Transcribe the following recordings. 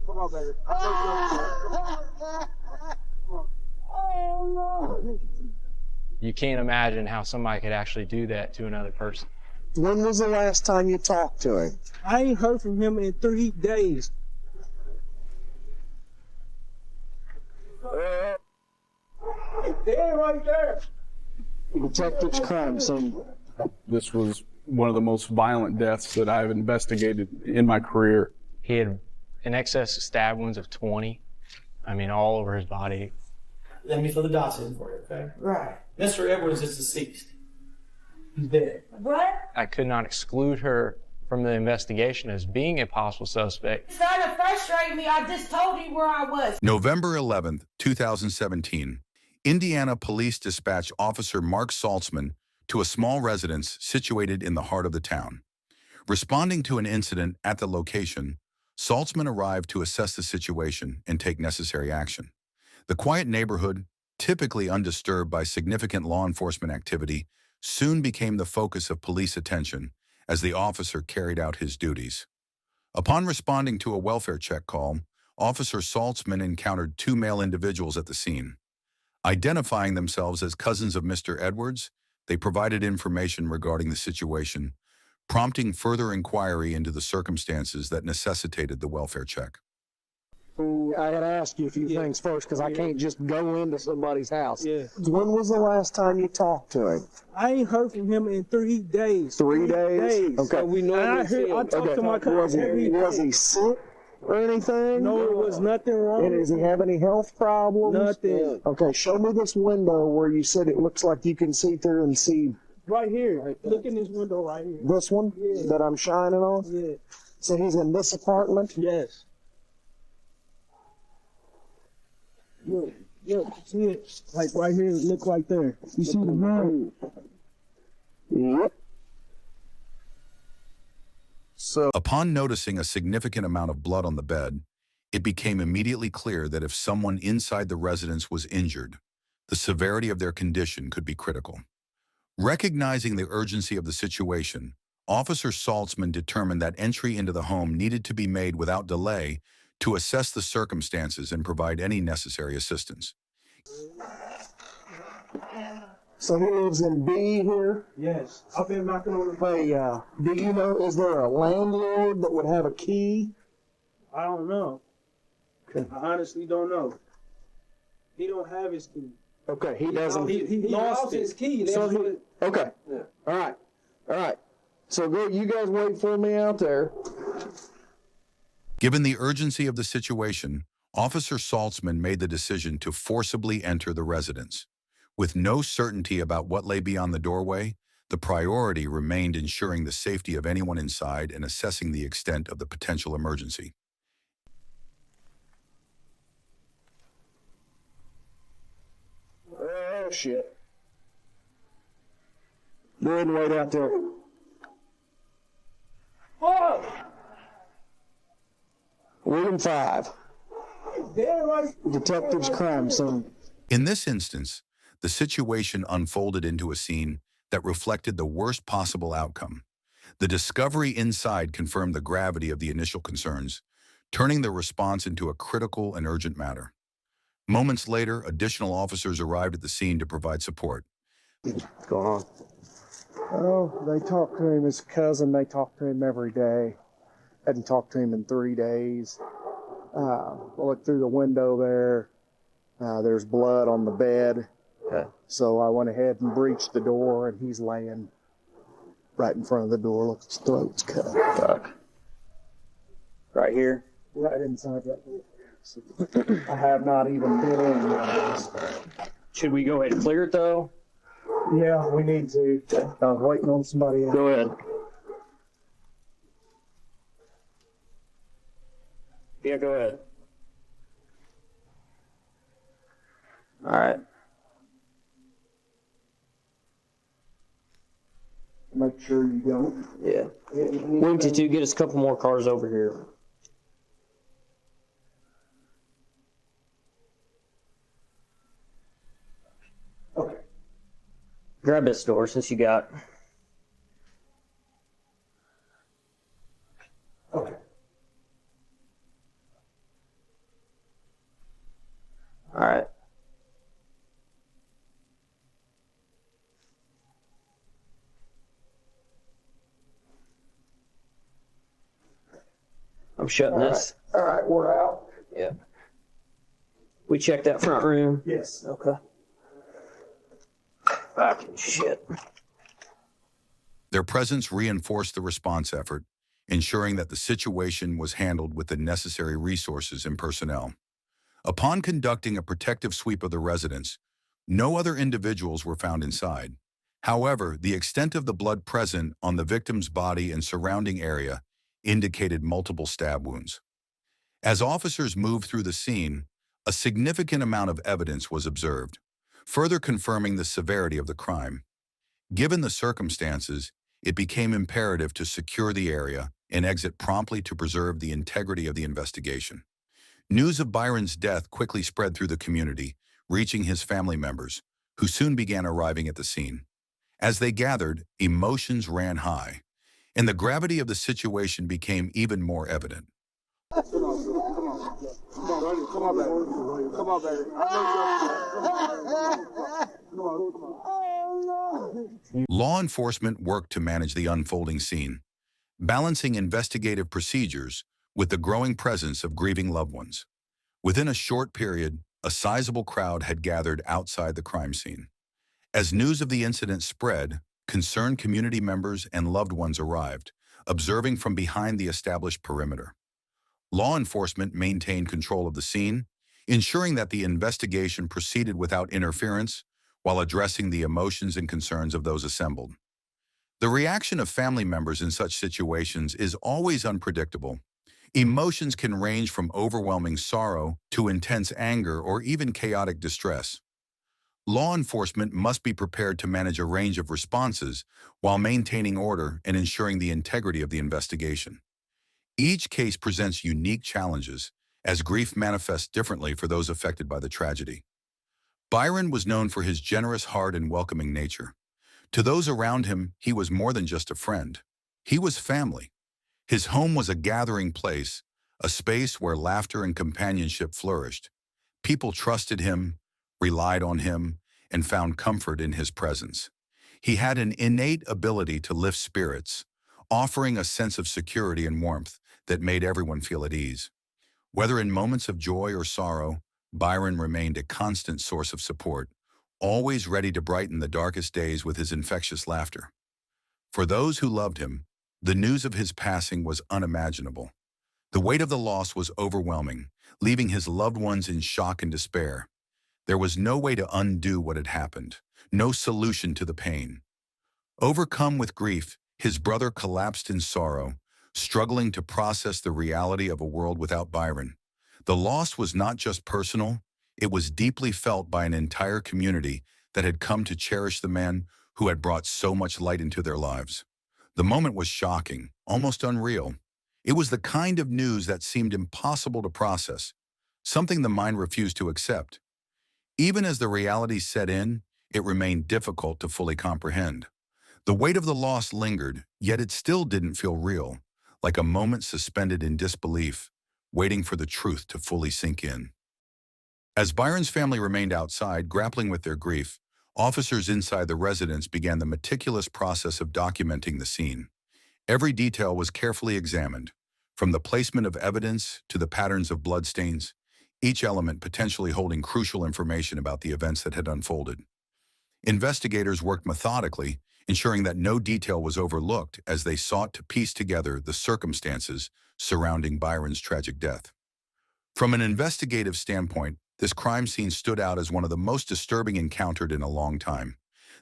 Come on, baby. You can't imagine how somebody could actually do that to another person. When was the last time you talked to him? I ain't heard from him in 3 days. They're right there. Detectives crime scene. This was one of the most violent deaths that I've investigated in my career. He had in excess of stab wounds of 20. I mean, all over his body. Let me fill the dots in for you, okay? Right. Mr. Edwards is deceased. He's dead. What? I could not exclude her from the investigation as being a possible suspect. It's trying to frustrate me. I just told you where I was. November 11th, 2017, Indiana police dispatched Officer Mark Saltzman to a small residence situated in the heart of the town. Responding to an incident at the location, Saltzman arrived to assess the situation and take necessary action. The quiet neighborhood, typically undisturbed by significant law enforcement activity, soon became the focus of police attention as the officer carried out his duties. Upon responding to a welfare check call, Officer Saltzman encountered 2 male individuals at the scene. Identifying themselves as cousins of Mr. Edwards, they provided information regarding the situation, prompting further inquiry into the circumstances that necessitated the welfare check. I had asked you a few things first because I can't just go into somebody's house. Yeah. When was the last time you talked to him? I ain't heard from him in 3 days. 3 days? Okay. So we know I talked to my cousin every day. Was he sick or anything? No, it was nothing wrong. And does he have any health problems? Nothing. Okay, show me this window where you said it looks like you can see through and see. Right here. Look in this window right here. This one that I'm shining on? Yeah. So he's in this apartment? Yes. Look, see it? Like right here, look right there. You see the blood? Yep. So, upon noticing a significant amount of blood on the bed, it became immediately clear that if someone inside the residence was injured, the severity of their condition could be critical. Recognizing the urgency of the situation, Officer Saltzman determined that entry into the home needed to be made without delay to assess the circumstances and provide any necessary assistance. So he lives in B here? Yes. I've been knocking on the Hey, do you know, is there a landlord that would have a key? I don't know. I honestly don't know. He don't have his key. Okay, he doesn't. He lost his key. So okay. Yeah. All right. So go, you guys wait for me out there. Given the urgency of the situation, Officer Saltzman made the decision to forcibly enter the residence. With no certainty about what lay beyond the doorway, the priority remained ensuring the safety of anyone inside and assessing the extent of the potential emergency. Oh, shit. Go ahead and wait out there. Oh! Room 5. There, right? Detectives crime scene. In this instance, the situation unfolded into a scene that reflected the worst possible outcome. The discovery inside confirmed the gravity of the initial concerns, turning the response into a critical and urgent matter. Moments later, additional officers arrived at the scene to provide support. What's going on? Oh, they talked to him, his cousin, they talked to him every day. Hadn't talked to him in 3 days. I looked through the window there. There's blood on the bed. Okay. So I went ahead and breached the door, and he's laying right in front of the door. Look, his throat's cut. Fuck. Right here? Right inside that door. I have not even been in yet. Should we go ahead and clear it though? Yeah, we need to. I was waiting on somebody else. Go ahead. Yeah, go ahead. All right. Make sure you don't. Yeah. Wing T2, get us a couple more cars over here. Okay. Grab this door since you got. Okay. All right. I'm shutting this. All right, we're out. Yeah. We checked that front room. Yes. Okay. Fucking shit. Their presence reinforced the response effort, ensuring that the situation was handled with the necessary resources and personnel. Upon conducting a protective sweep of the residence, no other individuals were found inside. However, the extent of the blood present on the victim's body and surrounding area indicated multiple stab wounds. As officers moved through the scene, a significant amount of evidence was observed, further confirming the severity of the crime. Given the circumstances, it became imperative to secure the area and exit promptly to preserve the integrity of the investigation. News of Byron's death quickly spread through the community, reaching his family members, who soon began arriving at the scene. As they gathered, emotions ran high, and the gravity of the situation became even more evident. Law enforcement worked to manage the unfolding scene, balancing investigative procedures with the growing presence of grieving loved ones. Within a short period, a sizable crowd had gathered outside the crime scene. As news of the incident spread, concerned community members and loved ones arrived, observing from behind the established perimeter. Law enforcement maintained control of the scene, ensuring that the investigation proceeded without interference while addressing the emotions and concerns of those assembled. The reaction of family members in such situations is always unpredictable. Emotions can range from overwhelming sorrow to intense anger or even chaotic distress. Law enforcement must be prepared to manage a range of responses while maintaining order and ensuring the integrity of the investigation. Each case presents unique challenges, as grief manifests differently for those affected by the tragedy. Byron was known for his generous heart and welcoming nature. To those around him, he was more than just a friend. He was family. His home was a gathering place, a space where laughter and companionship flourished. People trusted him, relied on him, and found comfort in his presence. He had an innate ability to lift spirits, offering a sense of security and warmth that made everyone feel at ease. Whether in moments of joy or sorrow, Byron remained a constant source of support, always ready to brighten the darkest days with his infectious laughter. For those who loved him, the news of his passing was unimaginable. The weight of the loss was overwhelming, leaving his loved ones in shock and despair. There was no way to undo what had happened, no solution to the pain. Overcome with grief, his brother collapsed in sorrow, struggling to process the reality of a world without Byron. The loss was not just personal, it was deeply felt by an entire community that had come to cherish the man who had brought so much light into their lives. The moment was shocking, almost unreal. It was the kind of news that seemed impossible to process, something the mind refused to accept. Even as the reality set in, it remained difficult to fully comprehend. The weight of the loss lingered, yet it still didn't feel real, like a moment suspended in disbelief, waiting for the truth to fully sink in. As Byron's family remained outside, grappling with their grief, officers inside the residence began the meticulous process of documenting the scene. Every detail was carefully examined, from the placement of evidence to the patterns of bloodstains, each element potentially holding crucial information about the events that had unfolded. Investigators worked methodically, ensuring that no detail was overlooked as they sought to piece together the circumstances surrounding Byron's tragic death. From an investigative standpoint, this crime scene stood out as one of the most disturbing encountered in a long time.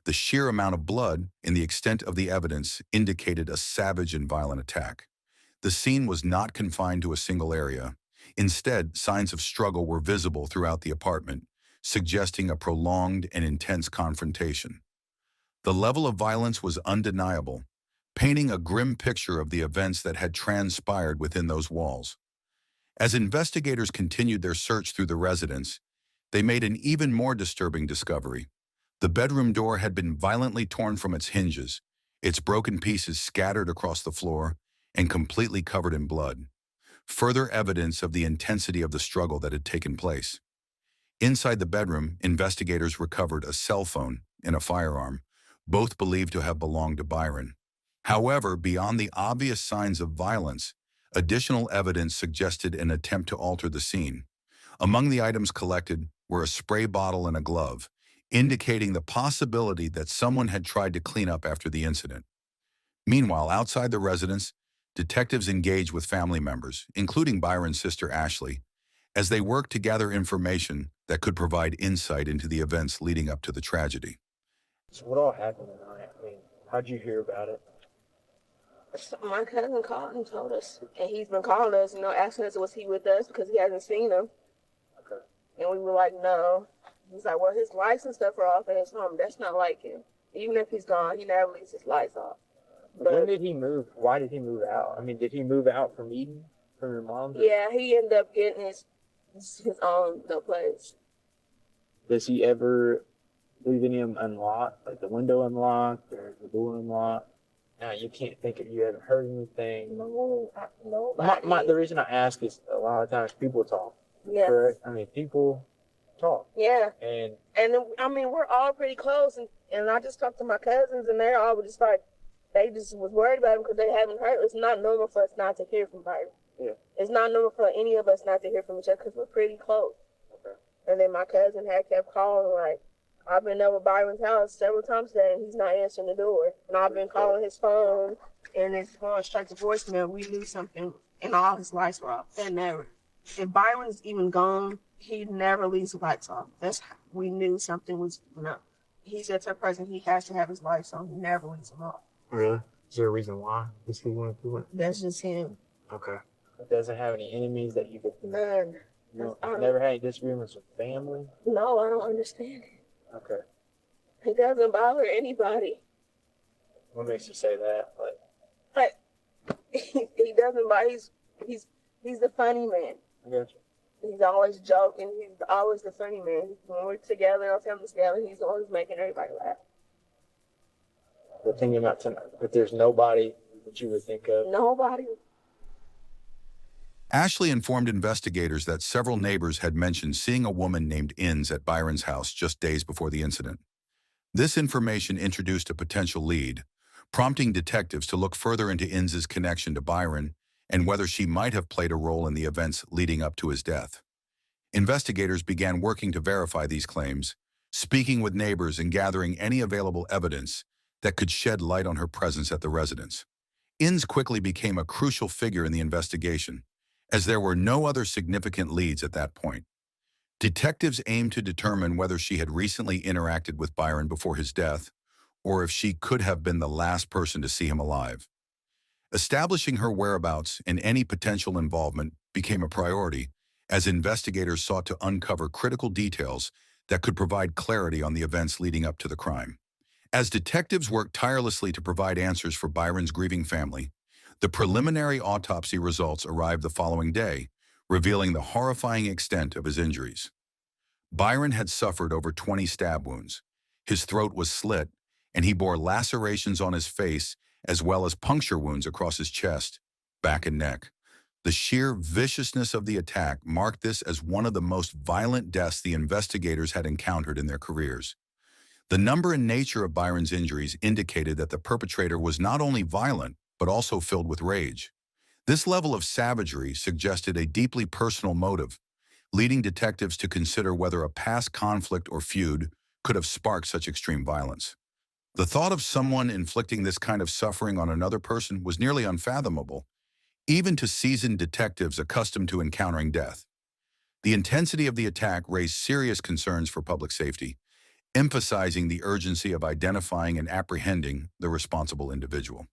The sheer amount of blood and the extent of the evidence indicated a savage and violent attack. The scene was not confined to a single area. Instead, signs of struggle were visible throughout the apartment, suggesting a prolonged and intense confrontation. The level of violence was undeniable, painting a grim picture of the events that had transpired within those walls. As investigators continued their search through the residence, they made an even more disturbing discovery. The bedroom door had been violently torn from its hinges, its broken pieces scattered across the floor and completely covered in blood, further evidence of the intensity of the struggle that had taken place. Inside the bedroom, investigators recovered a cell phone and a firearm, both believed to have belonged to Byron. However, beyond the obvious signs of violence, additional evidence suggested an attempt to alter the scene. Among the items collected were a spray bottle and a glove, indicating the possibility that someone had tried to clean up after the incident. Meanwhile, outside the residence, detectives engaged with family members, including Byron's sister Ashley, as they worked to gather information that could provide insight into the events leading up to the tragedy. So what all happened tonight? I mean, how'd you hear about it? So my cousin called and told us, and he's been calling us, asking us was he with us because he hasn't seen him. Okay. And we were like, no. He's like, well, his lights and stuff are off at his home. That's not like him. Even if he's gone, he never leaves his lights off. But when did he move? Why did he move out? I mean, did he move out from Eden, from your mom? Yeah, he ended up getting his own place. Does he ever leave any of them unlocked, like the window unlocked or the door unlocked? Now, you can't think if you haven't heard anything. No. The reason I ask is a lot of times people talk. Yeah. Correct? I mean, people talk. Yeah. And I mean, we're all pretty close, and I just talked to my cousins, and they're all just like, they just was worried about him because they haven't heard. It's not normal for us not to hear from Byron. Yeah. It's not normal for any of us not to hear from each other because we're pretty close. Okay. And then my cousin had kept calling, like, I've been over Byron's house several times today, and he's not answering the door. And I've been calling his phone, and it's going straight to voicemail. We knew something, and all his lights were off. They never. If Byron's even gone, he never leaves the lights off. We knew something was, He's a type of person, he has to have his lights on. He never leaves them off. really? Is there a reason why? Is he want to do it? That's just him. Okay. It doesn't have any enemies that you could... None. No, never had any disagreements with family? No, I don't understand it. Okay. He doesn't bother anybody. What makes you say that? Like, he doesn't bother. He's the funny man. I got you. He's always joking. He's always the funny man. When we're together on family together, he's always making everybody laugh. We're thinking about tonight, but there's nobody that you would think of. Nobody. Ashley informed investigators that several neighbors had mentioned seeing a woman named Inns at Byron's house just days before the incident. This information introduced a potential lead, prompting detectives to look further into Inns's connection to Byron and whether she might have played a role in the events leading up to his death. Investigators began working to verify these claims, speaking with neighbors and gathering any available evidence that could shed light on her presence at the residence. Inns quickly became a crucial figure in the investigation, as there were no other significant leads at that point. Detectives aimed to determine whether she had recently interacted with Byron before his death, or if she could have been the last person to see him alive. Establishing her whereabouts and any potential involvement became a priority, as investigators sought to uncover critical details that could provide clarity on the events leading up to the crime. As detectives worked tirelessly to provide answers for Byron's grieving family, the preliminary autopsy results arrived the following day, revealing the horrifying extent of his injuries. Byron had suffered over 20 stab wounds. His throat was slit, and he bore lacerations on his face as well as puncture wounds across his chest, back, and neck. The sheer viciousness of the attack marked this as one of the most violent deaths the investigators had encountered in their careers. The number and nature of Byron's injuries indicated that the perpetrator was not only violent, but also filled with rage. This level of savagery suggested a deeply personal motive, leading detectives to consider whether a past conflict or feud could have sparked such extreme violence. The thought of someone inflicting this kind of suffering on another person was nearly unfathomable, even to seasoned detectives accustomed to encountering death. The intensity of the attack raised serious concerns for public safety, emphasizing the urgency of identifying and apprehending the responsible individual.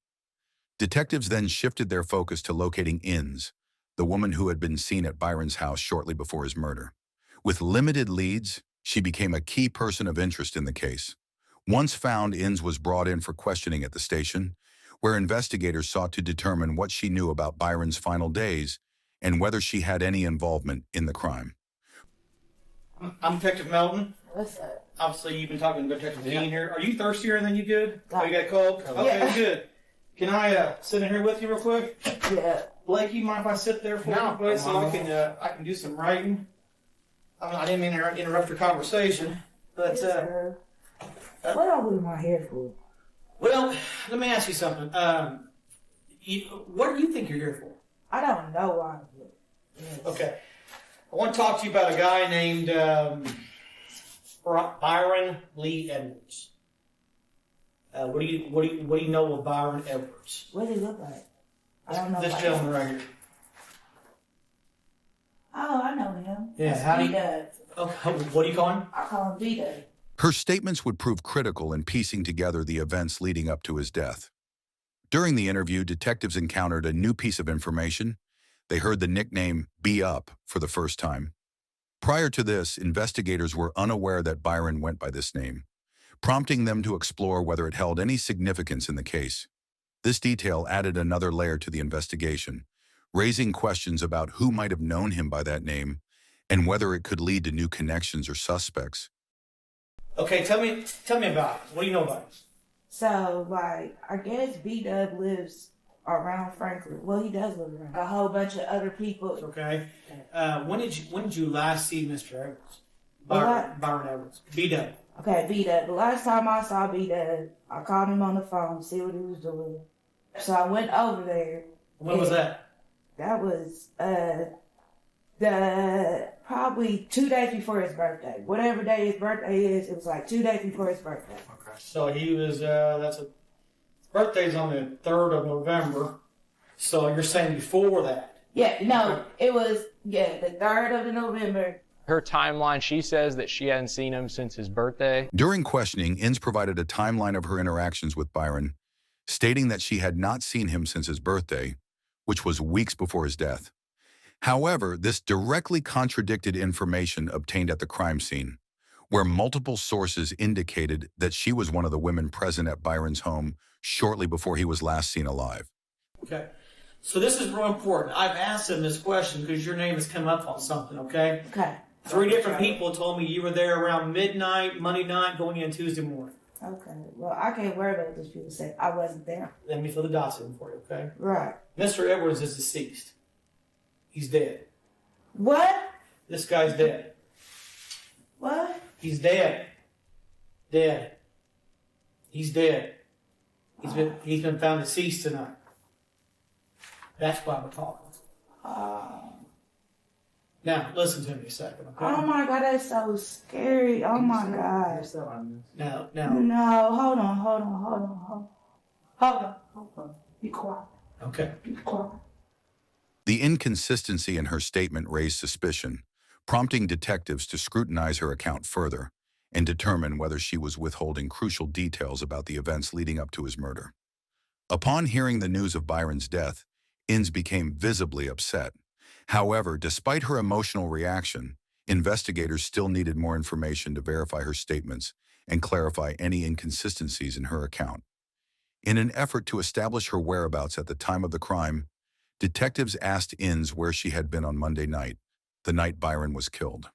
Detectives then shifted their focus to locating Inns, the woman who had been seen at Byron's house shortly before his murder. With limited leads, she became a key person of interest in the case. Once found, Inns was brought in for questioning at the station, where investigators sought to determine what she knew about Byron's final days and whether she had any involvement in the crime. I'm Detective Melton. What's up? Obviously, you've been talking to Detective Dean here. Are you thirstier than you good? Oh, you got cold? Okay, good. Can I sit in here with you real quick? Yeah. Blake, you mind if I sit there for you, buddy, so I can do some writing? I didn't mean to interrupt your conversation, but What are we in my hair for? well, let me ask you something. What do you think you're here for? I don't know why. Okay, I want to talk to you about a guy named Byron Lee Edwards. What do you know of Byron Edwards? What does he look like? I don't know. This gentleman right here. Oh, I know him. Yeah, how do you? Okay, what do you call him? I call him Vito. Her statements would prove critical in piecing together the events leading up to his death. During the interview, detectives encountered a new piece of information. They heard the nickname "Be Up" for the first time. Prior to this, investigators were unaware that Byron went by this name, prompting them to explore whether it held any significance in the case. This detail added another layer to the investigation, raising questions about who might have known him by that name and whether it could lead to new connections or suspects. Okay, tell me about it. What do you know about it? So, like, I guess B-Dub lives around Franklin. Well, he does live around a whole bunch of other people. Okay. When did you last see Mr. Edwards? Byron Edwards. B-Dub. Okay, B-Dub. The last time I saw B-Dub, I called him on the phone to see what he was doing. So I went over there. When was that? That was probably 2 days before his birthday. Whatever day his birthday is, it was like 2 days before his birthday. Okay. So he was his birthday's on the 3rd of November. So you're saying before that? Yeah, no, it was the 3rd of November. Her timeline, she says that she hadn't seen him since his birthday. During questioning, Inns provided a timeline of her interactions with Byron, stating that she had not seen him since his birthday, which was weeks before his death. However, this directly contradicted information obtained at the crime scene, where multiple sources indicated that she was one of the women present at Byron's home shortly before he was last seen alive. Okay. So this is real important. I've asked him this question because your name has come up on something, okay? Okay. 3 different people told me you were there around midnight, Monday night, going in Tuesday morning. Okay. Well, I can't worry about what those people say. I wasn't there. Let me fill the dots in for you, okay? Right. Mr. Edwards is deceased. He's dead. What? This guy's dead. What? He's dead. Dead. He's dead. He's been found deceased tonight. That's why we're talking. Now, listen to me a second, okay? Oh my God, that's so scary. Oh my God. Now. No, hold on. Be quiet. Okay. Be quiet. The inconsistency in her statement raised suspicion, prompting detectives to scrutinize her account further and determine whether she was withholding crucial details about the events leading up to his murder. Upon hearing the news of Byron's death, Inns became visibly upset. However, despite her emotional reaction, investigators still needed more information to verify her statements and clarify any inconsistencies in her account. In an effort to establish her whereabouts at the time of the crime, detectives asked Inns where she had been on Monday night, the night Byron was killed.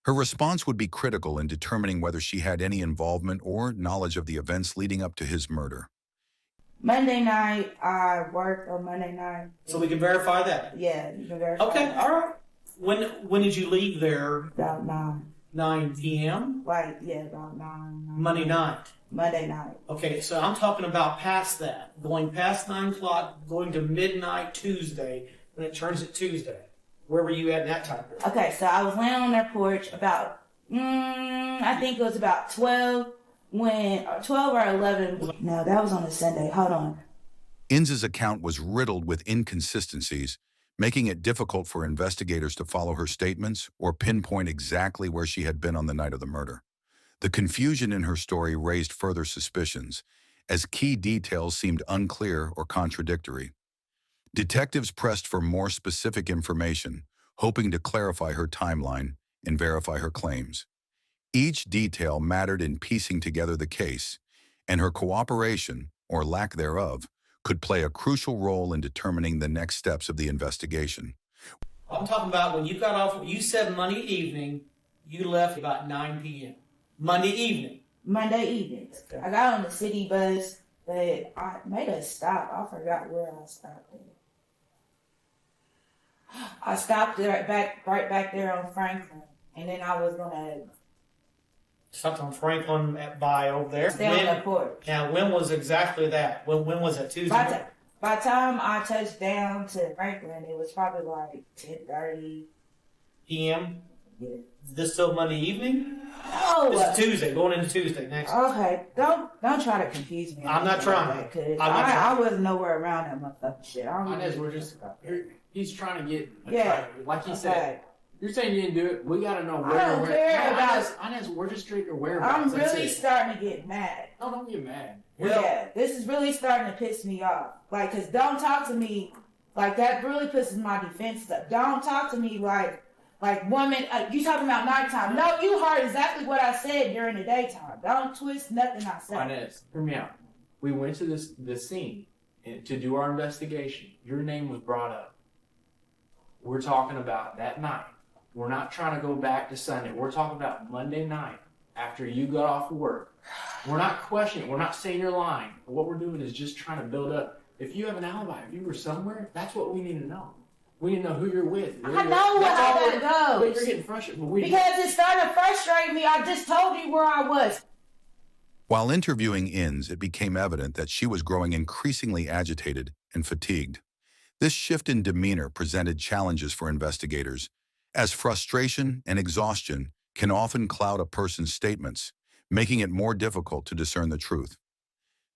Her response would be critical in determining whether she had any involvement or knowledge of the events leading up to his murder. Monday night, I worked on Monday night. So we can verify that? Yeah, you can verify. Okay, that. all right. When did you leave there? About 9. 9 p.m.? Like, yeah, about 9. Monday night? Monday night. Okay, so I'm talking about past that. Going past 9 o'clock, going to midnight Tuesday, when it turns at Tuesday. Where were you at in that time period? Okay, so I was laying on their porch about, I think it was about 12 or 11. No, that was on a Sunday. Hold on. Inns's account was riddled with inconsistencies, making it difficult for investigators to follow her statements or pinpoint exactly where she had been on the night of the murder. The confusion in her story raised further suspicions, as key details seemed unclear or contradictory. Detectives pressed for more specific information, hoping to clarify her timeline and verify her claims. Each detail mattered in piecing together the case, and her cooperation, or lack thereof, could play a crucial role in determining the next steps of the investigation. I'm talking about when you got off, you said Monday evening, you left about 9 p.m. Monday evening. Monday evening. Okay. I got on the city bus, but I made a stop. I forgot where I stopped at. I stopped right back there on Franklin. and then I was gonna Something on Franklin by over there. stay on the porch. Now, when was exactly that? When was it? Tuesday? By the time I touched down to Franklin, it was probably like 10:30 p.m. Yeah. Is this still Monday evening? No. It's Tuesday, going into Tuesday next. Okay, don't try to confuse me. I'm not trying. Because I'm I wasn't nowhere around that motherfucking shit. We're just he's trying to get like he okay. said. You're saying you didn't do it. We got to know where. I don't care about. We're just straight your whereabouts. I'm really starting to get mad. No, don't get mad. Yeah, this is really starting to piss me off. Like, cause don't talk to me like that. Really pisses my defense up. Don't talk to me like woman. You talking about nighttime? No, you heard exactly what I said during the daytime. Don't twist nothing I said. Inez, hear me out. We went to this scene to do our investigation. Your name was brought up. We're talking about that night. We're not trying to go back to Sunday. We're talking about Monday night after you got off of work. We're not questioning. We're not saying you're lying. What we're doing is just trying to build up. If you have an alibi, if you were somewhere, that's what we need to know. We need to know who you're with. I know how that goes. But you're getting frustrated. Because it's starting to frustrate me. I just told you where I was. While interviewing Inns, it became evident that she was growing increasingly agitated and fatigued. This shift in demeanor presented challenges for investigators, as frustration and exhaustion can often cloud a person's statements, making it more difficult to discern the truth.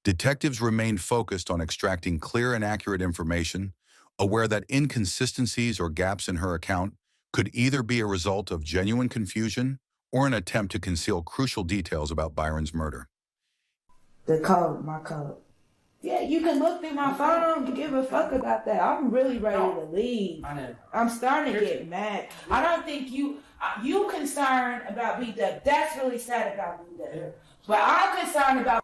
Detectives remained focused on extracting clear and accurate information, aware that inconsistencies or gaps in her account could either be a result of genuine confusion or an attempt to conceal crucial details about Byron's murder. My code. Yeah, you can look through my phone. I don't give a fuck about that. I'm really ready to leave. I know. I'm starting to get mad. I don't think you concerned about B-Dub. That's really sad about B-Dub. Yeah. But I'm concerned about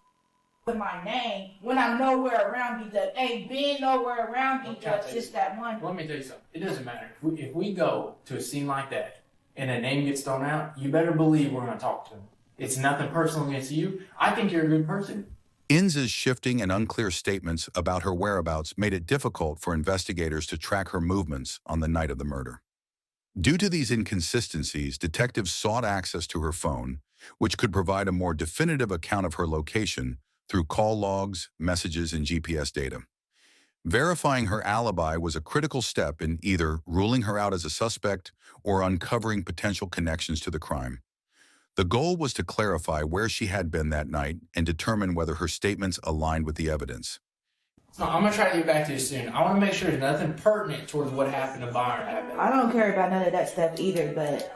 with my name when I'm nowhere around B-Dub. Ain't been nowhere around B-Dub, just that one. Let me tell you something. It doesn't matter. If we go to a scene like that and a name gets thrown out, you better believe we're going to talk to him. It's nothing personal against you. I think you're a good person. Inns's shifting and unclear statements about her whereabouts made it difficult for investigators to track her movements on the night of the murder. Due to these inconsistencies, detectives sought access to her phone, which could provide a more definitive account of her location through call logs, messages, and GPS data. Verifying her alibi was a critical step in either ruling her out as a suspect or uncovering potential connections to the crime. The goal was to clarify where she had been that night and determine whether her statements aligned with the evidence. So I'm going to try to get back to you soon. I want to make sure there's nothing pertinent towards what happened to Byron. I don't care about none of that stuff either, but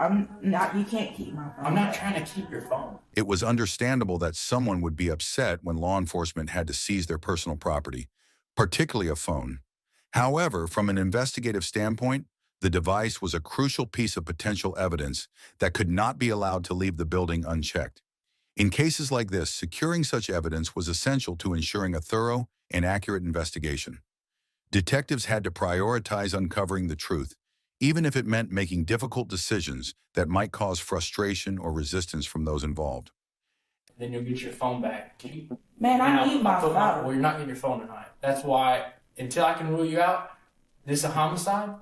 you can't keep my phone. I'm not trying to keep your phone. It was understandable that someone would be upset when law enforcement had to seize their personal property, particularly a phone. However, from an investigative standpoint, the device was a crucial piece of potential evidence that could not be allowed to leave the building unchecked. In cases like this, securing such evidence was essential to ensuring a thorough and accurate investigation. Detectives had to prioritize uncovering the truth, even if it meant making difficult decisions that might cause frustration or resistance from those involved. Then you'll get your phone back. Man, I need my phone. Well, you're not getting your phone tonight. That's why, until I can rule you out, this is a homicide.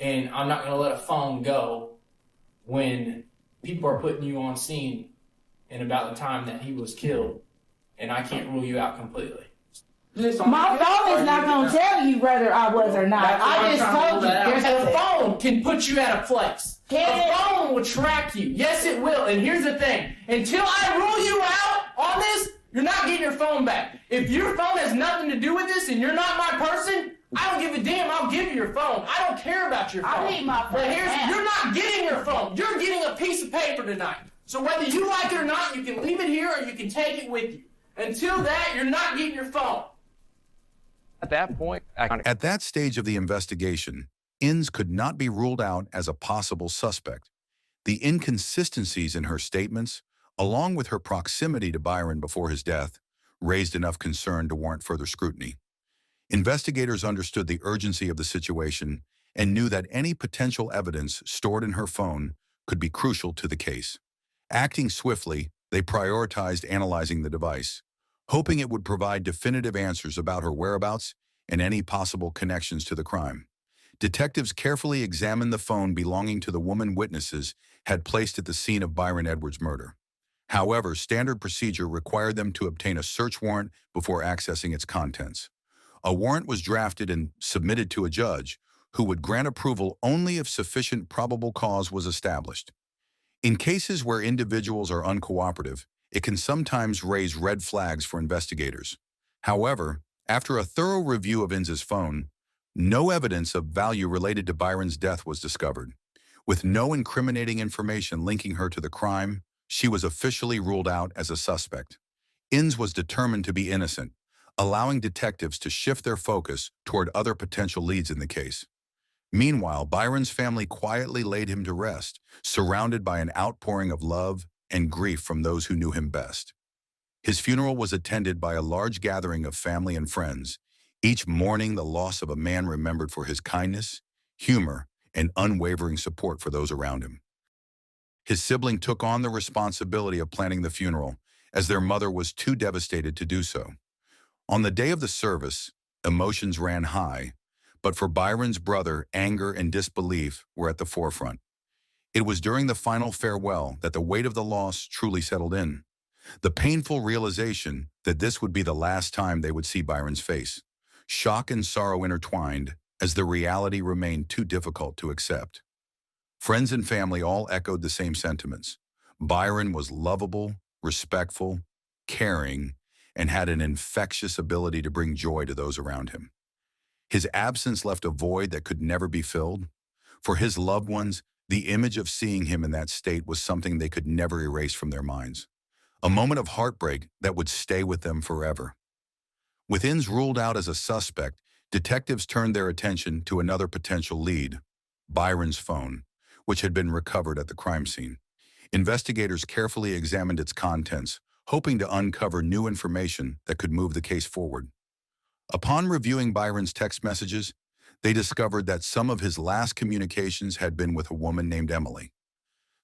And I'm not going to let a phone go when people are putting you on scene in about the time that he was killed, and I can't rule you out completely. My phone is not going to tell you whether I was or not. I just told you. A phone can put you at a place. A phone will track you. Yes, it will. And here's the thing. Until I rule you out on this, you're not getting your phone back. If your phone has nothing to do with this and you're not my person, I don't give a damn. I'll give you your phone. I don't care about your phone. I need my phone. But you're not getting your phone. You're getting a piece of paper tonight. So whether you like it or not, you can leave it here or you can take it with you. Until that, you're not getting your phone. At that point, At that stage of the investigation, Inns could not be ruled out as a possible suspect. The inconsistencies in her statements, along with her proximity to Byron before his death, raised enough concern to warrant further scrutiny. Investigators understood the urgency of the situation and knew that any potential evidence stored in her phone could be crucial to the case. Acting swiftly, they prioritized analyzing the device, hoping it would provide definitive answers about her whereabouts and any possible connections to the crime. detectives carefully examined the phone belonging to the woman witnesses had placed at the scene of Byron Edwards' murder. However, standard procedure required them to obtain a search warrant before accessing its contents. A warrant was drafted and submitted to a judge who would grant approval only if sufficient probable cause was established. In cases where individuals are uncooperative, it can sometimes raise red flags for investigators. However, after a thorough review of Inz's phone, no evidence of value related to Byron's death was discovered. With no incriminating information linking her to the crime, she was officially ruled out as a suspect. Inz was determined to be innocent, allowing detectives to shift their focus toward other potential leads in the case. Meanwhile, Byron's family quietly laid him to rest, surrounded by an outpouring of love and grief from those who knew him best. His funeral was attended by a large gathering of family and friends, each mourning the loss of a man remembered for his kindness, humor, and unwavering support for those around him. His sibling took on the responsibility of planning the funeral, as their mother was too devastated to do so. On the day of the service, emotions ran high, but for Byron's brother, anger and disbelief were at the forefront. It was during the final farewell that the weight of the loss truly settled in. The painful realization that this would be the last time they would see Byron's face. Shock and sorrow intertwined, as the reality remained too difficult to accept. Friends and family all echoed the same sentiments. Byron was lovable, respectful, caring, and had an infectious ability to bring joy to those around him. His absence left a void that could never be filled. For his loved ones, the image of seeing him in that state was something they could never erase from their minds. A moment of heartbreak that would stay with them forever. With Inz ruled out as a suspect, detectives turned their attention to another potential lead, Byron's phone, which had been recovered at the crime scene. Investigators carefully examined its contents, hoping to uncover new information that could move the case forward. Upon reviewing Byron's text messages, they discovered that some of his last communications had been with a woman named Emily.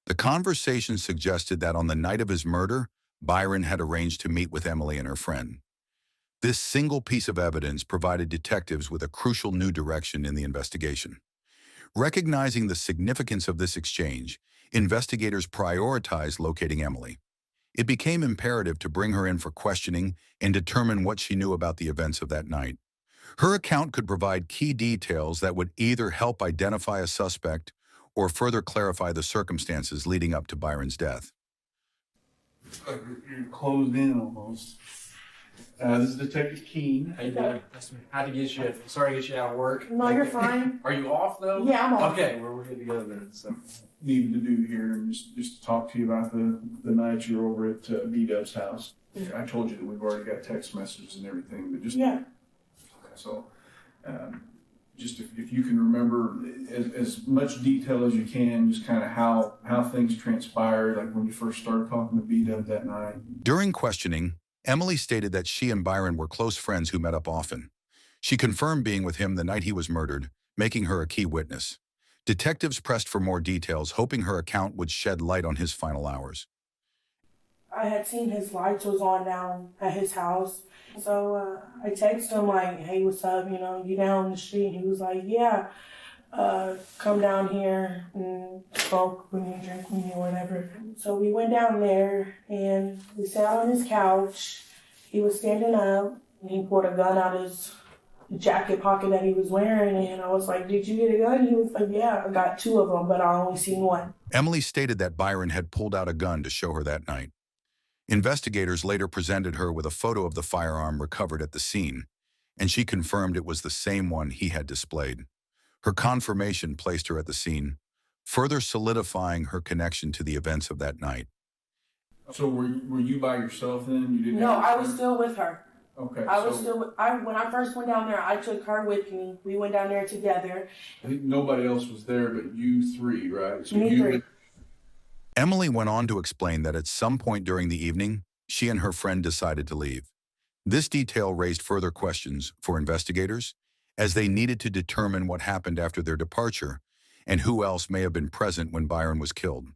The conversation suggested that on the night of his murder, Byron had arranged to meet with Emily and her friend. This single piece of evidence provided detectives with a crucial new direction in the investigation. Recognizing the significance of this exchange, investigators prioritized locating Emily. It became imperative to bring her in for questioning and determine what she knew about the events of that night. Her account could provide key details that would either help identify a suspect or further clarify the circumstances leading up to Byron's death. You're closed in almost. This is Detective Keene. How you doing? How to get you? Sorry to get you out of work. No, you're fine. Are you off though? Yeah, I'm off. Okay, we're good to go then. So. Needed to do here and just to talk to you about the night you were over at B-Dub's house. I told you that we've already got text messages and everything, but just Yeah. So, just if you can remember as much detail as you can, just kind of how things transpired, like when you first started talking to B-Dub that night. During questioning, Emily stated that she and Byron were close friends who met up often. She confirmed being with him the night he was murdered, making her a key witness. Detectives pressed for more details, hoping her account would shed light on his final hours. I had seen his lights was on down at his house. So I texted him like, hey, what's up? You down the street? He was like, yeah, come down here and smoke with me, drink with me, or whatever. So we went down there and we sat on his couch. He was standing up and he pulled a gun out of his jacket pocket that he was wearing. And I was like, did you get a gun? He was like, yeah, I got two of them, but I only seen one. Emily stated that Byron had pulled out a gun to show her that night. Investigators later presented her with a photo of the firearm recovered at the scene, and she confirmed it was the same one he had displayed. Her confirmation placed her at the scene, further solidifying her connection to the events of that night. So were you by yourself then? You didn't? No, I was still with her. Okay. When I first went down there, I took her with me. We went down there together. I think nobody else was there but you three, right? So Me three. Emily went on to explain that at some point during the evening, she and her friend decided to leave. This detail raised further questions for investigators, as they needed to determine what happened after their departure and who else may have been present when Byron was killed.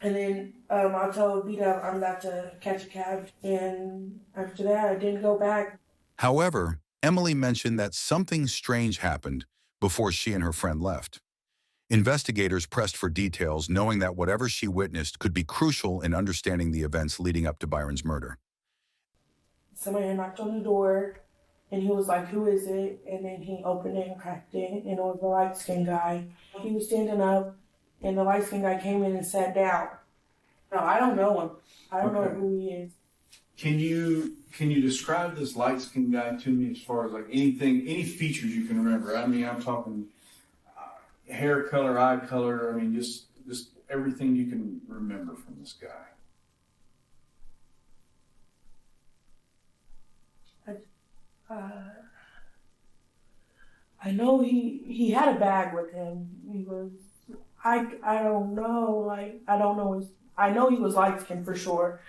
And then I told B-Dub I'm about to catch a cab, and after that I didn't go back. However, Emily mentioned that something strange happened before she and her friend left. Investigators pressed for details, knowing that whatever she witnessed could be crucial in understanding the events leading up to Byron's murder. Somebody had knocked on the door, and he was like, "Who is it?" And then he opened it and cracked it, and it was the light-skinned guy. He was standing up, and the light-skinned guy came in and sat down. No, I don't know him. I don't know who he is. Can you describe this light-skinned guy to me as far as like anything, any features you can remember? I mean, I'm talking hair color, eye color. I mean, just everything you can remember from this guy. I know he had a bag with him. He was, I don't know, like, I don't know his, I know he was light skinned for sure.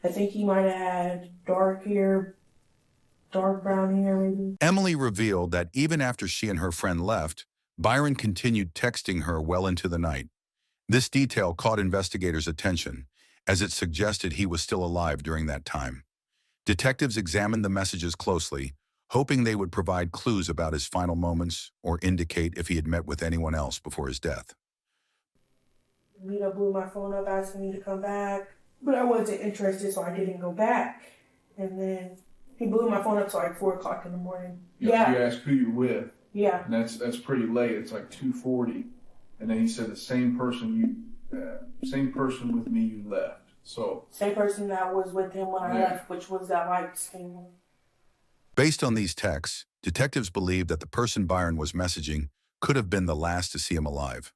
I think he might have had dark hair, dark brown hair maybe. Emily revealed that even after she and her friend left, Byron continued texting her well into the night. This detail caught investigators' attention, as it suggested he was still alive during that time. Detectives examined the messages closely, hoping they would provide clues about his final moments or indicate if he had met with anyone else before his death. Rita blew my phone up asking me to come back, but I wasn't interested, so I didn't go back. And then he blew my phone up till like 4 o'clock in the morning. Yeah. You asked who you're with. Yeah. And that's pretty late. It's like 2:40, and then he said the same person with me you left. So same person that was with him when I left, which was that light skin one. Based on these texts, detectives believe that the person Byron was messaging could have been the last to see him alive.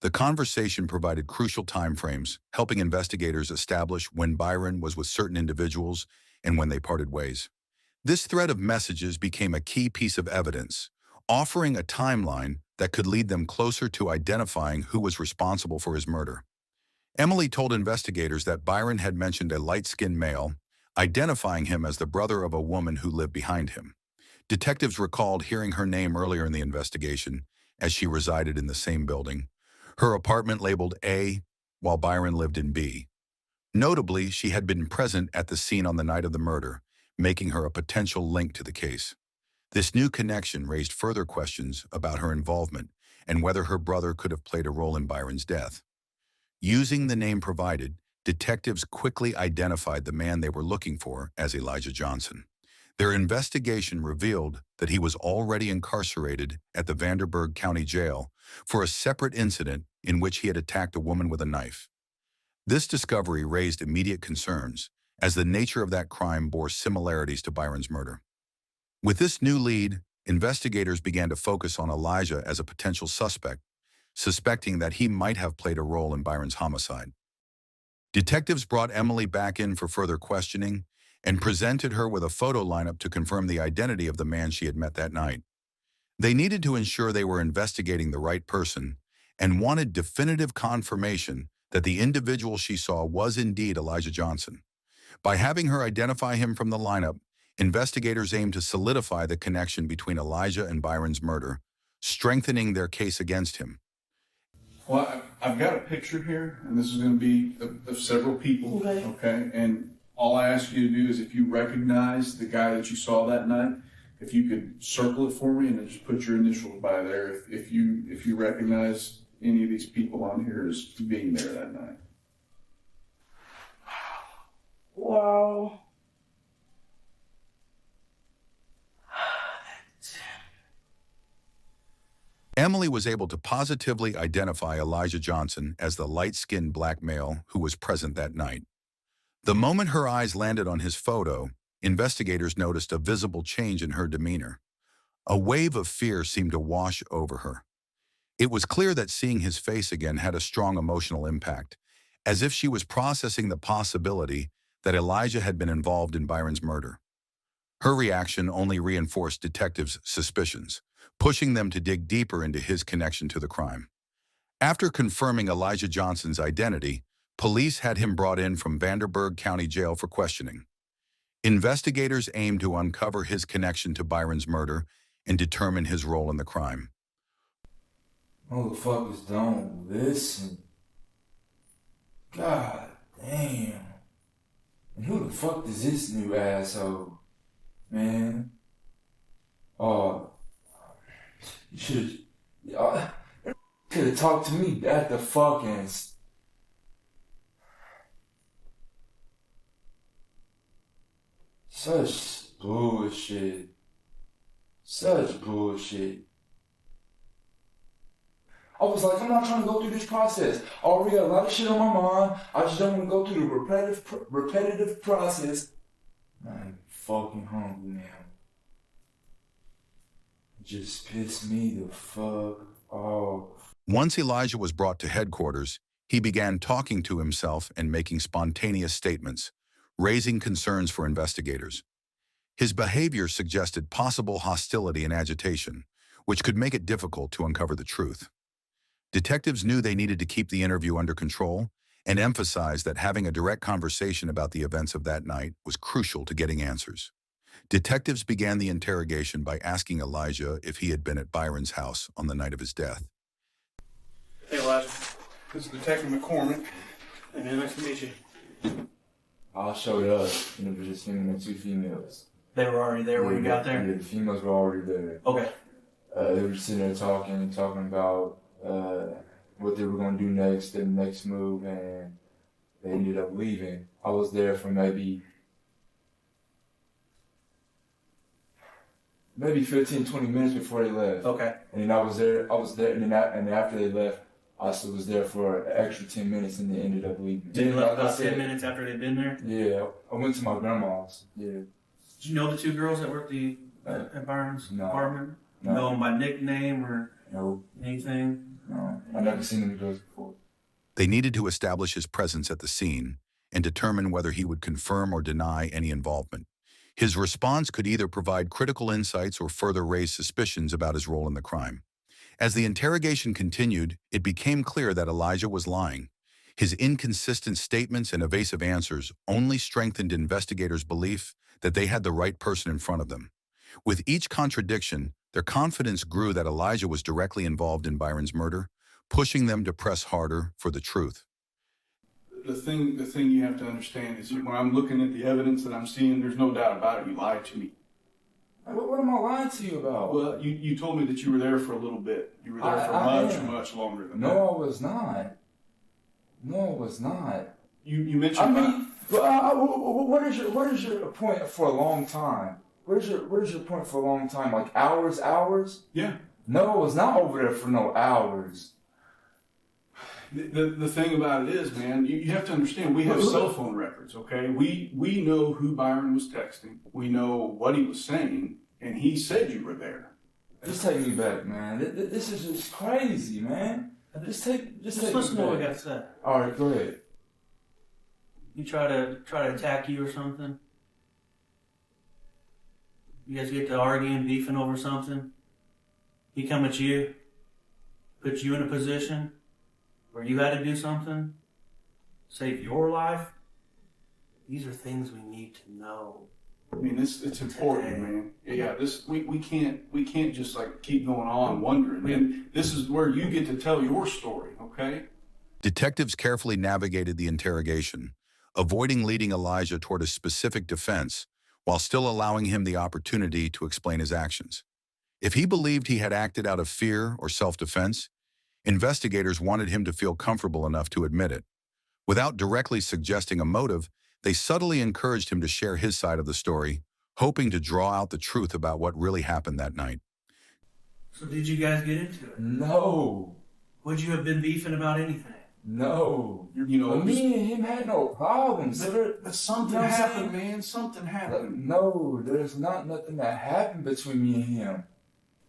The conversation provided crucial time frames, helping investigators establish when Byron was with certain individuals and when they parted ways. This thread of messages became a key piece of evidence, offering a timeline that could lead them closer to identifying who was responsible for his murder. Emily told investigators that Byron had mentioned a light-skinned male, identifying him as the brother of a woman who lived behind him. Detectives recalled hearing her name earlier in the investigation, as she resided in the same building, her apartment labeled A, while Byron lived in B. Notably, she had been present at the scene on the night of the murder, making her a potential link to the case. This new connection raised further questions about her involvement and whether her brother could have played a role in Byron's death. Using the name provided, detectives quickly identified the man they were looking for as Elijah Johnson. Their investigation revealed that he was already incarcerated at the Vanderburgh County Jail for a separate incident in which he had attacked a woman with a knife. This discovery raised immediate concerns, as the nature of that crime bore similarities to Byron's murder. With this new lead, investigators began to focus on Elijah as a potential suspect, suspecting that he might have played a role in Byron's homicide. Detectives brought Emily back in for further questioning and presented her with a photo lineup to confirm the identity of the man she had met that night. They needed to ensure they were investigating the right person and wanted definitive confirmation that the individual she saw was indeed Elijah Johnson. By having her identify him from the lineup, investigators aimed to solidify the connection between Elijah and Byron's murder, strengthening their case against him. Well, I've got a picture here, and this is going to be of several people, okay? And all I ask you to do is, if you recognize the guy that you saw that night, if you could circle it for me and then just put your initials by there, if you recognize any of these people on here as being there that night. Wow. Emily was able to positively identify Elijah Johnson as the light-skinned black male who was present that night. The moment her eyes landed on his photo, investigators noticed a visible change in her demeanor. A wave of fear seemed to wash over her. It was clear that seeing his face again had a strong emotional impact, as if she was processing the possibility that Elijah had been involved in Byron's murder. Her reaction only reinforced detectives' suspicions, pushing them to dig deeper into his connection to the crime. After confirming Elijah Johnson's identity, police had him brought in from Vanderburgh County Jail for questioning. Investigators aimed to uncover his connection to Byron's murder and determine his role in the crime. Motherfuckers don't listen. God damn. And who the fuck is this new asshole? Man. You should could have talked to me at the fucking. Such bullshit. Such bullshit. I was like, I'm not trying to go through this process. I already got a lot of shit on my mind. I just don't want to go through the repetitive process. I'm fucking hungry now. It just pissed me the fuck off. Once Elijah was brought to headquarters, he began talking to himself and making spontaneous statements, raising concerns for investigators. His behavior suggested possible hostility and agitation, which could make it difficult to uncover the truth. Detectives knew they needed to keep the interview under control and emphasized that having a direct conversation about the events of that night was crucial to getting answers. Detectives began the interrogation by asking Elijah if he had been at Byron's house on the night of his death. Hey, Elijah. This is Detective McCormick. Hey, man, nice to meet you. I showed up, and it was just him and the two females. They were already there when you got there? Yeah, the females were already there. Okay. They were sitting there talking about what they were going to do next, the next move, and they ended up leaving. I was there for maybe 15, 20 minutes before they left. Okay. And then I was there, and then after they left, I still was there for an extra 10 minutes, and they ended up leaving. Did you left about 10 minutes after they'd been there? Yeah, I went to my grandma's. Yeah. Did you know the two girls that worked at Byron's apartment? No. Know them by nickname or anything? No, I've never seen them girls before. They needed to establish his presence at the scene and determine whether he would confirm or deny any involvement. His response could either provide critical insights or further raise suspicions about his role in the crime. As the interrogation continued, it became clear that Elijah was lying. His inconsistent statements and evasive answers only strengthened investigators' belief that they had the right person in front of them. With each contradiction, their confidence grew that Elijah was directly involved in Byron's murder, pushing them to press harder for the truth. The thing you have to understand is when I'm looking at the evidence that I'm seeing, there's no doubt about it. You lied to me. What am I lying to you about? Well, you told me that you were there for a little bit. You were there for much longer than that. No, I was not. No, I was not. You mentioned. What is your point for a long time? What is your point for a long time? Like hours? Yeah. No, I was not over there for no hours. The thing about it is, man, you have to understand, we have cell phone records, okay? We know who Byron was texting. We know what he was saying, and he said you were there. Just take me back, man. This is just crazy, man. Just listen to what I got to say. All right, go ahead. You try to attack you or something? You guys get to arguing, beefing over something? He come at you, put you in a position where you had to do something, save your life. These are things we need to know. I mean, it's important, man. Yeah, we can't just like keep going on wondering. And this is where you get to tell your story, okay? Detectives carefully navigated the interrogation, avoiding leading Elijah toward a specific defense while still allowing him the opportunity to explain his actions. If he believed he had acted out of fear or self-defense, investigators wanted him to feel comfortable enough to admit it. Without directly suggesting a motive, they subtly encouraged him to share his side of the story, hoping to draw out the truth about what really happened that night. So did you guys get into it? No. Would you have been beefing about anything? No. You know, me and him had no problems. But something happened, man. Something happened. No, there's not nothing that happened between me and him.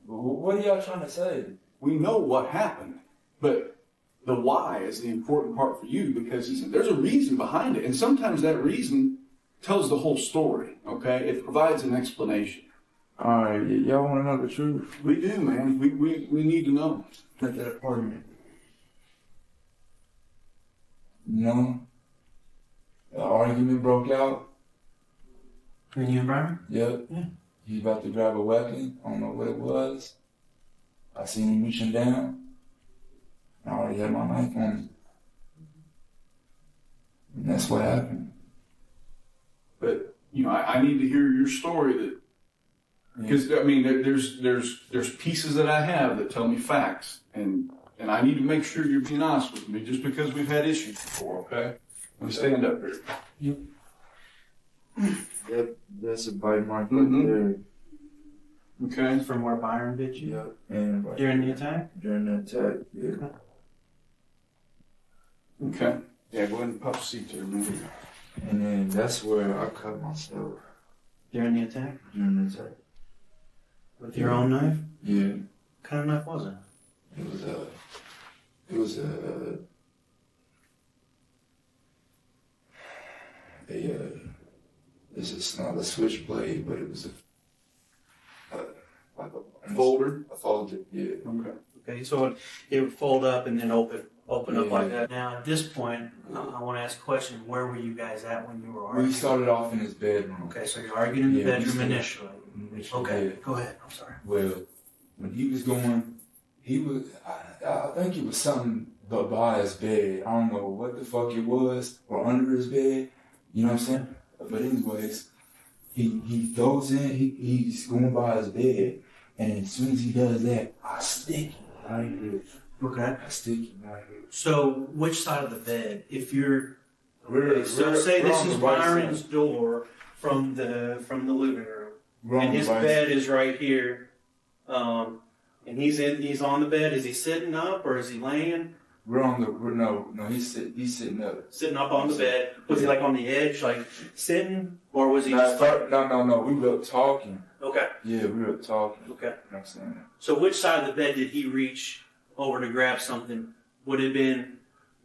What are y'all trying to say? We know what happened, but the why is the important part for you because there's a reason behind it. And sometimes that reason tells the whole story, okay? It provides an explanation. All right, y'all want to know the truth? We do, man. We need to know. At that apartment. You know, the argument broke out. Between you and Byron? Yep. Yeah. He about to grab a weapon. I don't know what it was. I seen him reaching down. I already had my knife on me. And that's what happened. But, you know, I need to hear your story that Because I mean, there's pieces that I have that tell me facts, and I need to make sure you're being honest with me. Just because we've had issues before, okay? Let me stand up here. Yep, that's a bite mark right there. Okay. From where Byron bit you? Yep. And right During the attack? during the attack, yeah. Okay. Yeah, go ahead and pop a seat there, man. And then that's where I cut myself During the attack? during the attack. With your own knife? Yeah. What kind of knife was it? It was it's not a switchblade, but it was like a Folder? A folder, yeah. Okay. Okay, so it would fold up and then open up like that. Now, at this point, I want to ask a question. Where were you guys at when you were arguing? We started off in his bedroom. Okay, so you're arguing in the bedroom initially. Okay, Yeah. go ahead. I'm sorry. Well, when he was going, I think it was something by his bed. I don't know what the fuck it was, or under his bed. You know what I'm saying? But anyways, he goes in, he's going by his bed, and as soon as he does that, I stick him right here. Okay. I stick him right here. So, which side of the bed? If you're We're so we're- say we're this on is the right Byron's side. door from the living room, We're on and the his right bed is right here, and he's on the bed. Is he sitting up or is he laying? No, he's sitting up. Sitting up on the bed. Was he like on the edge, like sitting, or was he No, just like? no. We were up talking. Okay. Yeah, we were up talking. Okay. You know what I'm saying? So which side of the bed did he reach over to grab something? Would it have been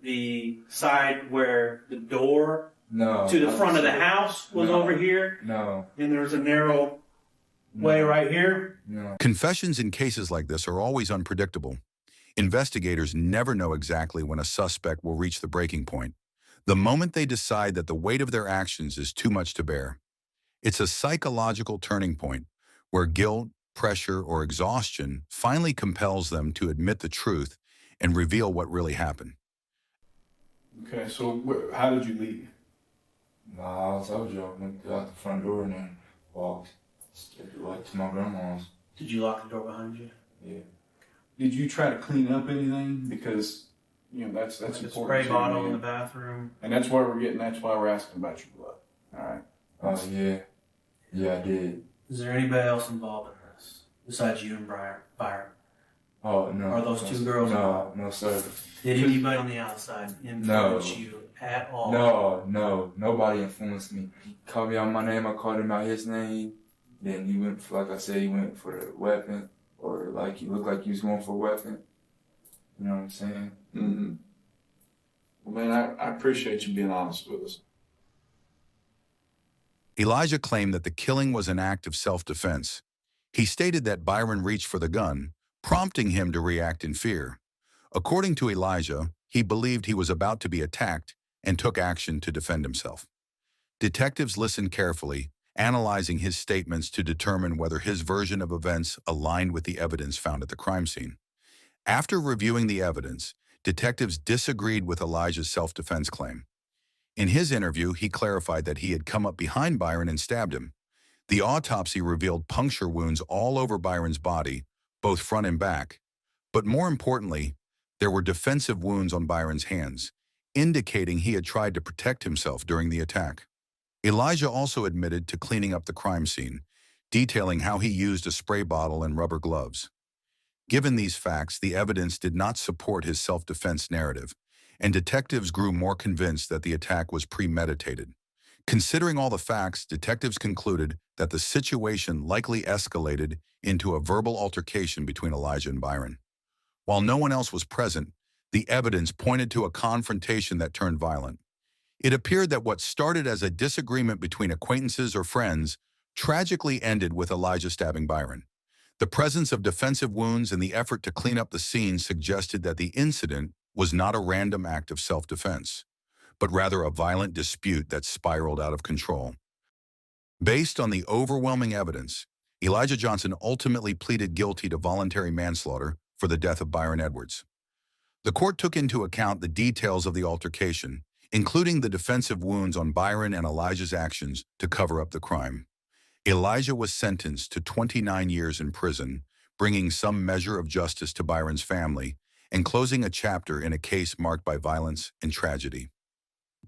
the side where the door to the front of the house was over here? No. And there was a narrow way right here? No. Confessions in cases like this are always unpredictable. Investigators never know exactly when a suspect will reach the breaking point, the moment they decide that the weight of their actions is too much to bear. It's a psychological turning point where guilt, pressure, or exhaustion finally compels them to admit the truth and reveal what really happened. Okay, so how did you leave? Nah, I told you I went out the front door and then walked like to my grandma's. Did you lock the door behind you? Yeah. Did you try to clean up anything? Because, you know, that's Like a important. spray too, bottle man. in the bathroom. And that's why we're asking about your blood. All right. Oh, yeah. Yeah, I did. Is there anybody else involved in this besides you and Byron? Oh, no. Are those two girls involved? No, sir. Did anybody on the outside influence you at all? No. Nobody influenced me. He called me out my name. I called him out his name. Then he went, like I said, he went for the weapon. Or like he looked like he was going for a weapon. You know what I'm saying? Mm-hmm. Well, man, I appreciate you being honest with us. Elijah claimed that the killing was an act of self-defense. He stated that Byron reached for the gun, prompting him to react in fear. According to Elijah, he believed he was about to be attacked and took action to defend himself. Detectives listened carefully, analyzing his statements to determine whether his version of events aligned with the evidence found at the crime scene. After reviewing the evidence, detectives disagreed with Elijah's self-defense claim. In his interview, he clarified that he had come up behind Byron and stabbed him. The autopsy revealed puncture wounds all over Byron's body, both front and back. But more importantly, there were defensive wounds on Byron's hands, indicating he had tried to protect himself during the attack. Elijah also admitted to cleaning up the crime scene, detailing how he used a spray bottle and rubber gloves. Given these facts, the evidence did not support his self-defense narrative, and detectives grew more convinced that the attack was premeditated. Considering all the facts, detectives concluded that the situation likely escalated into a verbal altercation between Elijah and Byron. While no one else was present, the evidence pointed to a confrontation that turned violent. It appeared that what started as a disagreement between acquaintances or friends tragically ended with Elijah stabbing Byron. The presence of defensive wounds and the effort to clean up the scene suggested that the incident was not a random act of self-defense, but rather a violent dispute that spiraled out of control. Based on the overwhelming evidence, Elijah Johnson ultimately pleaded guilty to voluntary manslaughter for the death of Byron Edwards. The court took into account the details of the altercation, including the defensive wounds on Byron and Elijah's actions to cover up the crime. Elijah was sentenced to 29 years in prison, bringing some measure of justice to Byron's family and closing a chapter in a case marked by violence and tragedy.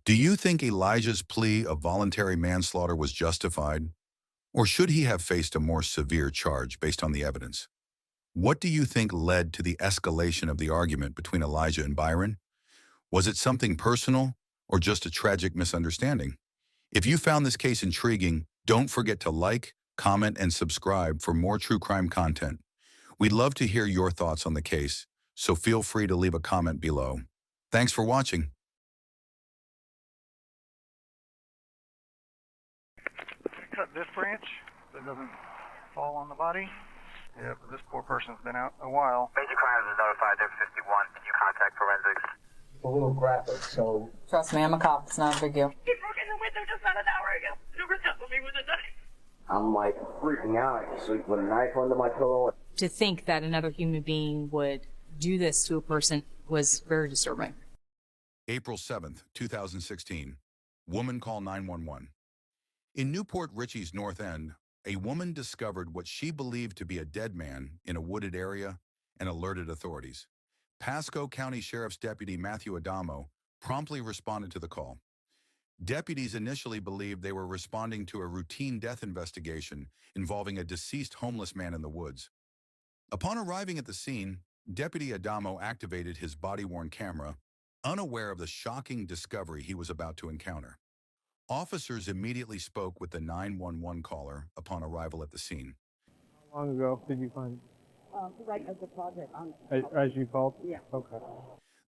Do you think Elijah's plea of voluntary manslaughter was justified, or should he have faced a more severe charge based on the evidence? What do you think led to the escalation of the argument between Elijah and Byron? Was it something personal or just a tragic misunderstanding? If you found this case intriguing, don't forget to like, comment, and subscribe for more true crime content. We'd love to hear your thoughts on the case, so feel free to leave a comment below. Thanks for watching. Cut this branch so it doesn't fall on the body. Yeah, but this poor person's been out a while. Basic crimes is notified. They're 51. Can you contact forensics? A little graphic, so. Trust me, I'm a cop. It's not a big deal. He broke in the window just about an hour ago. You were telling me with a knife. I'm like freaking out. I sleep with a knife under my pillow. To think that another human being would do this to a person was very disturbing. April 7th, 2016. Woman call 911. In Newport Richey's North End, a woman discovered what she believed to be a dead man in a wooded area and alerted authorities. Pasco County Sheriff's Deputy Matthew Adamo promptly responded to the call. Deputies initially believed they were responding to a routine death investigation involving a deceased homeless man in the woods. Upon arriving at the scene, Deputy Adamo activated his body-worn camera, unaware of the shocking discovery he was about to encounter. Officers immediately spoke with the 911 caller upon arrival at the scene. How long ago did you find it? Right as the project. As you called? Yeah. Okay.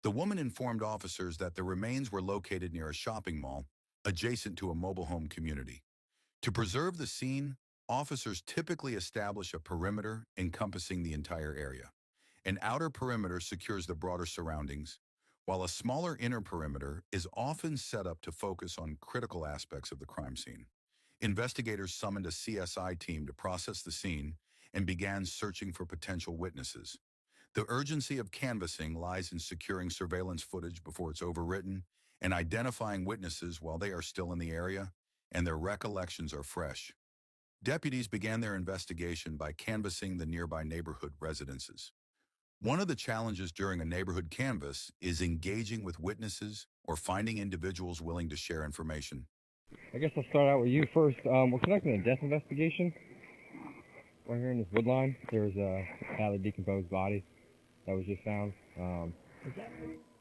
The woman informed officers that the remains were located near a shopping mall adjacent to a mobile home community. To preserve the scene, officers typically establish a perimeter encompassing the entire area. An outer perimeter secures the broader surroundings, while a smaller inner perimeter is often set up to focus on critical aspects of the crime scene. Investigators summoned a CSI team to process the scene and began searching for potential witnesses. The urgency of canvassing lies in securing surveillance footage before it's overwritten and identifying witnesses while they are still in the area and their recollections are fresh. Deputies began their investigation by canvassing the nearby neighborhood residences. One of the challenges during a neighborhood canvass is engaging with witnesses or finding individuals willing to share information. I guess I'll start out with you first. We're conducting a death investigation. Right here in this wood line, there's a badly decomposed body that was just found. Is that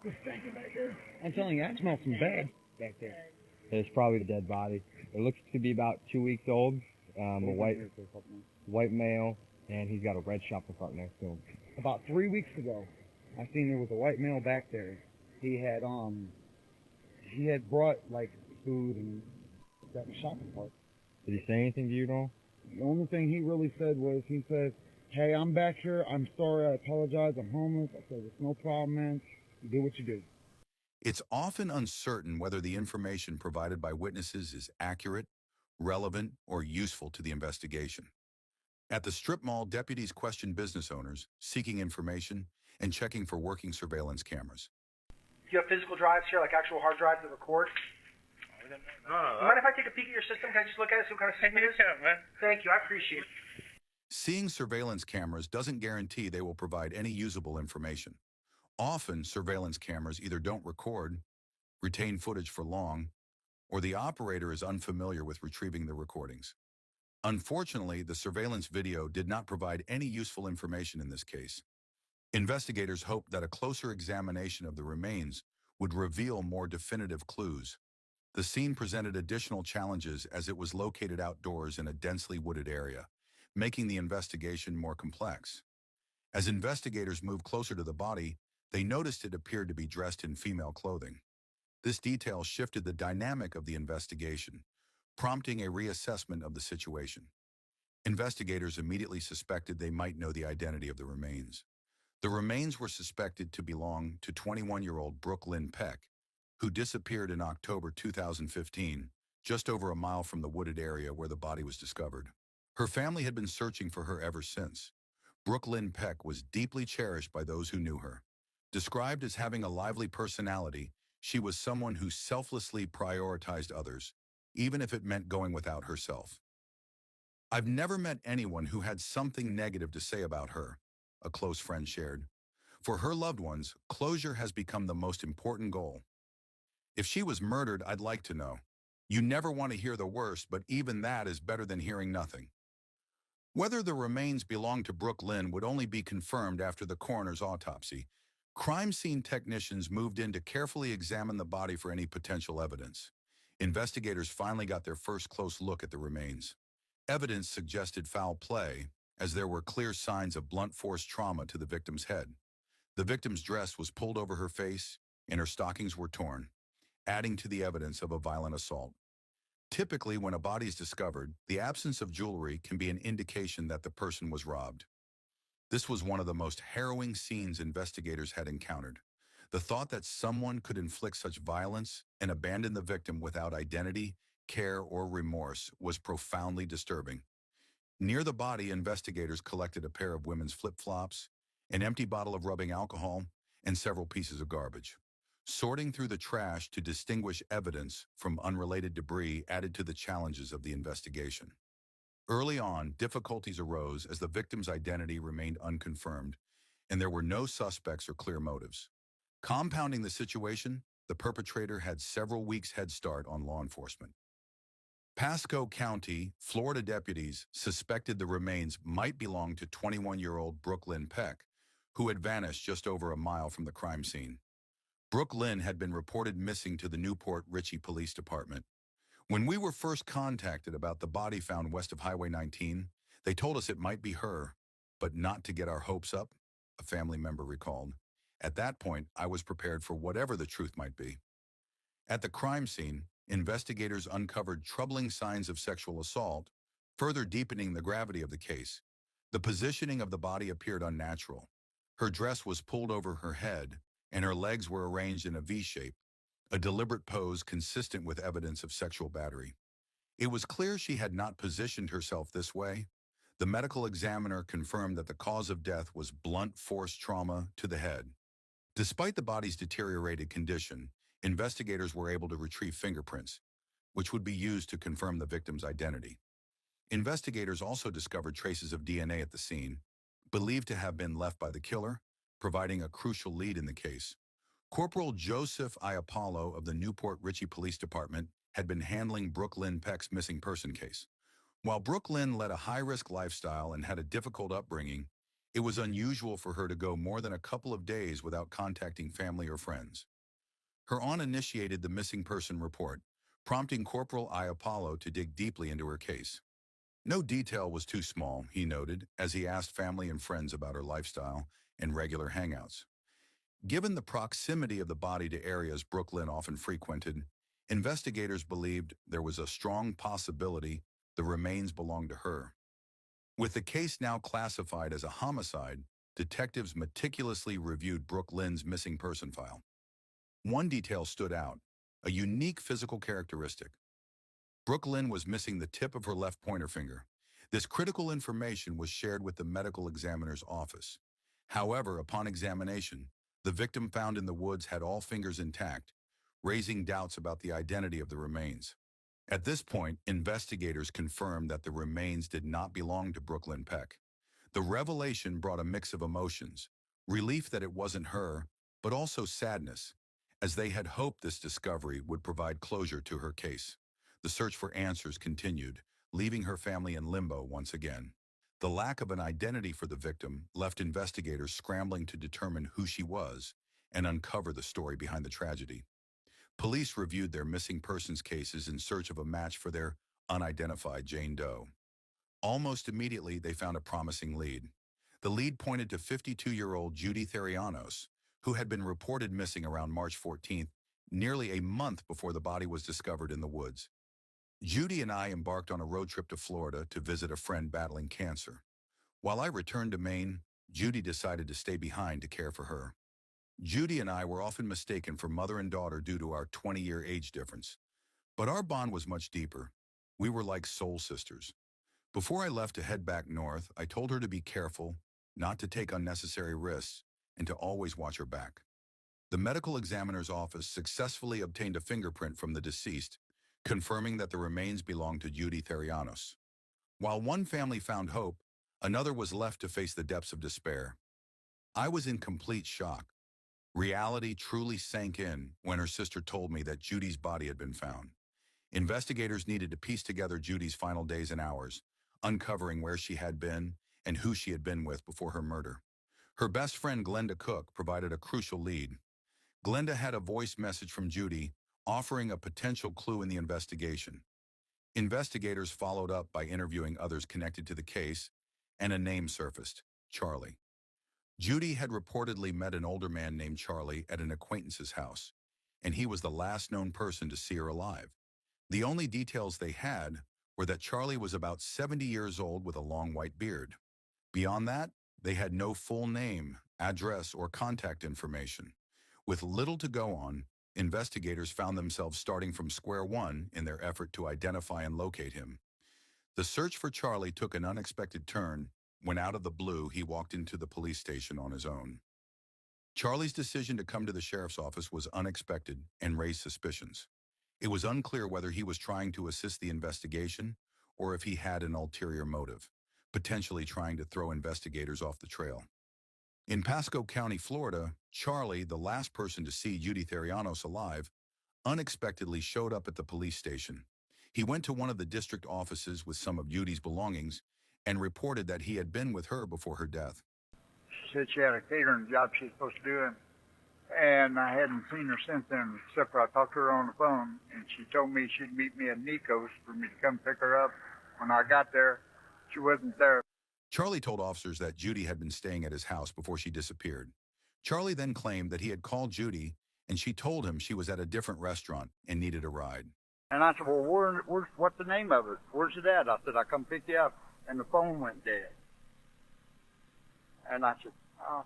what's stinking back there? I'm telling you, that smells some bad back there. It's probably the dead body. It looks to be about 2 weeks old. A white male, and he's got a red shopping cart next to him. About 3 weeks ago, I seen there was a white male back there. He had brought like food and got a shopping cart. Did he say anything to you at all? The only thing he really said was, he said, "Hey, I'm back here. I'm sorry. I apologize. I'm homeless." I said, "It's no problem, man. You do what you do." It's often uncertain whether the information provided by witnesses is accurate, relevant, or useful to the investigation. At the strip mall, deputies questioned business owners, seeking information and checking for working surveillance cameras. Do you have physical drives here, like actual hard drives that record? No. Mind if I take a peek at your system? Can I just look at it, see what kind of system it is? Yeah, man. Thank you, I appreciate it. Seeing surveillance cameras doesn't guarantee they will provide any usable information. Often, surveillance cameras either don't record, retain footage for long, or the operator is unfamiliar with retrieving the recordings. Unfortunately, the surveillance video did not provide any useful information in this case. Investigators hoped that a closer examination of the remains would reveal more definitive clues. The scene presented additional challenges as it was located outdoors in a densely wooded area, making the investigation more complex. As investigators moved closer to the body, they noticed it appeared to be dressed in female clothing. This detail shifted the dynamic of the investigation, prompting a reassessment of the situation. Investigators immediately suspected they might know the identity of the remains. The remains were suspected to belong to 21-year-old Brooke Lynn Peck, who disappeared in October 2015, just over a mile from the wooded area where the body was discovered. Her family had been searching for her ever since. Brooke Lynn Peck was deeply cherished by those who knew her. Described as having a lively personality, she was someone who selflessly prioritized others, even if it meant going without herself. "I've never met anyone who had something negative to say about her," a close friend shared. "For her loved ones, closure has become the most important goal. If she was murdered, I'd like to know. You never want to hear the worst, but even that is better than hearing nothing." Whether the remains belonged to Brooke Lynn would only be confirmed after the coroner's autopsy. Crime scene technicians moved in to carefully examine the body for any potential evidence. Investigators finally got their first close look at the remains. Evidence suggested foul play, as there were clear signs of blunt force trauma to the victim's head. The victim's dress was pulled over her face, and her stockings were torn, adding to the evidence of a violent assault. Typically, when a body is discovered, the absence of jewelry can be an indication that the person was robbed. This was one of the most harrowing scenes investigators had encountered. The thought that someone could inflict such violence and abandon the victim without identity, care, or remorse was profoundly disturbing. Near the body, investigators collected a pair of women's flip-flops, an empty bottle of rubbing alcohol, and several pieces of garbage. Sorting through the trash to distinguish evidence from unrelated debris added to the challenges of the investigation. Early on, difficulties arose as the victim's identity remained unconfirmed, and there were no suspects or clear motives. Compounding the situation, the perpetrator had several weeks' head start on law enforcement. Pasco County, Florida deputies suspected the remains might belong to 21-year-old Brooke Lynn Peck, who had vanished just over a mile from the crime scene. Brooke Lynn had been reported missing to the Newport Richey Police Department. When we were first contacted about the body found west of Highway 19, they told us it might be her, but not to get our hopes up, a family member recalled. At that point, I was prepared for whatever the truth might be. At the crime scene, investigators uncovered troubling signs of sexual assault, further deepening the gravity of the case. The positioning of the body appeared unnatural. Her dress was pulled over her head, and her legs were arranged in a V shape, a deliberate pose consistent with evidence of sexual battery. It was clear she had not positioned herself this way. The medical examiner confirmed that the cause of death was blunt force trauma to the head. Despite the body's deteriorated condition, investigators were able to retrieve fingerprints, which would be used to confirm the victim's identity. Investigators also discovered traces of DNA at the scene, believed to have been left by the killer, providing a crucial lead in the case. Corporal Joseph Iapollo of the Newport Richey Police Department had been handling Brooke Lynn Peck's missing person case. While Brooke Lynn led a high-risk lifestyle and had a difficult upbringing, it was unusual for her to go more than a couple of days without contacting family or friends. Her aunt initiated the missing person report, prompting Corporal Iapollo to dig deeply into her case. No detail was too small, he noted, as he asked family and friends about her lifestyle and regular hangouts. Given the proximity of the body to areas Brooke Lynn often frequented, investigators believed there was a strong possibility the remains belonged to her. With the case now classified as a homicide, detectives meticulously reviewed Brooke Lynn's missing person file. One detail stood out, a unique physical characteristic. Brooke Lynn was missing the tip of her left pointer finger. This critical information was shared with the medical examiner's office. However, upon examination, the victim found in the woods had all fingers intact, raising doubts about the identity of the remains. At this point, investigators confirmed that the remains did not belong to Brooke Lynn Peck. The revelation brought a mix of emotions, relief that it wasn't her, but also sadness, as they had hoped this discovery would provide closure to her case. The search for answers continued, leaving her family in limbo once again. The lack of an identity for the victim left investigators scrambling to determine who she was and uncover the story behind the tragedy. Police reviewed their missing persons cases in search of a match for their unidentified Jane Doe. Almost immediately, they found a promising lead. The lead pointed to 52-year-old Judy Theos, who had been reported missing around March 14th, nearly a month before the body was discovered in the woods. Judy and I embarked on a road trip to Florida to visit a friend battling cancer. While I returned to Maine, Judy decided to stay behind to care for her. Judy and I were often mistaken for mother and daughter due to our 20-year age difference. But our bond was much deeper. We were like soul sisters. Before I left to head back north, I told her to be careful, not to take unnecessary risks, and to always watch her back. The medical examiner's office successfully obtained a fingerprint from the deceased, confirming that the remains belonged to Judy Theos. While one family found hope, another was left to face the depths of despair. I was in complete shock. Reality truly sank in when her sister told me that Judy's body had been found. Investigators needed to piece together Judy's final days and hours, uncovering where she had been and who she had been with before her murder. Her best friend Glenda Cook provided a crucial lead. Glenda had a voice message from Judy, offering a potential clue in the investigation. Investigators followed up by interviewing others connected to the case, and a name surfaced: Charlie. Judy had reportedly met an older man named Charlie at an acquaintance's house, and he was the last known person to see her alive. The only details they had were that Charlie was about 70 years old with a long white beard. Beyond that, they had no full name, address, or contact information. With little to go on, investigators found themselves starting from square one in their effort to identify and locate him. The search for Charlie took an unexpected turn when out of the blue he walked into the police station on his own. Charlie's decision to come to the sheriff's office was unexpected and raised suspicions. It was unclear whether he was trying to assist the investigation or if he had an ulterior motive, potentially trying to throw investigators off the trail. In Pasco County, Florida, Charlie, the last person to see Judy Theos alive, unexpectedly showed up at the police station. He went to one of the district offices with some of Judy's belongings and reported that he had been with her before her death. She said she had a catering job she was supposed to do, and I hadn't seen her since then, except for I talked to her on the phone, and she told me she'd meet me at Nico's for me to come pick her up. When I got there, she wasn't there. Charlie told officers that Judy had been staying at his house before she disappeared. Charlie then claimed that he had called Judy, and she told him she was at a different restaurant and needed a ride. And I said, well, what's the name of it? Where's it at? I said, I come pick you up. And the phone went dead. And I said, oh.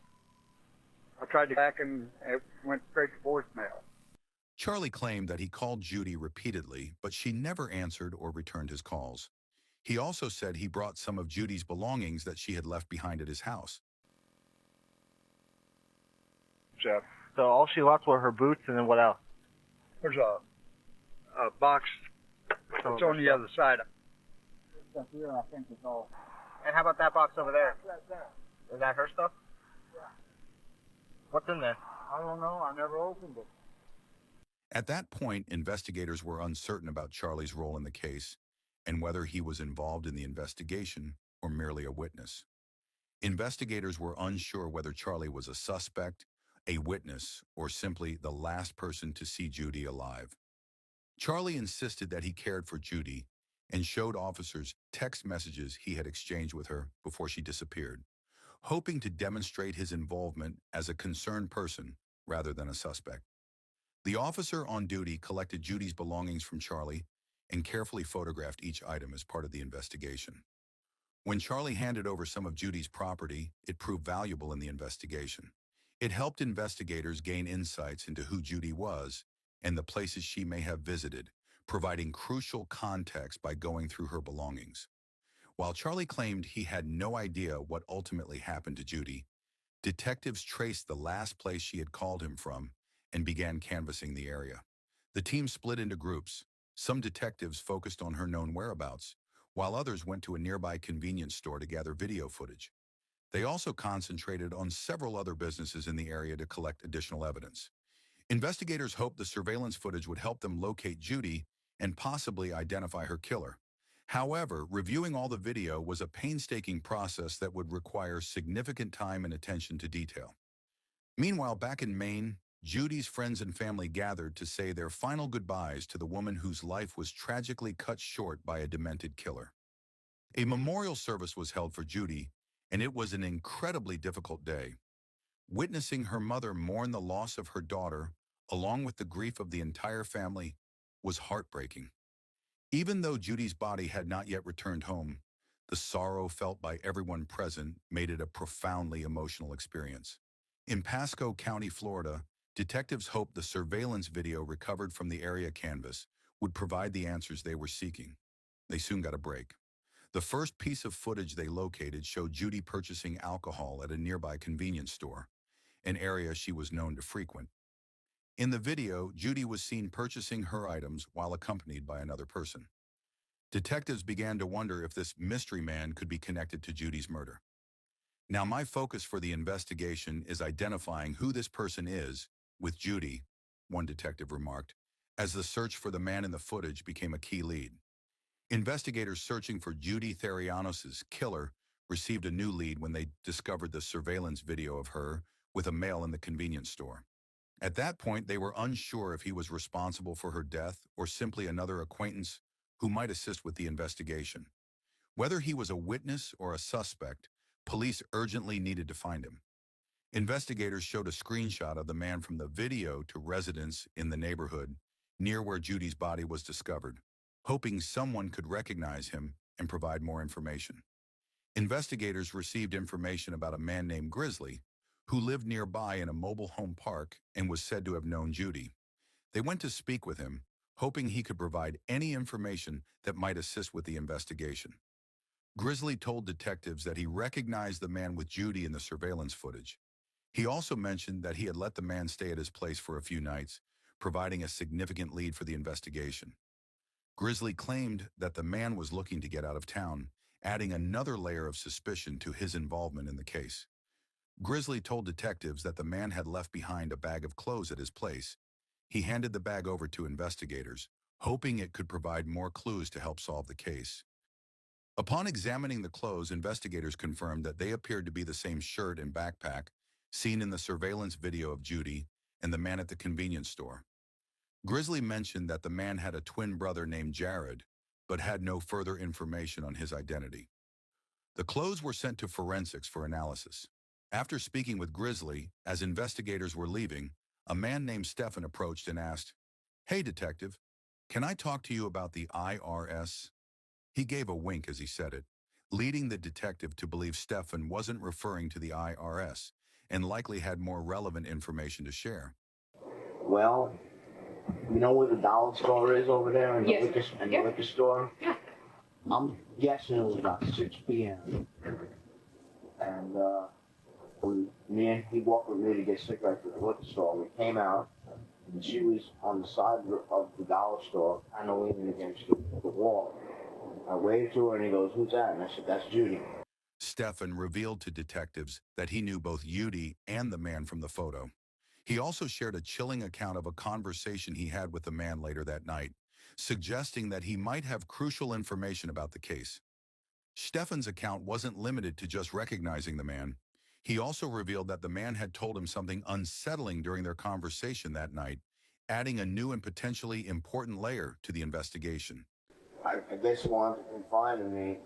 I tried to back and it went straight to voicemail. Charlie claimed that he called Judy repeatedly, but she never answered or returned his calls. He also said he brought some of Judy's belongings that she had left behind at his house. Jeff. So all she left were her boots, and then what else? There's a box. It's on the other side. Stuff here, I think it's all. And how about that box over there? Is that her stuff? Yeah. What's in there? I don't know. I never opened it. At that point, investigators were uncertain about Charlie's role in the case and whether he was involved in the investigation or merely a witness. Investigators were unsure whether Charlie was a suspect, a witness, or simply the last person to see Judy alive. Charlie insisted that he cared for Judy and showed officers text messages he had exchanged with her before she disappeared, hoping to demonstrate his involvement as a concerned person rather than a suspect. The officer on duty collected Judy's belongings from Charlie and carefully photographed each item as part of the investigation. When Charlie handed over some of Judy's property, it proved valuable in the investigation. It helped investigators gain insights into who Judy was and the places she may have visited, providing crucial context by going through her belongings. While Charlie claimed he had no idea what ultimately happened to Judy, detectives traced the last place she had called him from and began canvassing the area. The team split into groups. Some detectives focused on her known whereabouts, while others went to a nearby convenience store to gather video footage. They also concentrated on several other businesses in the area to collect additional evidence. Investigators hoped the surveillance footage would help them locate Judy and possibly identify her killer. However, reviewing all the video was a painstaking process that would require significant time and attention to detail. Meanwhile, back in Maine, Judy's friends and family gathered to say their final goodbyes to the woman whose life was tragically cut short by a demented killer. A memorial service was held for Judy, and it was an incredibly difficult day. Witnessing her mother mourn the loss of her daughter, along with the grief of the entire family, was heartbreaking. Even though Judy's body had not yet returned home, the sorrow felt by everyone present made it a profoundly emotional experience. In Pasco County, Florida, detectives hoped the surveillance video recovered from the area canvas would provide the answers they were seeking. They soon got a break. The first piece of footage they located showed Judy purchasing alcohol at a nearby convenience store, an area she was known to frequent. In the video, Judy was seen purchasing her items while accompanied by another person. Detectives began to wonder if this mystery man could be connected to Judy's murder. Now, my focus for the investigation is identifying who this person is with Judy, one detective remarked, as the search for the man in the footage became a key lead. Investigators searching for Judy Theos' killer received a new lead when they discovered the surveillance video of her with a male in the convenience store. At that point, they were unsure if he was responsible for her death or simply another acquaintance who might assist with the investigation. Whether he was a witness or a suspect, police urgently needed to find him. Investigators showed a screenshot of the man from the video to residents in the neighborhood near where Judy's body was discovered, hoping someone could recognize him and provide more information. Investigators received information about a man named Grizzly, who lived nearby in a mobile home park and was said to have known Judy. They went to speak with him, hoping he could provide any information that might assist with the investigation. Grizzly told detectives that he recognized the man with Judy in the surveillance footage. He also mentioned that he had let the man stay at his place for a few nights, providing a significant lead for the investigation. Grizzly claimed that the man was looking to get out of town, adding another layer of suspicion to his involvement in the case. Grizzly told detectives that the man had left behind a bag of clothes at his place. He handed the bag over to investigators, hoping it could provide more clues to help solve the case. Upon examining the clothes, investigators confirmed that they appeared to be the same shirt and backpack seen in the surveillance video of Judy and the man at the convenience store. Grizzly mentioned that the man had a twin brother named Jared, but had no further information on his identity. The clothes were sent to forensics for analysis. After speaking with Grizzly, as investigators were leaving, a man named Stefan approached and asked, "Hey, detective, can I talk to you about the IRS?" He gave a wink as he said it, leading the detective to believe Stefan wasn't referring to the IRS and likely had more relevant information to share. Well, you know where the dollar store is over there in the, liquor store? Yeah. I'm guessing it was about 6 p.m. And he walked with me to get cigarettes at the liquor store. We came out, and she was on the side of the dollar store, kind of leaning against the wall. I waved to her, and he goes, "Who's that?" And I said, "That's Judy." Stefan revealed to detectives that he knew both Judy and the man from the photo. He also shared a chilling account of a conversation he had with the man later that night, suggesting that he might have crucial information about the case. Stefan's account wasn't limited to just recognizing the man. He also revealed that the man had told him something unsettling during their conversation that night, adding a new and potentially important layer to the investigation. I guess he wanted to confide in me.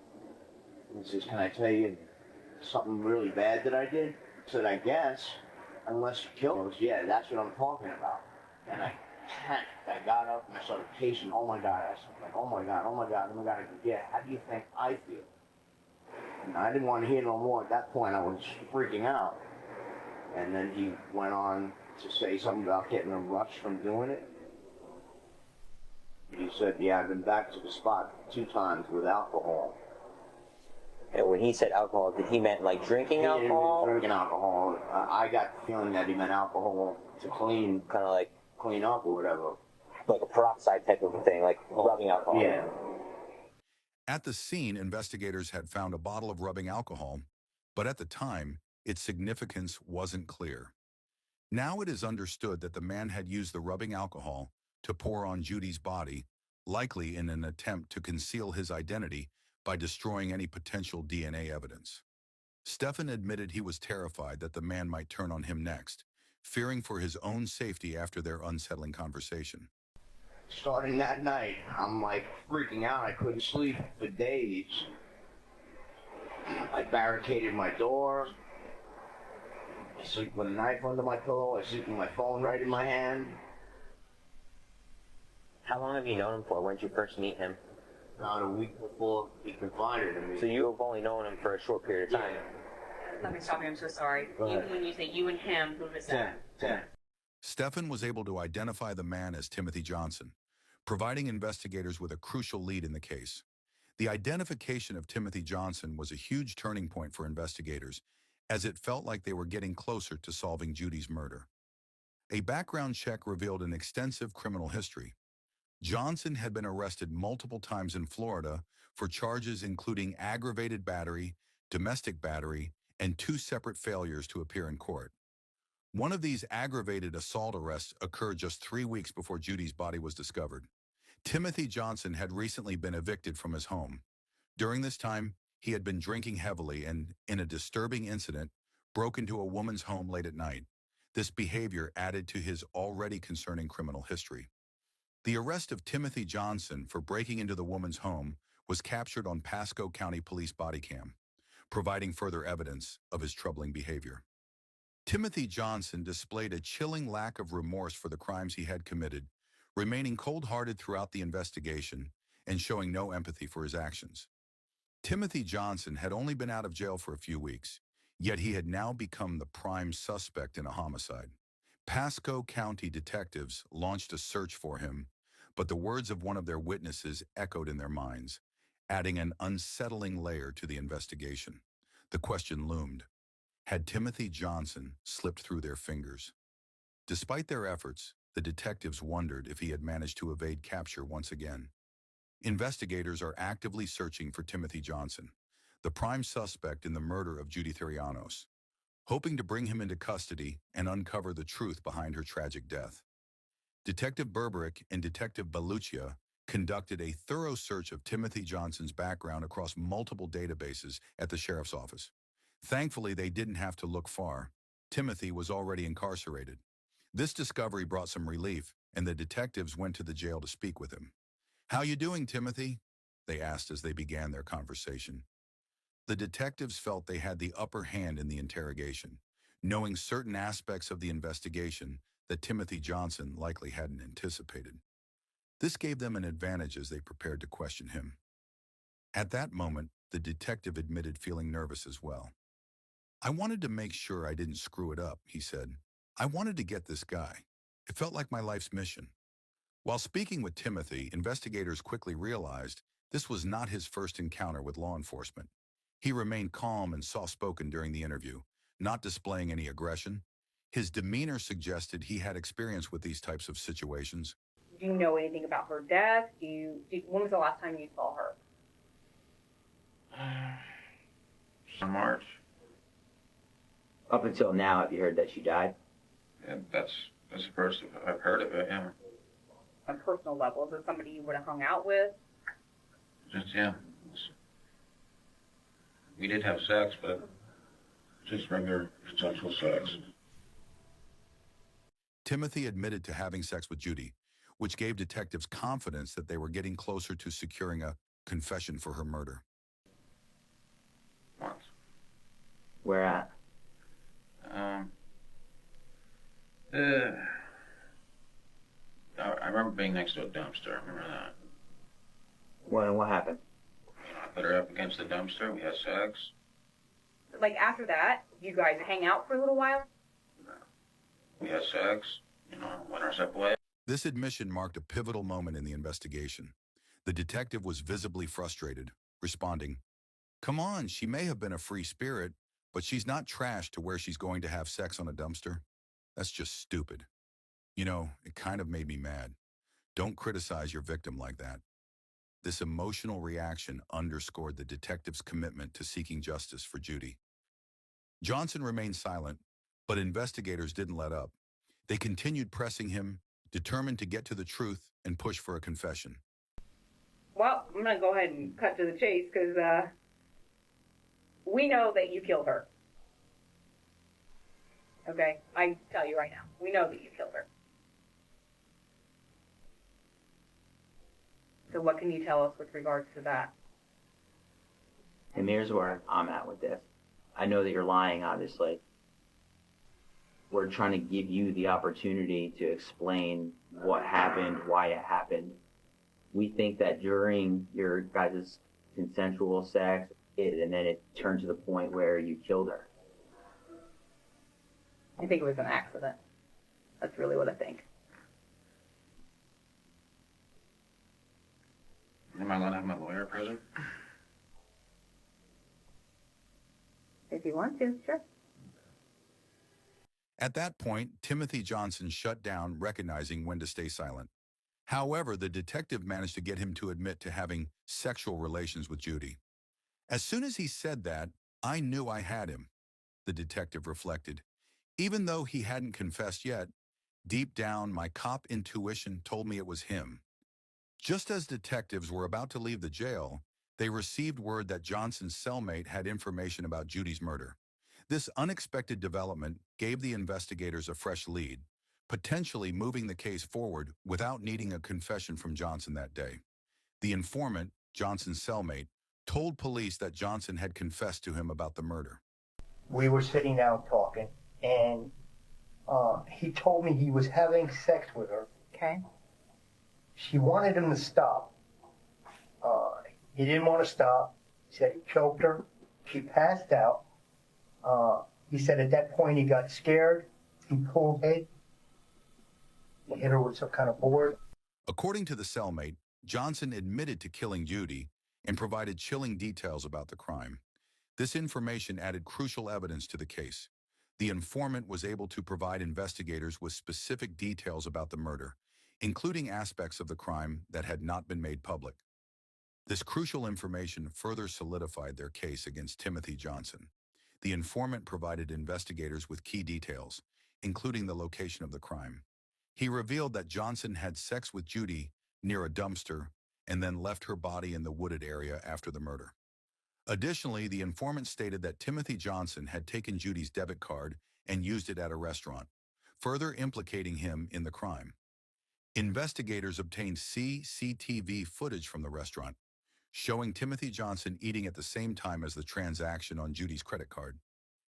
He says, "Can I tell you something really bad that I did?" I said, "I guess, unless you kill him." "Yeah, that's what I'm talking about." And I panicked. I got up and I started pacing. "Oh my God." I was like, "Oh my God, oh my God, oh my God." "Yeah, how do you think I feel?" And I didn't want to hear no more. At that point, I was freaking out. And then he went on to say something about getting a rush from doing it. He said, "Yeah, I've been back to the spot 2 times with alcohol." And when he said alcohol, did he meant like drinking alcohol? Drinking alcohol. I got the feeling that he meant alcohol to clean, kind of like clean up or whatever. Like a peroxide type of a thing, like rubbing alcohol. Yeah. At the scene, investigators had found a bottle of rubbing alcohol, but at the time, its significance wasn't clear. Now it is understood that the man had used the rubbing alcohol to pour on Judy's body, likely in an attempt to conceal his identity by destroying any potential DNA evidence. Stefan admitted he was terrified that the man might turn on him next, fearing for his own safety after their unsettling conversation. Starting that night, I'm like freaking out. I couldn't sleep for days. I barricaded my door. I sleep with a knife under my pillow. I sleep with my phone right in my hand. How long have you known him for? When did you first meet him? About a week before he confided in me. So you have only known him for a short period of time. Let me stop you. I'm so sorry. When you say you and him, who was that? 10. Stefan was able to identify the man as Timothy Johnson, providing investigators with a crucial lead in the case. The identification of Timothy Johnson was a huge turning point for investigators, as it felt like they were getting closer to solving Judy's murder. A background check revealed an extensive criminal history. Johnson had been arrested multiple times in Florida for charges including aggravated battery, domestic battery, and 2 separate failures to appear in court. One of these aggravated assault arrests occurred just 3 weeks before Judy's body was discovered. Timothy Johnson had recently been evicted from his home. During this time, he had been drinking heavily and, in a disturbing incident, broke into a woman's home late at night. This behavior added to his already concerning criminal history. The arrest of Timothy Johnson for breaking into the woman's home was captured on Pasco County Police body cam, providing further evidence of his troubling behavior. Timothy Johnson displayed a chilling lack of remorse for the crimes he had committed, remaining cold-hearted throughout the investigation and showing no empathy for his actions. Timothy Johnson had only been out of jail for a few weeks, yet he had now become the prime suspect in a homicide. Pasco County detectives launched a search for him, but the words of one of their witnesses echoed in their minds, adding an unsettling layer to the investigation. The question loomed: had Timothy Johnson slipped through their fingers? Despite their efforts, the detectives wondered if he had managed to evade capture once again. Investigators are actively searching for Timothy Johnson, the prime suspect in the murder of Judy Theos, hoping to bring him into custody and uncover the truth behind her tragic death. Detective Berberick and Detective Baluchia conducted a thorough search of Timothy Johnson's background across multiple databases at the sheriff's office. Thankfully, they didn't have to look far. Timothy was already incarcerated. This discovery brought some relief, and the detectives went to the jail to speak with him. "How you doing, Timothy?" they asked as they began their conversation. The detectives felt they had the upper hand in the interrogation, knowing certain aspects of the investigation that Timothy Johnson likely hadn't anticipated. This gave them an advantage as they prepared to question him. At that moment, the detective admitted feeling nervous as well. "I wanted to make sure I didn't screw it up," he said. "I wanted to get this guy. It felt like my life's mission." While speaking with Timothy, investigators quickly realized this was not his first encounter with law enforcement. He remained calm and soft-spoken during the interview, not displaying any aggression. His demeanor suggested he had experience with these types of situations. Do you know anything about her death? When was the last time you saw her? In March. Up until now, have you heard that she died? Yeah, that's the first I've heard of it, yeah. On a personal level, is it somebody you would have hung out with? Just, yeah. We did have sex, but just regular consensual sex. Timothy admitted to having sex with Judy, which gave detectives confidence that they were getting closer to securing a confession for her murder. Once. Where at? I remember being next to a dumpster. I remember that. What happened? I put her up against the dumpster. We had sex. Like after that, you guys hang out for a little while? We had sex. Went our separate ways. This admission marked a pivotal moment in the investigation. The detective was visibly frustrated, responding, "Come on, she may have been a free spirit, but she's not trash to where she's going to have sex on a dumpster. That's just stupid. It kind of made me mad. Don't criticize your victim like that." This emotional reaction underscored the detective's commitment to seeking justice for Judy. Johnson remained silent, but investigators didn't let up. They continued pressing him, determined to get to the truth and push for a confession. Well, I'm going to go ahead and cut to the chase because we know that you killed her. Okay? I tell you right now, we know that you killed her. So what can you tell us with regards to that? And here's where I'm at with this. I know that you're lying, obviously. We're trying to give you the opportunity to explain what happened, why it happened. We think that during your guys' consensual sex, and then it turned to the point where you killed her. I think it was an accident. That's really what I think. Am I allowed to have my lawyer present? If you want to, sure. At that point, Timothy Johnson shut down, recognizing when to stay silent. However, the detective managed to get him to admit to having sexual relations with Judy. As soon as he said that, I knew I had him, the detective reflected. Even though he hadn't confessed yet, deep down, my cop intuition told me it was him. Just as detectives were about to leave the jail, they received word that Johnson's cellmate had information about Judy's murder. This unexpected development gave the investigators a fresh lead, potentially moving the case forward without needing a confession from Johnson that day. The informant, Johnson's cellmate, told police that Johnson had confessed to him about the murder. We were sitting down talking, and he told me he was having sex with her. Okay. She wanted him to stop. He didn't want to stop. He said he choked her. She passed out. He said at that point he got scared. He pulled it. He hit her with some kind of board. According to the cellmate, Johnson admitted to killing Judy and provided chilling details about the crime. This information added crucial evidence to the case. The informant was able to provide investigators with specific details about the murder, including aspects of the crime that had not been made public. This crucial information further solidified their case against Timothy Johnson. The informant provided investigators with key details, including the location of the crime. He revealed that Johnson had sex with Judy near a dumpster and then left her body in the wooded area after the murder. Additionally, the informant stated that Timothy Johnson had taken Judy's debit card and used it at a restaurant, further implicating him in the crime. Investigators obtained CCTV footage from the restaurant, showing Timothy Johnson eating at the same time as the transaction on Judy's credit card.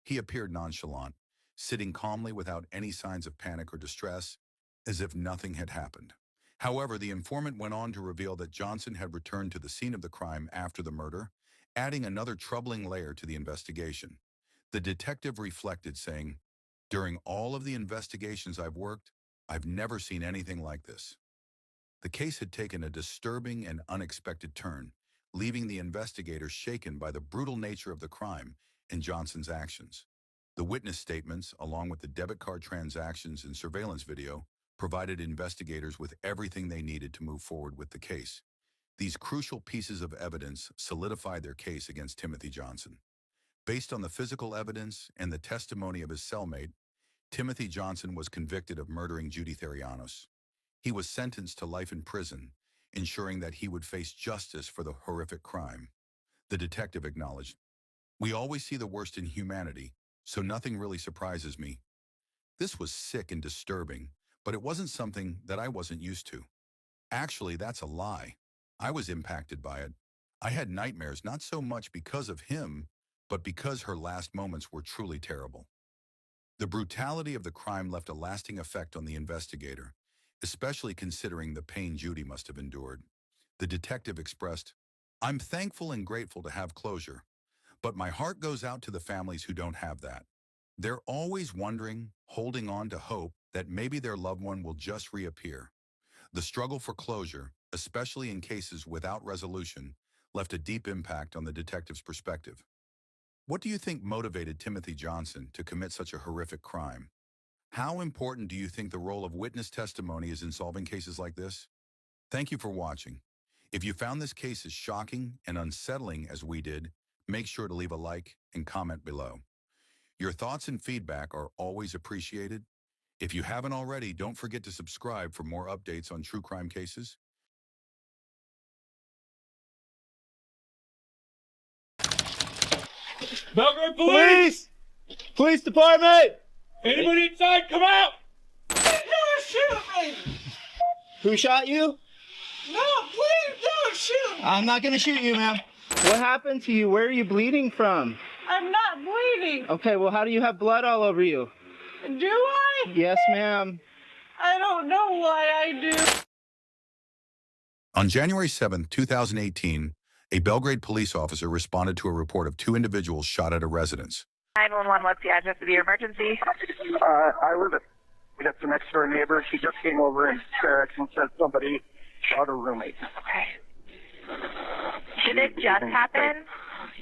He appeared nonchalant, sitting calmly without any signs of panic or distress, as if nothing had happened. However, the informant went on to reveal that Johnson had returned to the scene of the crime after the murder, adding another troubling layer to the investigation. The detective reflected, saying, "During all of the investigations I've worked, I've never seen anything like this." The case had taken a disturbing and unexpected turn, leaving the investigators shaken by the brutal nature of the crime and Johnson's actions. The witness statements, along with the debit card transactions and surveillance video, provided investigators with everything they needed to move forward with the case. These crucial pieces of evidence solidified their case against Timothy Johnson. Based on the physical evidence and the testimony of his cellmate, Timothy Johnson was convicted of murdering Judy Theos. He was sentenced to life in prison, ensuring that he would face justice for the horrific crime. The detective acknowledged, "We always see the worst in humanity, so nothing really surprises me. This was sick and disturbing, but it wasn't something that I wasn't used to. Actually, that's a lie. I was impacted by it. I had nightmares not so much because of him, but because her last moments were truly terrible." The brutality of the crime left a lasting effect on the investigator, especially considering the pain Judy must have endured. The detective expressed, "I'm thankful and grateful to have closure, but my heart goes out to the families who don't have that. They're always wondering, holding on to hope that maybe their loved one will just reappear." The struggle for closure, especially in cases without resolution, left a deep impact on the detective's perspective. What do you think motivated Timothy Johnson to commit such a horrific crime? How important do you think the role of witness testimony is in solving cases like this? Thank you for watching. If you found this case as shocking and unsettling as we did, make sure to leave a like and comment below. Your thoughts and feedback are always appreciated. If you haven't already, don't forget to subscribe for more updates on true crime cases. Belgrade Police! Police Department! Anybody inside, come out! Don't shoot me! Who shot you? No, please don't shoot me! I'm not gonna shoot you, ma'am. What happened to you? Where are you bleeding from? I'm not bleeding. Okay, well, how do you have blood all over you? Do I? Yes, ma'am. I don't know why I do. On January 7, 2018, a Belgrade police officer responded to a report of 2 individuals shot at a residence. 911, what's the address of your emergency? I live at the next door neighbor. She just came over and said somebody shot her roommate. Okay. Did it just happen?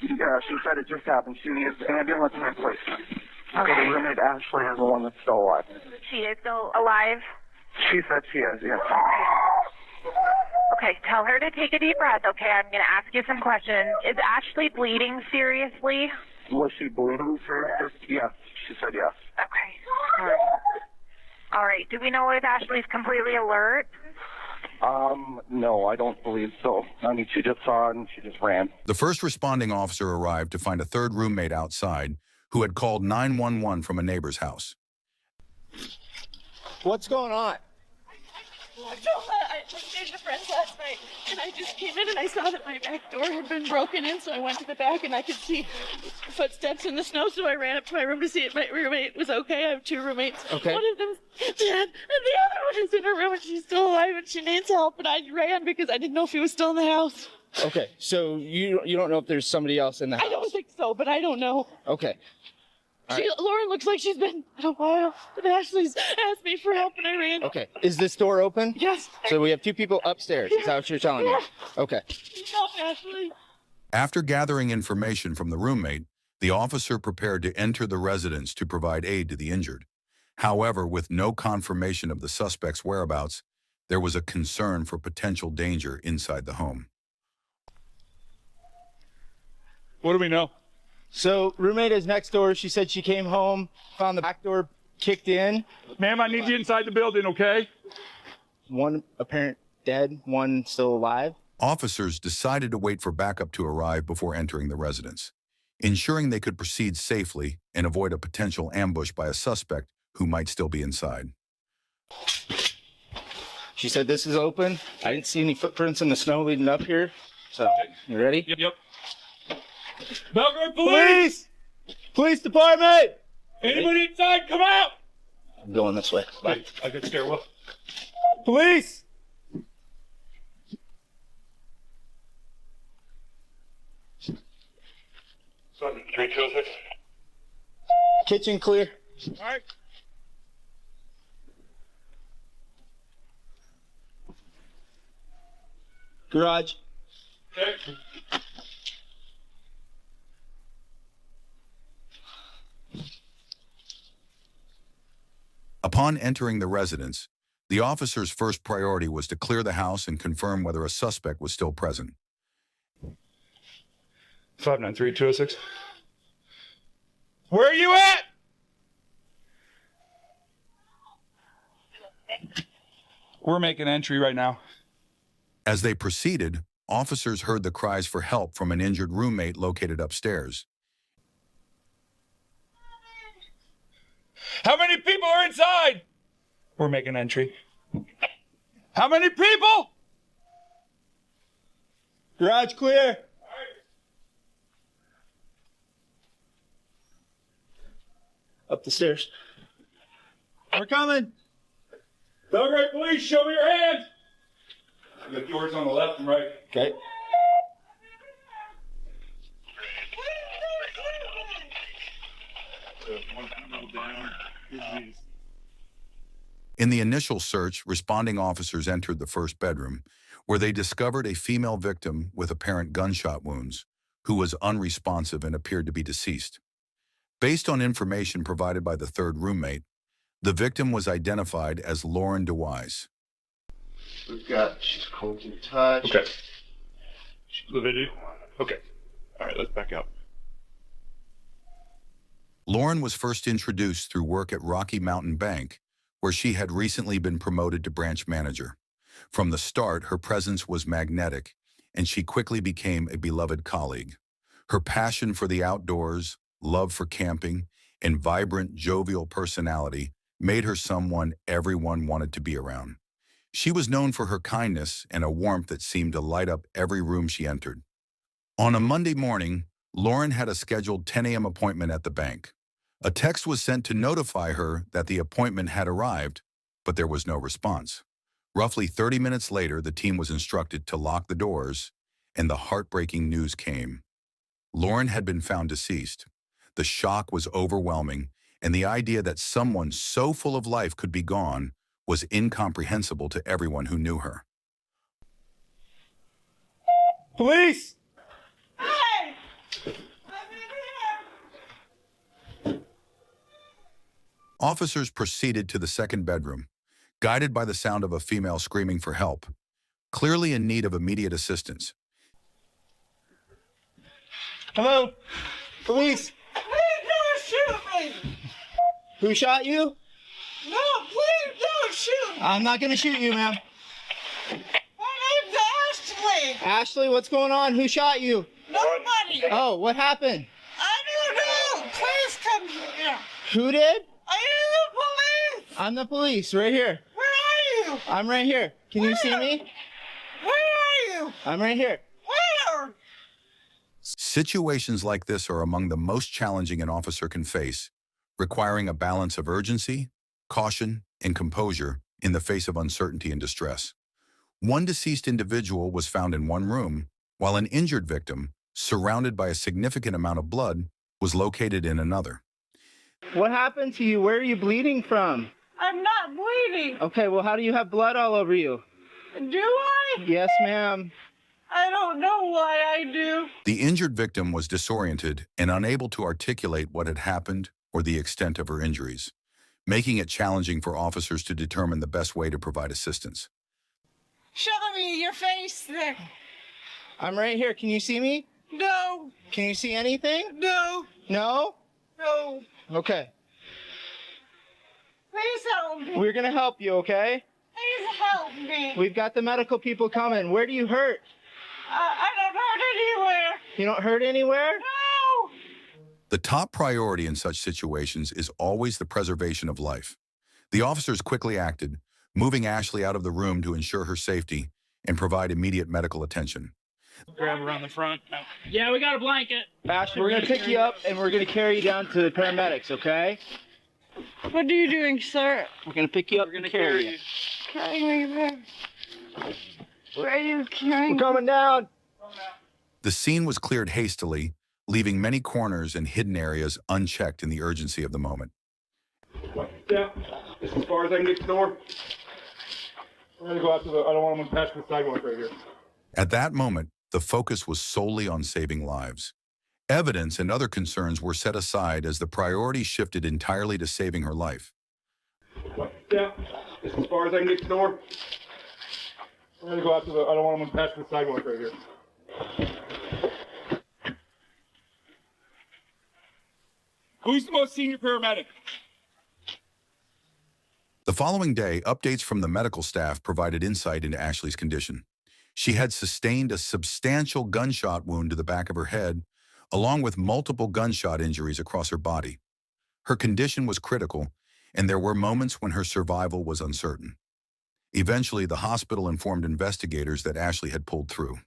Yeah, she said it just happened. She needs an ambulance in place. Okay. So the roommate Ashley is the one that's still alive. She is still alive? She said she is, yes. Okay, tell her to take a deep breath, okay? I'm going to ask you some questions. Is Ashley bleeding seriously? Was she bleeding seriously? Yes, she said yes. Okay. All right. All right. Do we know if Ashley's completely alert? No, I don't believe so. I mean, she just saw it and she just ran. The first responding officer arrived to find a third roommate outside who had called 911 from a neighbor's house. What's going on? I stayed at a friend's last night, and I just came in and I saw that my back door had been broken in, so I went to the back and I could see footsteps in the snow, so I ran up to my room to see if my roommate was okay. I have two roommates. Okay. One of them's dead, and the other one is in her room and she's still alive and she needs help, and I ran because I didn't know if he was still in the house. Okay, so you don't know if there's somebody else in the house? I don't think so, but I don't know. Okay. All right. Lauren looks like she's been in a while, and Ashley's asked me for help and I ran. Okay. Is this door open? Yes. So we have two people upstairs. Is that what you're telling me? Okay. Help, Ashley. After gathering information from the roommate, the officer prepared to enter the residence to provide aid to the injured. However, with no confirmation of the suspect's whereabouts, there was a concern for potential danger inside the home. What do we know? So roommate is next door. She said she came home, found the back door kicked in. Ma'am, I need you inside the building, okay? One apparent dead, one still alive. Officers decided to wait for backup to arrive before entering the residence, ensuring they could proceed safely and avoid a potential ambush by a suspect who might still be inside. She said this is open. I didn't see any footprints in the snow leading up here. So, you ready? Yep. Belgrade Police! Police Department! Anybody inside, come out! I'm going this way. Bye. I got stairwell. Police! Sergeant 326. Kitchen clear. All right. Garage. Okay. Upon entering the residence, the officer's first priority was to clear the house and confirm whether a suspect was still present. 593-206. Where are you at? We're making entry right now. As they proceeded, officers heard the cries for help from an injured roommate located upstairs. How many people are inside? We're making entry. How many people? Garage clear. Up the stairs. We're coming. Belgrade Police, show me your hands. The doors on the left and right. Okay. In the initial search, responding officers entered the first bedroom, where they discovered a female victim with apparent gunshot wounds, who was unresponsive and appeared to be deceased. Based on information provided by the third roommate, the victim was identified as Lauren DeWise. We've got, she's cold to the touch. Okay. The video? Okay. All right, let's back up. Lauren was first introduced through work at Rocky Mountain Bank, where she had recently been promoted to branch manager. From the start, her presence was magnetic, and she quickly became a beloved colleague. Her passion for the outdoors, love for camping, and vibrant, jovial personality made her someone everyone wanted to be around. She was known for her kindness and a warmth that seemed to light up every room she entered. On a Monday morning, Lauren had a scheduled 10 a.m. appointment at the bank. A text was sent to notify her that the appointment had arrived, but there was no response. Roughly 30 minutes later, the team was instructed to lock the doors, and the heartbreaking news came. Lauren had been found deceased. The shock was overwhelming, and the idea that someone so full of life could be gone was incomprehensible to everyone who knew her. Police! Hey! Officers proceeded to the second bedroom, guided by the sound of a female screaming for help. clearly in need of immediate assistance. Hello? Police? Please don't shoot me! Who shot you? No, please don't shoot me! I'm not gonna shoot you, ma'am. My name's Ashley! Ashley, what's going on? Who shot you? Nobody! Oh, what happened? I don't know! Please come here! Who did? I am the police! I'm the police, right here. Where are you? I'm right here. Can you see me? Where are you? I'm right here. Where? Situations like this are among the most challenging an officer can face, requiring a balance of urgency, caution, and composure in the face of uncertainty and distress. One deceased individual was found in one room, while an injured victim, surrounded by a significant amount of blood, was located in another. What happened to you? Where are you bleeding from? I'm not bleeding. Okay, well, how do you have blood all over you? Do I? Yes, ma'am. I don't know why I do. The injured victim was disoriented and unable to articulate what had happened or the extent of her injuries, making it challenging for officers to determine the best way to provide assistance. Show me your face there. I'm right here. Can you see me? No. Can you see anything? No. No? No. Okay. Please help me. We're gonna help you, okay? Please help me. We've got the medical people coming. Where do you hurt? I don't hurt anywhere. You don't hurt anywhere? No. The top priority in such situations is always the preservation of life. The officers quickly acted, moving Ashley out of the room to ensure her safety and provide immediate medical attention. Grab around the front. Yeah, we got a blanket. Ashley, we're gonna pick you up and we're gonna carry you down to the paramedics, okay? What are you doing, sir? We're gonna pick you up and carry you. Carry me there. Where are you carrying We're coming down. The scene was cleared hastily, leaving many corners and hidden areas unchecked in the urgency of the moment. Yeah, just as far as I can get to the door. We're gonna go out to the, I don't want them to pass the sidewalk right here. At that moment, the focus was solely on saving lives. Evidence and other concerns were set aside as the priority shifted entirely to saving her life. Yeah, just as far as I can get to the door. We're gonna go out to the, I don't want them to pass the sidewalk right here. Who's the most senior paramedic? The following day, updates from the medical staff provided insight into Ashley's condition. She had sustained a substantial gunshot wound to the back of her head, along with multiple gunshot injuries across her body. Her condition was critical, and there were moments when her survival was uncertain. Eventually, the hospital informed investigators that Ashley had pulled through.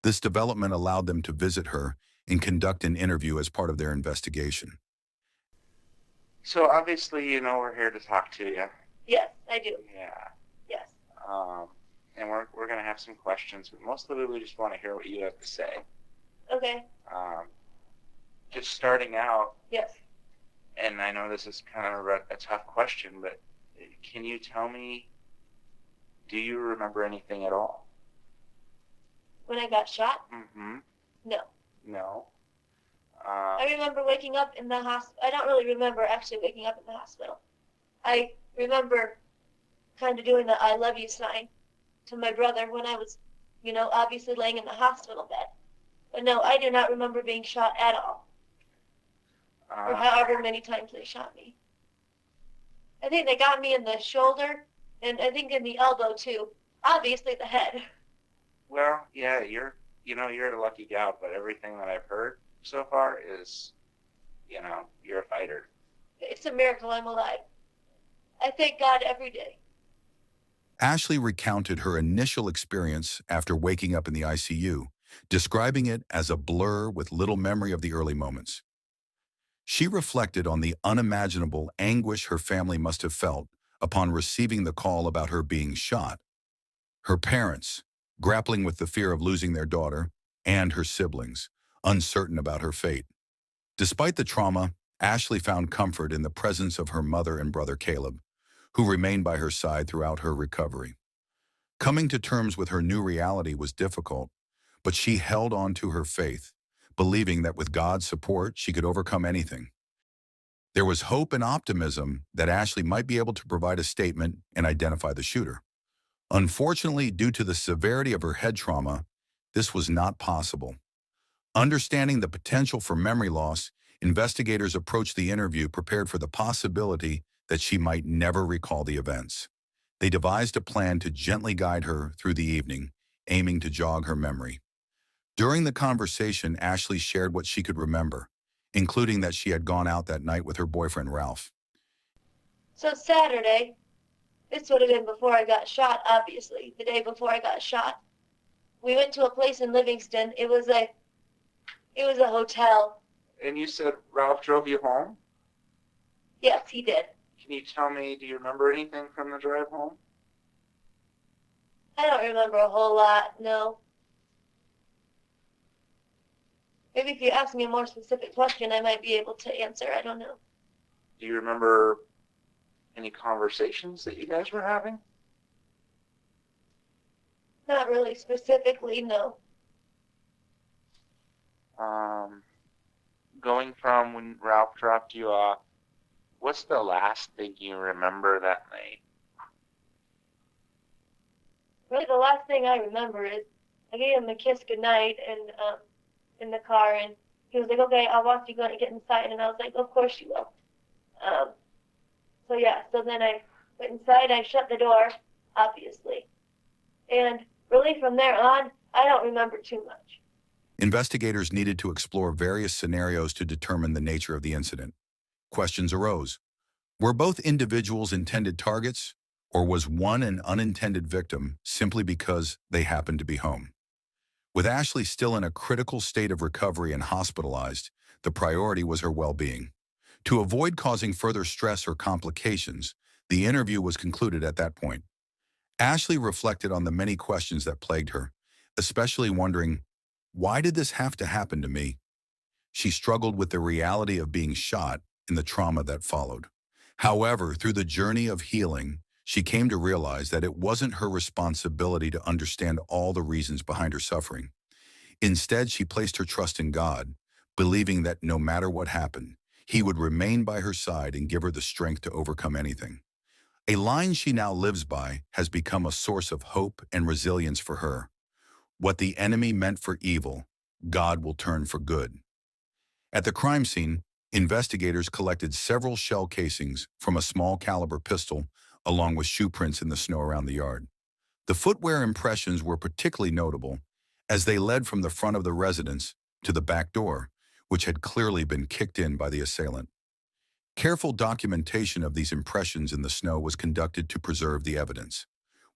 This development allowed them to visit her and conduct an interview as part of their investigation. So obviously, you know, we're here to talk to you. Yes, I do. Yeah. Yes. And we're gonna have some questions, but mostly we just want to hear what you have to say. Okay. Just starting out, Yes. and I know this is kind of a tough question, but can you tell me, do you remember anything at all? When I got shot? Mm-hmm. No. No. I remember waking up in the hospital. I don't really remember actually waking up in the hospital. I remember kind of doing the I love you sign to my brother when I was, you know, obviously laying in the hospital bed. But no, I do not remember being shot at all. Or however many times they shot me. I think they got me in the shoulder, and I think in the elbow too. Obviously the head. Well, yeah, you're a lucky gal, but everything that I've heard so far is, you're a fighter. It's a miracle I'm alive. I thank God every day. Ashley recounted her initial experience after waking up in the ICU, describing it as a blur with little memory of the early moments. She reflected on the unimaginable anguish her family must have felt upon receiving the call about her being shot. Her parents, grappling with the fear of losing their daughter, and her siblings, uncertain about her fate. Despite the trauma, Ashley found comfort in the presence of her mother and brother Caleb, who remained by her side throughout her recovery. Coming to terms with her new reality was difficult, but she held on to her faith, believing that with God's support, she could overcome anything. There was hope and optimism that Ashley might be able to provide a statement and identify the shooter. Unfortunately, due to the severity of her head trauma, this was not possible. Understanding the potential for memory loss, investigators approached the interview prepared for the possibility that she might never recall the events. They devised a plan to gently guide her through the evening, aiming to jog her memory. During the conversation, Ashley shared what she could remember, including that she had gone out that night with her boyfriend, Ralph. So Saturday, this would have been before I got shot, obviously, the day before I got shot. We went to a place in Livingston. It was a hotel. And you said Ralph drove you home? Yes, he did. Can you tell me, do you remember anything from the drive home? I don't remember a whole lot, no. Maybe if you ask me a more specific question, I might be able to answer. I don't know. Do you remember any conversations that you guys were having? Not really specifically, no. Going from when Ralph dropped you off, what's the last thing you remember that night? Really, the last thing I remember is I gave him a kiss goodnight and in the car, and he was like, "Okay, I'll watch you go and get inside," and I was like, "Of course you will." So then I went inside, I shut the door, obviously, and really from there on, I don't remember too much. Investigators needed to explore various scenarios to determine the nature of the incident. Questions arose. Were both individuals intended targets, or was one an unintended victim simply because they happened to be home? With Ashley still in a critical state of recovery and hospitalized, the priority was her well-being. To avoid causing further stress or complications, the interview was concluded at that point. Ashley reflected on the many questions that plagued her, especially wondering, why did this have to happen to me? She struggled with the reality of being shot and the trauma that followed. However, through the journey of healing, she came to realize that it wasn't her responsibility to understand all the reasons behind her suffering. Instead, she placed her trust in God, believing that no matter what happened, He would remain by her side and give her the strength to overcome anything. A line she now lives by has become a source of hope and resilience for her. What the enemy meant for evil, God will turn for good. At the crime scene, investigators collected several shell casings from a small caliber pistol, along with shoe prints in the snow around the yard. The footwear impressions were particularly notable, as they led from the front of the residence to the back door, which had clearly been kicked in by the assailant. Careful documentation of these impressions in the snow was conducted to preserve the evidence.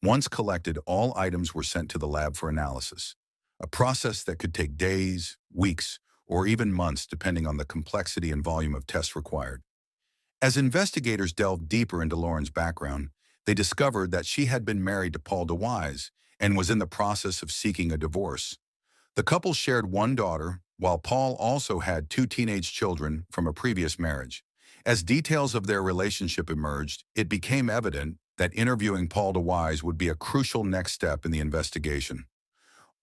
Once collected, all items were sent to the lab for analysis, a process that could take days, weeks, or even months depending on the complexity and volume of tests required. As investigators delved deeper into Lauren's background, they discovered that she had been married to Paul DeWise and was in the process of seeking a divorce. The couple shared one daughter, while Paul also had 2 teenage children from a previous marriage. As details of their relationship emerged, it became evident that interviewing Paul DeWise would be a crucial next step in the investigation.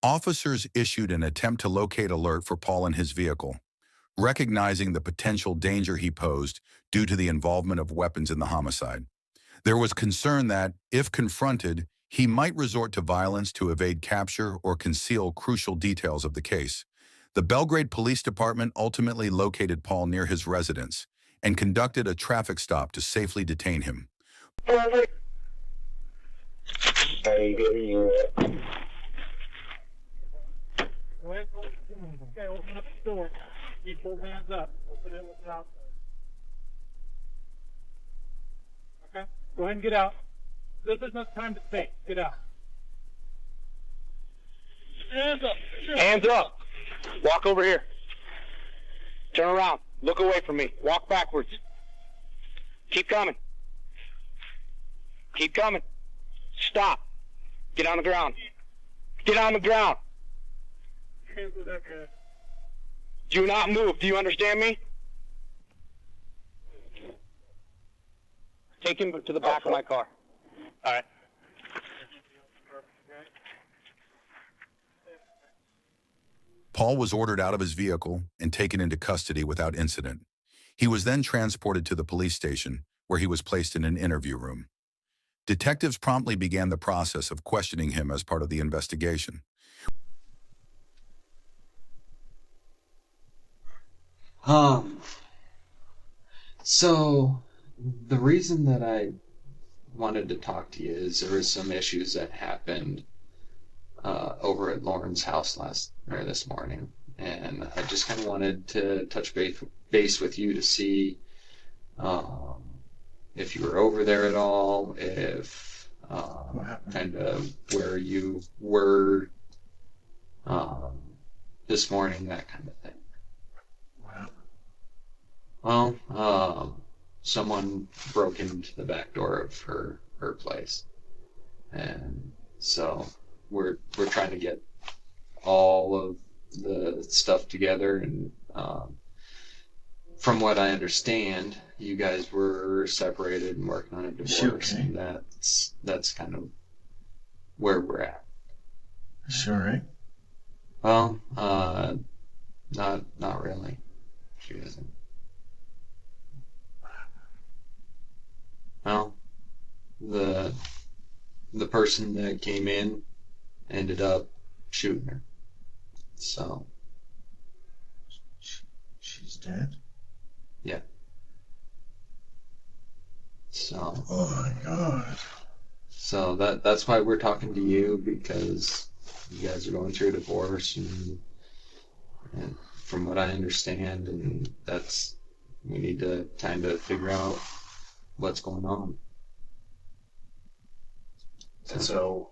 Officers issued an attempt to locate alert for Paul and his vehicle, recognizing the potential danger he posed due to the involvement of weapons in the homicide. There was concern that, if confronted, he might resort to violence to evade capture or conceal crucial details of the case. The Belgrade Police Department ultimately located Paul near his residence and conducted a traffic stop to safely detain him. Okay, open up the door. Keep both hands up. Open it with the outside. Okay, go ahead and get out. This is not time to think. Get out. Hands up. Sure. Hands up. Walk over here. Turn around. Look away from me. Walk backwards. Keep coming. Keep coming. Stop. Get on the ground. Get on the ground. Hands with that guy. Do not move. Do you understand me? Take him to the back of my car. All right. Paul was ordered out of his vehicle and taken into custody without incident. He was then transported to the police station, where he was placed in an interview room. Detectives promptly began the process of questioning him as part of the investigation. So the reason that I wanted to talk to you is there was some issues that happened over at Lauren's house this morning, and I just kind of wanted to touch base with you to see if you were over there at all, if kind of where you were this morning, that kind of thing. Well, someone broke into the back door of her place, and so we're trying to get all of the stuff together, and from what I understand, you guys were separated and working on a divorce, and that's kind of where we're at. Sure, right? Well, not really. She isn't. Well, the person that came in ended up shooting her. So she's dead? Yeah. So oh my God. So that's why we're talking to you, because you guys are going through a divorce, and from what I understand, and we need to kind of figure out what's going on. And so,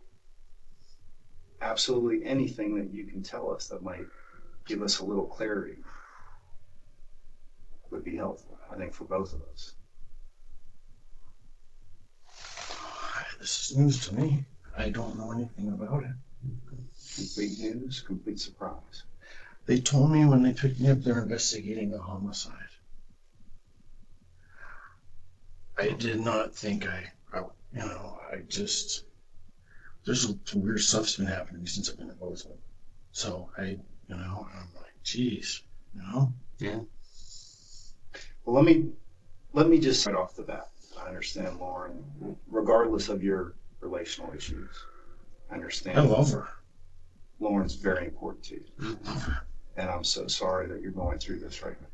absolutely anything that you can tell us that might give us a little clarity would be helpful, I think, for both of us. This is news to me. I don't know anything about it. Complete news, complete surprise. They told me when they picked me up they're investigating a homicide. I did not think there's some weird stuff's been happening since I've been at Bozeman. So I'm like, geez, Yeah. Well, let me just right off the bat. I understand Lauren, regardless of your relational issues. I understand. I love her. Lauren's very important to you. And I'm so sorry that you're going through this right now.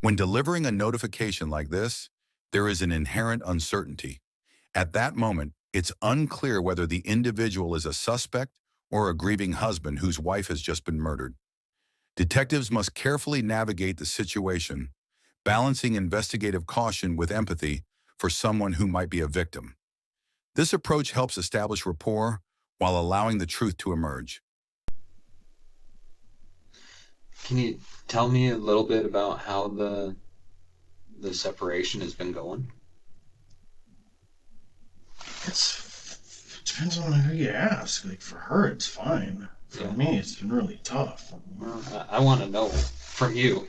When delivering a notification like this, there is an inherent uncertainty. At that moment, it's unclear whether the individual is a suspect or a grieving husband whose wife has just been murdered. Detectives must carefully navigate the situation, balancing investigative caution with empathy for someone who might be a victim. This approach helps establish rapport while allowing the truth to emerge. Can you tell me a little bit about how the separation has been going? It depends on who you ask. Like, for her, it's fine. For me, it's been really tough. Well, I want to know from you.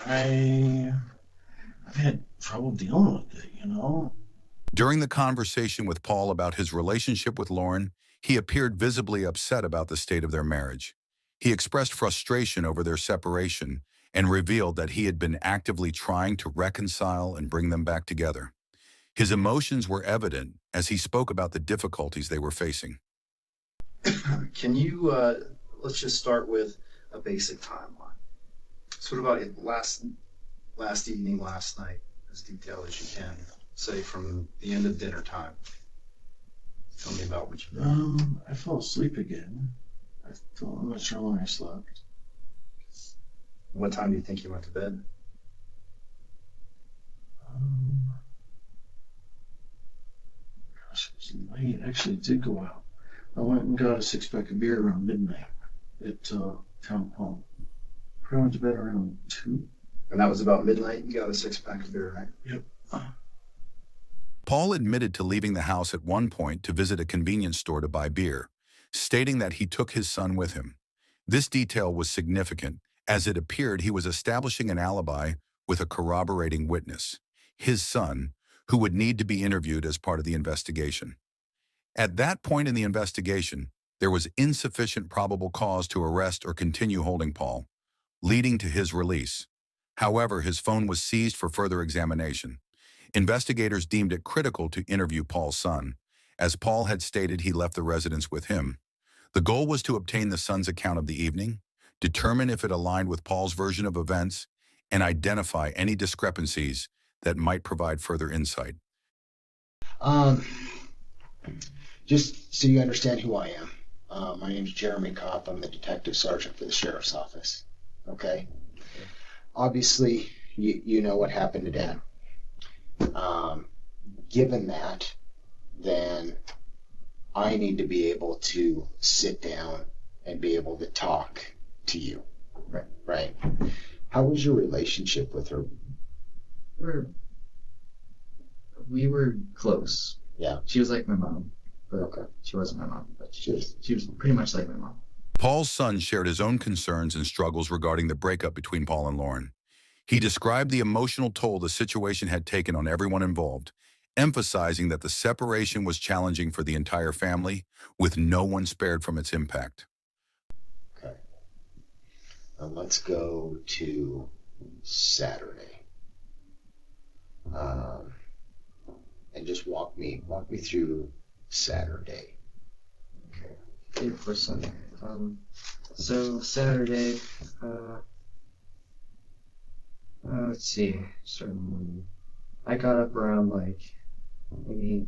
I've had trouble dealing with it, During the conversation with Paul about his relationship with Lauren, he appeared visibly upset about the state of their marriage. He expressed frustration over their separation and revealed that he had been actively trying to reconcile and bring them back together. His emotions were evident as he spoke about the difficulties they were facing. Can you, let's just start with a basic timeline. So what about last evening, last night, as detailed as you can, say from the end of dinner time? Tell me about what you did. I fell asleep again. I'm not sure how long I slept. What time do you think you went to bed? Gosh, it was late. Actually, it did go out. I went and got a 6-pack of beer around midnight at town hall. I went to bed around 2. And that was about midnight? You got a 6-pack of beer, right? Yep. Paul admitted to leaving the house at one point to visit a convenience store to buy beer, stating that he took his son with him. This detail was significant, as it appeared he was establishing an alibi with a corroborating witness, his son, who would need to be interviewed as part of the investigation. At that point in the investigation, there was insufficient probable cause to arrest or continue holding Paul, leading to his release. However, his phone was seized for further examination. Investigators deemed it critical to interview Paul's son, as Paul had stated he left the residence with him. The goal was to obtain the son's account of the evening, determine if it aligned with Paul's version of events, and identify any discrepancies that might provide further insight. Just so you understand who I am, my name's Jeremy Kopp. I'm the detective sergeant for the sheriff's office. Okay? Obviously, you know what happened to Dad. Given that, then I need to be able to sit down and be able to talk to you. Right? How was your relationship with her? We were close. Yeah. She was like my mom, but okay. She wasn't my mom, but she was pretty much like my mom. Paul's son shared his own concerns and struggles regarding the breakup between Paul and Lauren. He described the emotional toll the situation had taken on everyone involved, emphasizing that the separation was challenging for the entire family, with no one spared from its impact. Okay. Let's go to Saturday. And just walk me through Saturday. Okay. Day before Sunday. So Saturday, let's see, I got up around like maybe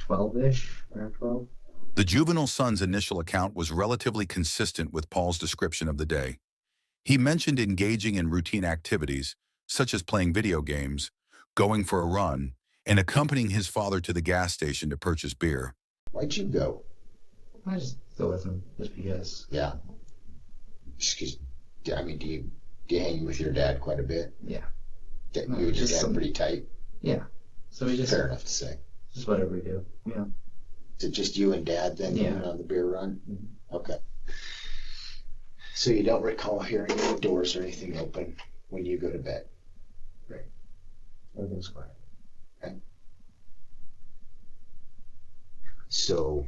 12-ish, around 12. The juvenile son's initial account was relatively consistent with Paul's description of the day. He mentioned engaging in routine activities, such as playing video games, going for a run, and accompanying his father to the gas station to purchase beer. Why'd you go? I just go with him, just because. Yeah. I mean, do you hang with your dad quite a bit? Yeah. You and your dad pretty tight? Yeah. So we just... Fair enough to say. Just whatever we do, yeah. Is it just you and Dad then going on the beer run? Mm-hmm. Okay. So you don't recall hearing any doors or anything open when you go to bed? Right. Everything's quiet. Okay. So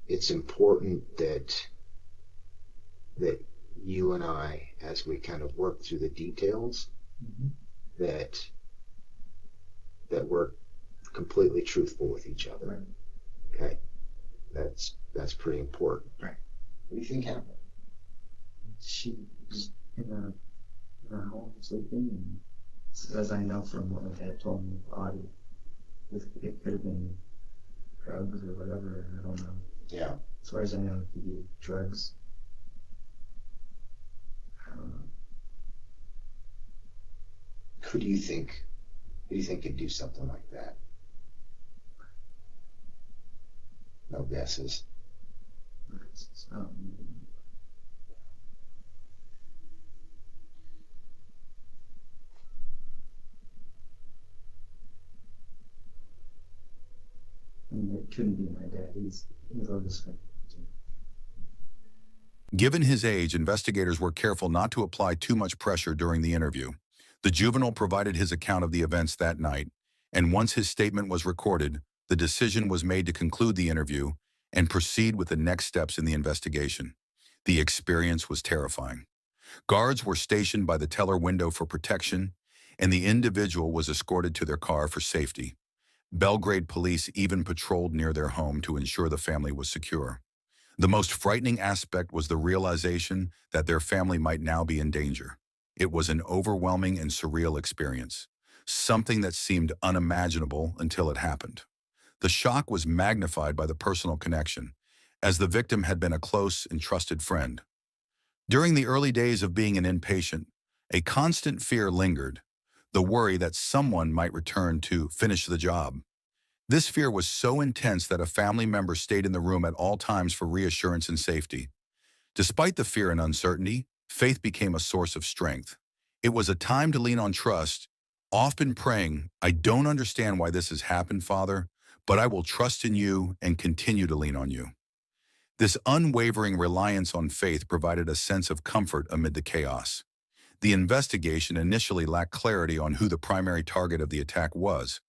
it's important that you and I, as we kind of work through the details, that we're completely truthful with each other. Right. Okay? That's pretty important. Right. What do you think happened? She was in her home sleeping, and as I know from what my dad told me, body, it could have been drugs or whatever, I don't know. Yeah. As far as I know, it could be drugs. I don't know. Who do you think could do something like that? No guesses. It couldn't be my dad. He's always like. Given his age, investigators were careful not to apply too much pressure during the interview. The juvenile provided his account of the events that night, and once his statement was recorded, the decision was made to conclude the interview and proceed with the next steps in the investigation. The experience was terrifying. Guards were stationed by the teller window for protection, and the individual was escorted to their car for safety. Belgrade police even patrolled near their home to ensure the family was secure. The most frightening aspect was the realization that their family might now be in danger. It was an overwhelming and surreal experience, something that seemed unimaginable until it happened. The shock was magnified by the personal connection, as the victim had been a close and trusted friend. During the early days of being an inpatient, a constant fear lingered, the worry that someone might return to finish the job. This fear was so intense that a family member stayed in the room at all times for reassurance and safety. Despite the fear and uncertainty, faith became a source of strength. It was a time to lean on trust, often praying, "I don't understand why this has happened, Father, but I will trust in you and continue to lean on you." This unwavering reliance on faith provided a sense of comfort amid the chaos. The investigation initially lacked clarity on who the primary target of the attack was.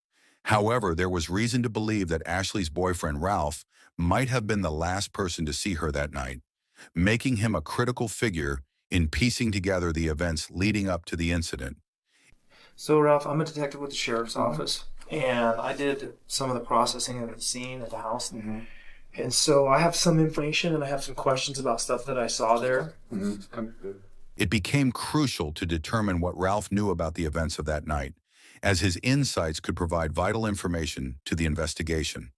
However, there was reason to believe that Ashley's boyfriend, Ralph, might have been the last person to see her that night, making him a critical figure in piecing together the events leading up to the incident. So, Ralph, I'm a detective with the sheriff's office, and I did some of the processing of the scene at the house. And so I have some information and I have some questions about stuff that I saw there. It became crucial to determine what Ralph knew about the events of that night, as his insights could provide vital information to the investigation.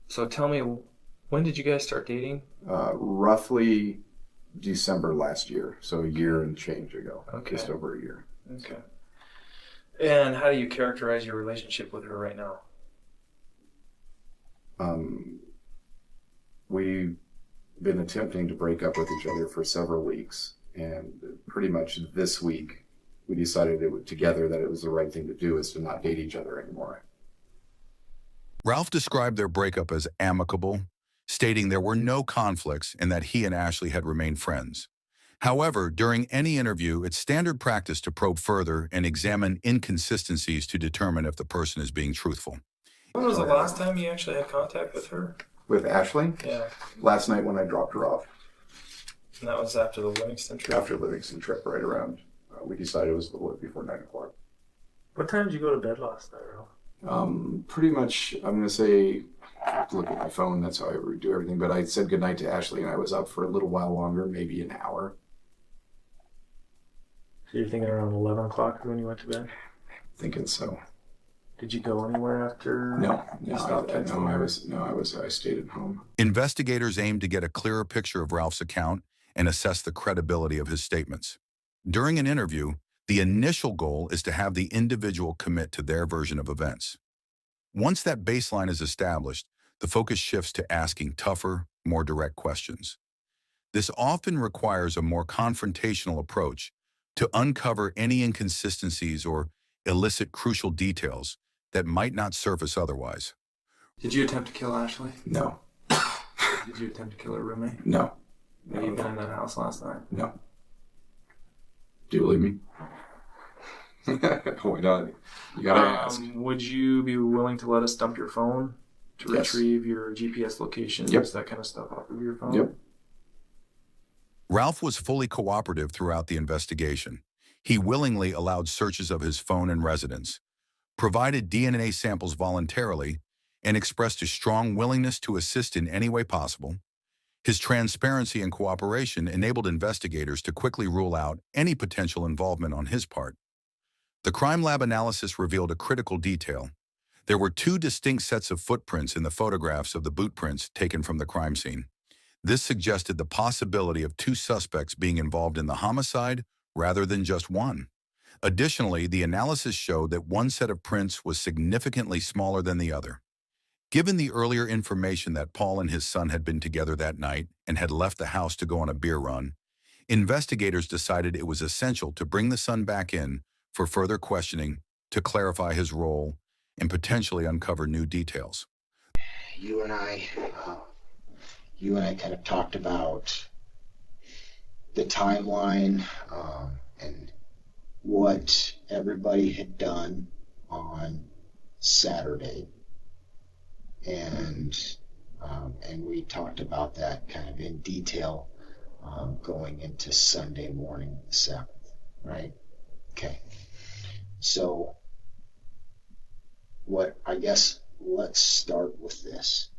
So tell me, when did you guys start dating? Roughly December last year, so a year and change ago. Okay. Just over a year. Okay. And how do you characterize your relationship with her right now? We've been attempting to break up with each other for several weeks, and pretty much this week we decided together that it was the right thing to do, is to not date each other anymore. Ralph described their breakup as amicable, stating there were no conflicts and that he and Ashley had remained friends. However, during any interview, it's standard practice to probe further and examine inconsistencies to determine if the person is being truthful. When was the last time you actually had contact with her? With Ashley? Yeah. Last night when I dropped her off. And that was after the Livingston trip? After the Livingston trip, right around. We decided it was a little bit before 9 o'clock. What time did you go to bed last night, Ralph? Pretty much, I'm going to say, I have to look at my phone, that's how I do everything, but I said goodnight to Ashley and I was up for a little while longer, maybe an hour. So you're thinking around 11 o'clock when you went to bed? Thinking so. Did you go anywhere after? No, I stayed at home. Investigators aimed to get a clearer picture of Ralph's account and assess the credibility of his statements. During an interview, the initial goal is to have the individual commit to their version of events. Once that baseline is established, the focus shifts to asking tougher, more direct questions. This often requires a more confrontational approach to uncover any inconsistencies or elicit crucial details that might not surface otherwise. Did you attempt to kill Ashley? No. Did you attempt to kill her roommate? No. Have you been in that house last night? No. Do you believe me? Why not? You gotta ask. Would you be willing to let us dump your phone to Yes. retrieve your GPS locations, Yep. that kind of stuff off of your phone? Yep. Ralph was fully cooperative throughout the investigation. He willingly allowed searches of his phone and residence, provided DNA samples voluntarily, and expressed a strong willingness to assist in any way possible. His transparency and cooperation enabled investigators to quickly rule out any potential involvement on his part. The crime lab analysis revealed a critical detail. There were 2 distinct sets of footprints in the photographs of the boot prints taken from the crime scene. This suggested the possibility of 2 suspects being involved in the homicide rather than just one. Additionally, the analysis showed that one set of prints was significantly smaller than the other. Given the earlier information that Paul and his son had been together that night and had left the house to go on a beer run, investigators decided it was essential to bring the son back in for further questioning to clarify his role and potentially uncover new details. You and I kind of talked about the timeline and what everybody had done on Saturday, and we talked about that kind of in detail going into Sunday morning, the 7th, right? Okay. So, let's start with this.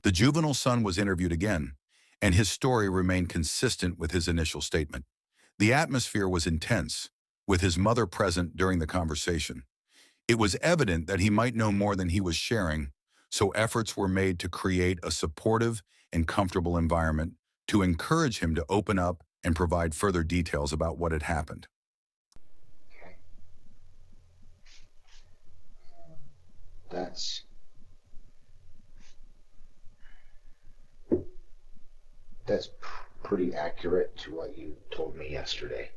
The juvenile son was interviewed again, and his story remained consistent with his initial statement. The atmosphere was intense, with his mother present during the conversation. It was evident that he might know more than he was sharing, so efforts were made to create a supportive and comfortable environment to encourage him to open up and provide further details about what had happened. Okay. That's pretty accurate to what you told me yesterday.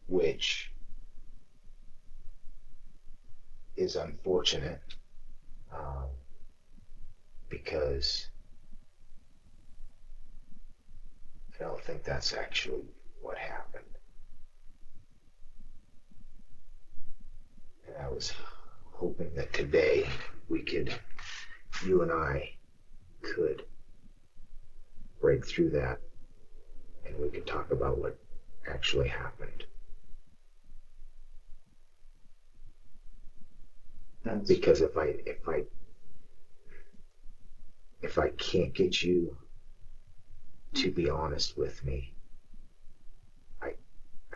Which is unfortunate because I don't think that's actually what happened. And I was hoping that today you and I could break through that and we can talk about what actually happened. Because if I can't get you to be honest with me, I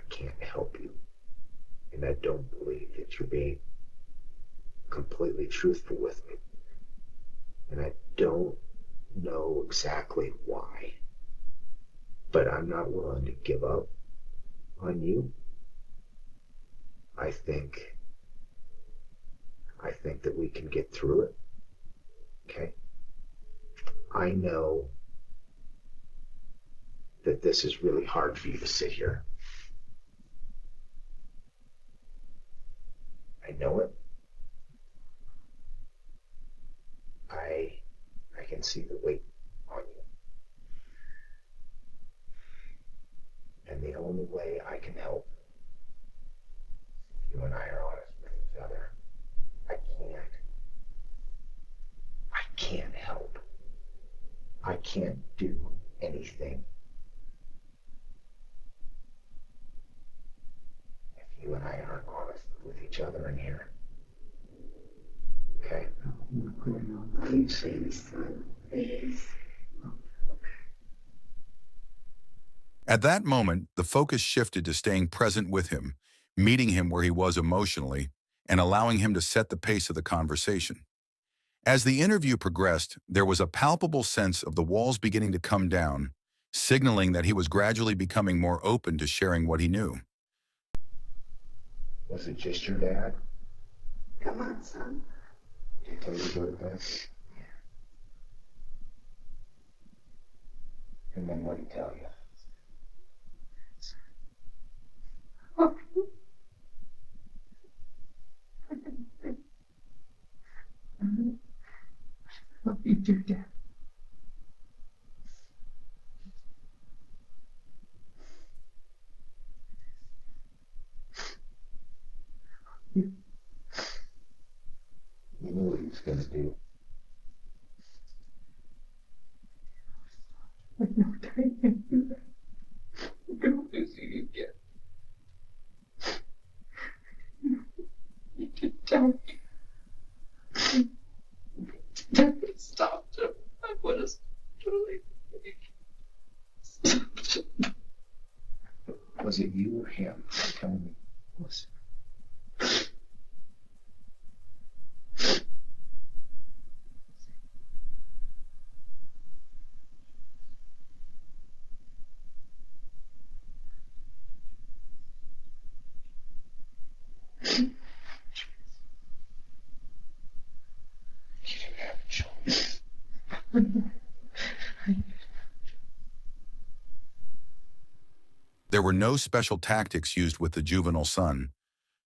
can't help you. And I don't believe that you're being completely truthful with me. And I don't know exactly why. But I'm not willing to give up on you. I think that we can get through it. Okay? I know that this is really hard for you to sit here. I know it. I can see the weight on you. And the only way I can help, if you and I are honest with each other, I can't help. I can't do anything if you and I aren't honest with each other in here. Okay? Please, son. Please. At that moment, the focus shifted to staying present with him, meeting him where he was emotionally, and allowing him to set the pace of the conversation. As the interview progressed, there was a palpable sense of the walls beginning to come down, signaling that he was gradually becoming more open to sharing what he knew. Was it just your dad? Come on, son. Did he tell you to go to bed? Yeah. And then what did he tell you? Oh. Love you too, Dad. You knew what he was going to do. I know that I can't do that. I'm going to lose you again. You did tell me. Dad would have stopped him. I would have totally stopped him. Was it you or him? Tell me. Was it? There were no special tactics used with the juvenile son,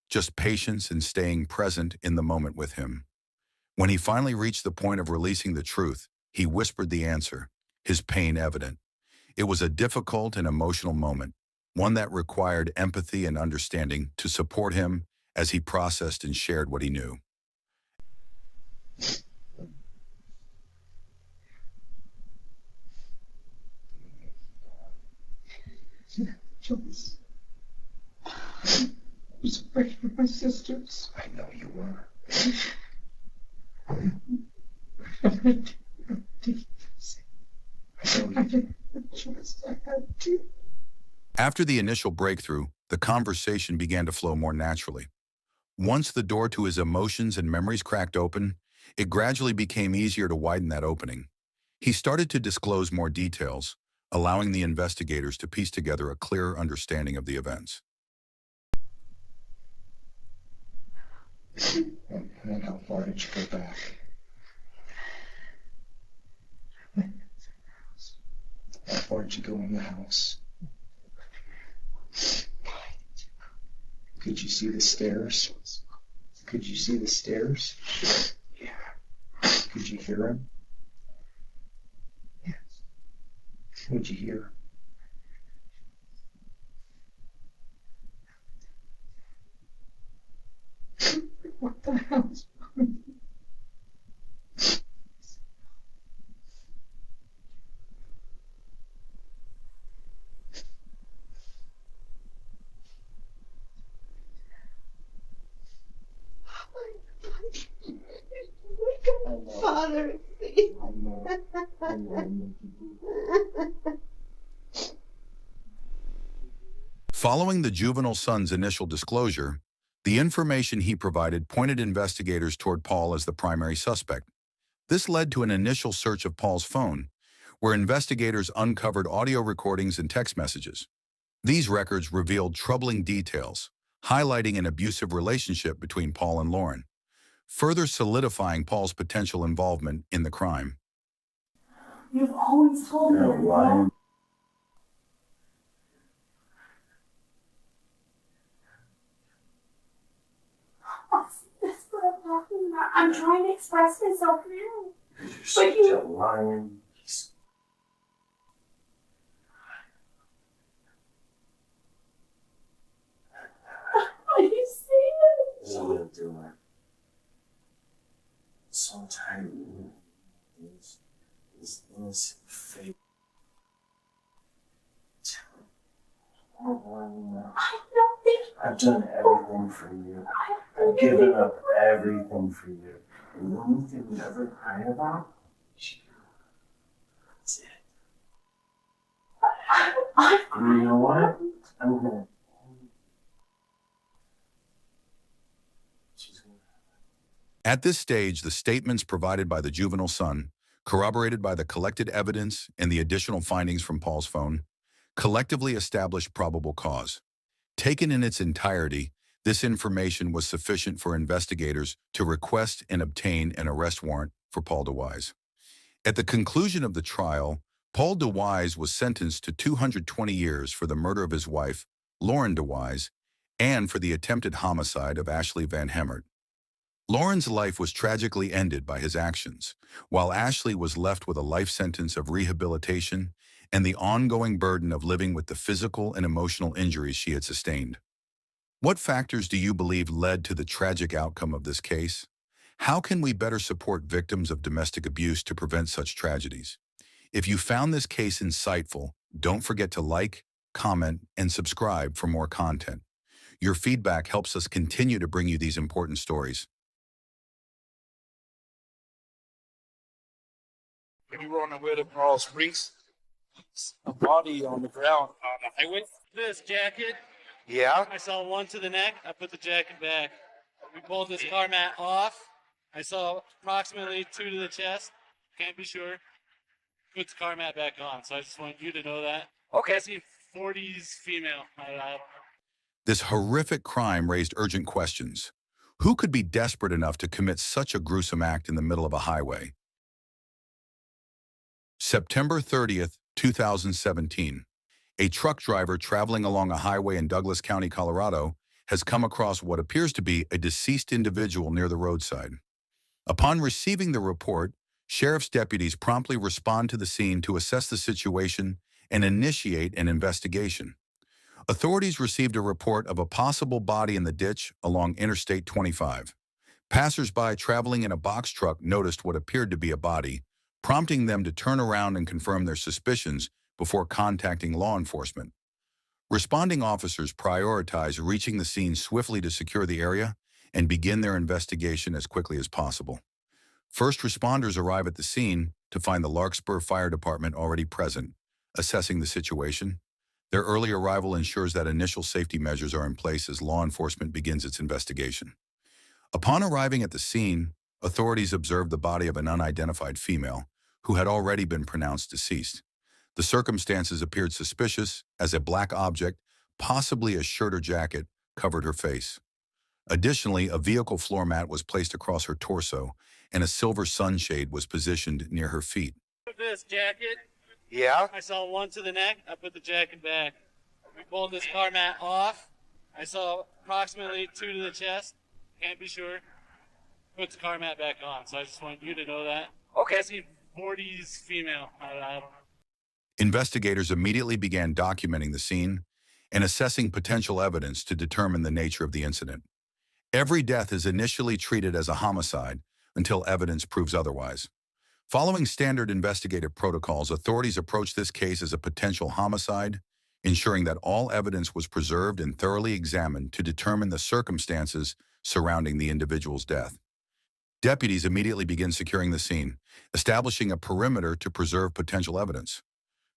just patience and staying present in the moment with him. When he finally reached the point of releasing the truth, he whispered the answer, his pain evident. It was a difficult and emotional moment, one that required empathy and understanding to support him as he processed and shared what he knew. Choice. I was afraid for my sisters. I know you were. I didn't have a choice. I had to. After the initial breakthrough, the conversation began to flow more naturally. Once the door to his emotions and memories cracked open, it gradually became easier to widen that opening. He started to disclose more details, allowing the investigators to piece together a clearer understanding of the events. And then how far did you go back? How far did you go in the house? Could you see the stairs? Could you see the stairs? Yeah. Could you hear him? Yes. What'd you hear? What the hell is wrong? brother is Following the juvenile son's initial disclosure, the information he provided pointed investigators toward Paul as the primary suspect. This led to an initial search of Paul's phone, where investigators uncovered audio recordings and text messages. These records revealed troubling details, highlighting an abusive relationship between Paul and Lauren, further solidifying Paul's potential involvement in the crime. You've always told me you're lying. That's what I'm talking about. I'm trying to express myself now. You're such a lying piece. Are you serious? What are you doing? So tired of you. This innocent fake. I've done everything for you. I've given up everything for you. And the only thing you ever cry about is you. That's it. And you know what? I'm gonna. At this stage, the statements provided by the juvenile son, corroborated by the collected evidence and the additional findings from Paul's phone, collectively established probable cause. Taken in its entirety, this information was sufficient for investigators to request and obtain an arrest warrant for Paul DeWise. At the conclusion of the trial, Paul DeWise was sentenced to 220 years for the murder of his wife, Lauren DeWise, and for the attempted homicide of Ashley Van Hemert. Lauren's life was tragically ended by his actions, while Ashley was left with a life sentence of rehabilitation and the ongoing burden of living with the physical and emotional injuries she had sustained. What factors do you believe led to the tragic outcome of this case? How can we better support victims of domestic abuse to prevent such tragedies? If you found this case insightful, don't forget to like, comment, and subscribe for more content. Your feedback helps us continue to bring you these important stories. We were on our way to Coral Springs. A body on the ground on the highway. This jacket. Yeah? I saw one to the neck. I put the jacket back. We pulled this car mat off. I saw approximately 2 to the chest. Can't be sure. Put the car mat back on. So I just want you to know that. Okay. I see 40s female. I don't know. This horrific crime raised urgent questions. Who could be desperate enough to commit such a gruesome act in the middle of a highway? September 30th, 2017. A truck driver traveling along a highway in Douglas County, Colorado, has come across what appears to be a deceased individual near the roadside. Upon receiving the report, sheriff's deputies promptly respond to the scene to assess the situation and initiate an investigation. Authorities received a report of a possible body in the ditch along Interstate 25. Passers-by traveling in a box truck noticed what appeared to be a body, prompting them to turn around and confirm their suspicions before contacting law enforcement. Responding officers prioritize reaching the scene swiftly to secure the area and begin their investigation as quickly as possible. First responders arrive at the scene to find the Larkspur Fire Department already present, assessing the situation. Their early arrival ensures that initial safety measures are in place as law enforcement begins its investigation. Upon arriving at the scene, authorities observed the body of an unidentified female who had already been pronounced deceased. The circumstances appeared suspicious as a black object, possibly a shirt or jacket, covered her face. Additionally, a vehicle floor mat was placed across her torso and a silver sunshade was positioned near her feet. This jacket. Yeah? I saw one to the neck. I put the jacket back. We pulled this car mat off. I saw approximately 2 to the chest. Can't be sure. Put the car mat back on. So I just want you to know that. Okay. I see 40s female. I don't know. Investigators immediately began documenting the scene and assessing potential evidence to determine the nature of the incident. Every death is initially treated as a homicide until evidence proves otherwise. Following standard investigative protocols, authorities approached this case as a potential homicide, ensuring that all evidence was preserved and thoroughly examined to determine the circumstances surrounding the individual's death. Deputies immediately begin securing the scene, establishing a perimeter to preserve potential evidence.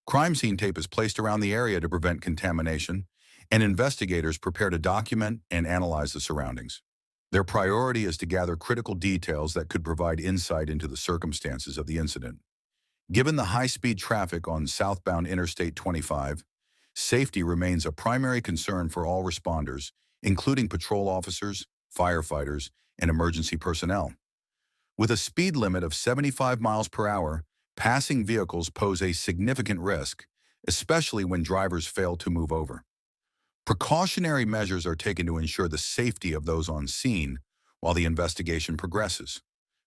Crime scene tape is placed around the area to prevent contamination, and investigators prepare to document and analyze the surroundings. Their priority is to gather critical details that could provide insight into the circumstances of the incident. Given the high-speed traffic on southbound Interstate 25, safety remains a primary concern for all responders, including patrol officers, firefighters, and emergency personnel. With a speed limit of 75 miles per hour, passing vehicles pose a significant risk, especially when drivers fail to move over. Precautionary measures are taken to ensure the safety of those on scene while the investigation progresses.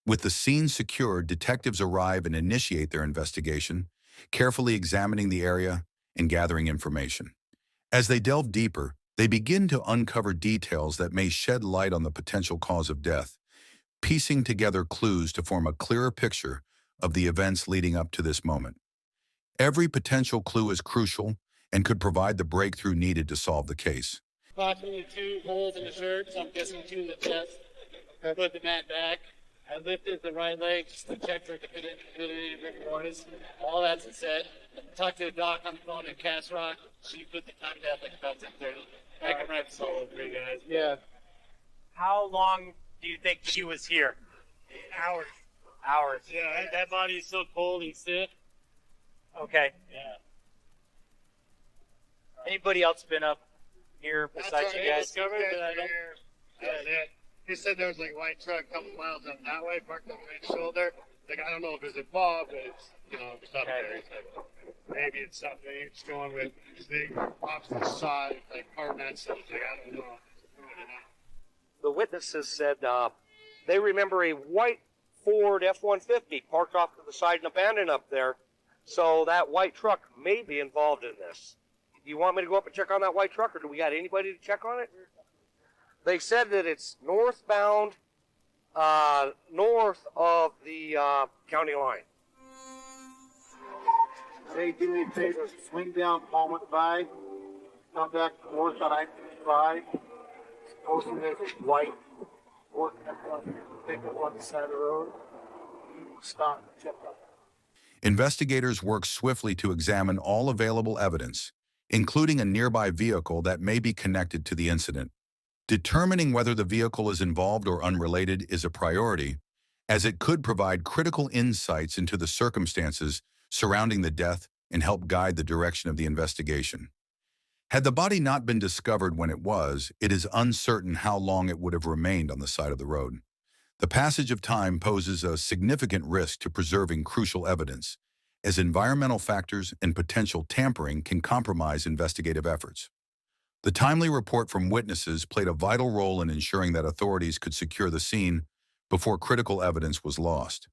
With the scene secured, detectives arrive and initiate their investigation, carefully examining the area and gathering information. As they delve deeper, they begin to uncover details that may shed light on the potential cause of death, piecing together clues to form a clearer picture of the events leading up to this moment. Every potential clue is crucial and could provide the breakthrough needed to solve the case. Approximately 2 holes in the shirt, so I'm guessing 2 in the chest. I put the mat back. I lifted the right leg just to check for any rigor mortis. All that's set. Talked to the doc on the phone in Cass Rock. She put the time down like about 10:30. I can write solo for you guys. Yeah. How long do you think she was here? Hours. Hours. Yeah, that body is so cold and stiff. Okay. Yeah. Anybody else been up here besides you guys? Discovered, but I don't. He said there was like a white truck a couple miles up that way, parked on the right shoulder. Like, I don't know if it's involved, but it's, it's up there. He said, maybe it's something it's going with. They opposite side, like Parkman said, like, I don't know. The witnesses said they remember a white Ford F-150 parked off to the side and abandoned up there. So that white truck may be involved in this. Do you want me to go up and check on that white truck, or do we got anybody to check on it? They said that it's northbound, north of the county line. Hey, do me a favor, swing down Palmet by, come back north on I-55, posting this white Ford F-150 pickup on the side of the road. Stop and check up. Investigators work swiftly to examine all available evidence, including a nearby vehicle that may be connected to the incident. Determining whether the vehicle is involved or unrelated is a priority, as it could provide critical insights into the circumstances surrounding the death and help guide the direction of the investigation. Had the body not been discovered when it was, it is uncertain how long it would have remained on the side of the road. The passage of time poses a significant risk to preserving crucial evidence, as environmental factors and potential tampering can compromise investigative efforts. The timely report from witnesses played a vital role in ensuring that authorities could secure the scene before critical evidence was lost.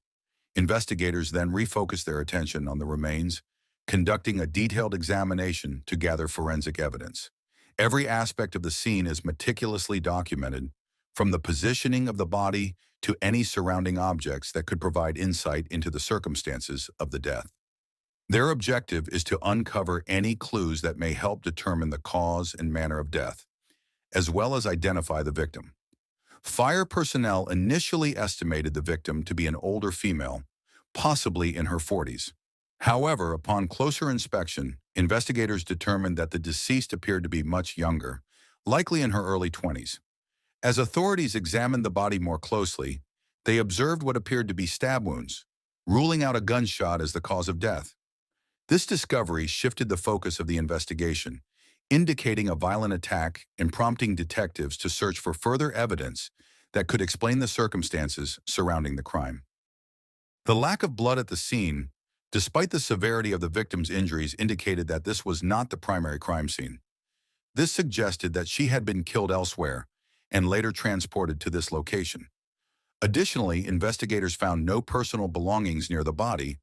Investigators then refocused their attention on the remains, conducting a detailed examination to gather forensic evidence. Every aspect of the scene is meticulously documented, from the positioning of the body to any surrounding objects that could provide insight into the circumstances of the death. Their objective is to uncover any clues that may help determine the cause and manner of death, as well as identify the victim. Fire personnel initially estimated the victim to be an older female, possibly in her 40s. However, upon closer inspection, investigators determined that the deceased appeared to be much younger, likely in her early 20s. As authorities examined the body more closely, they observed what appeared to be stab wounds, ruling out a gunshot as the cause of death. This discovery shifted the focus of the investigation, indicating a violent attack and prompting detectives to search for further evidence that could explain the circumstances surrounding the crime. The lack of blood at the scene, despite the severity of the victim's injuries, indicated that this was not the primary crime scene. This suggested that she had been killed elsewhere and later transported to this location. Additionally, investigators found no personal belongings near the body,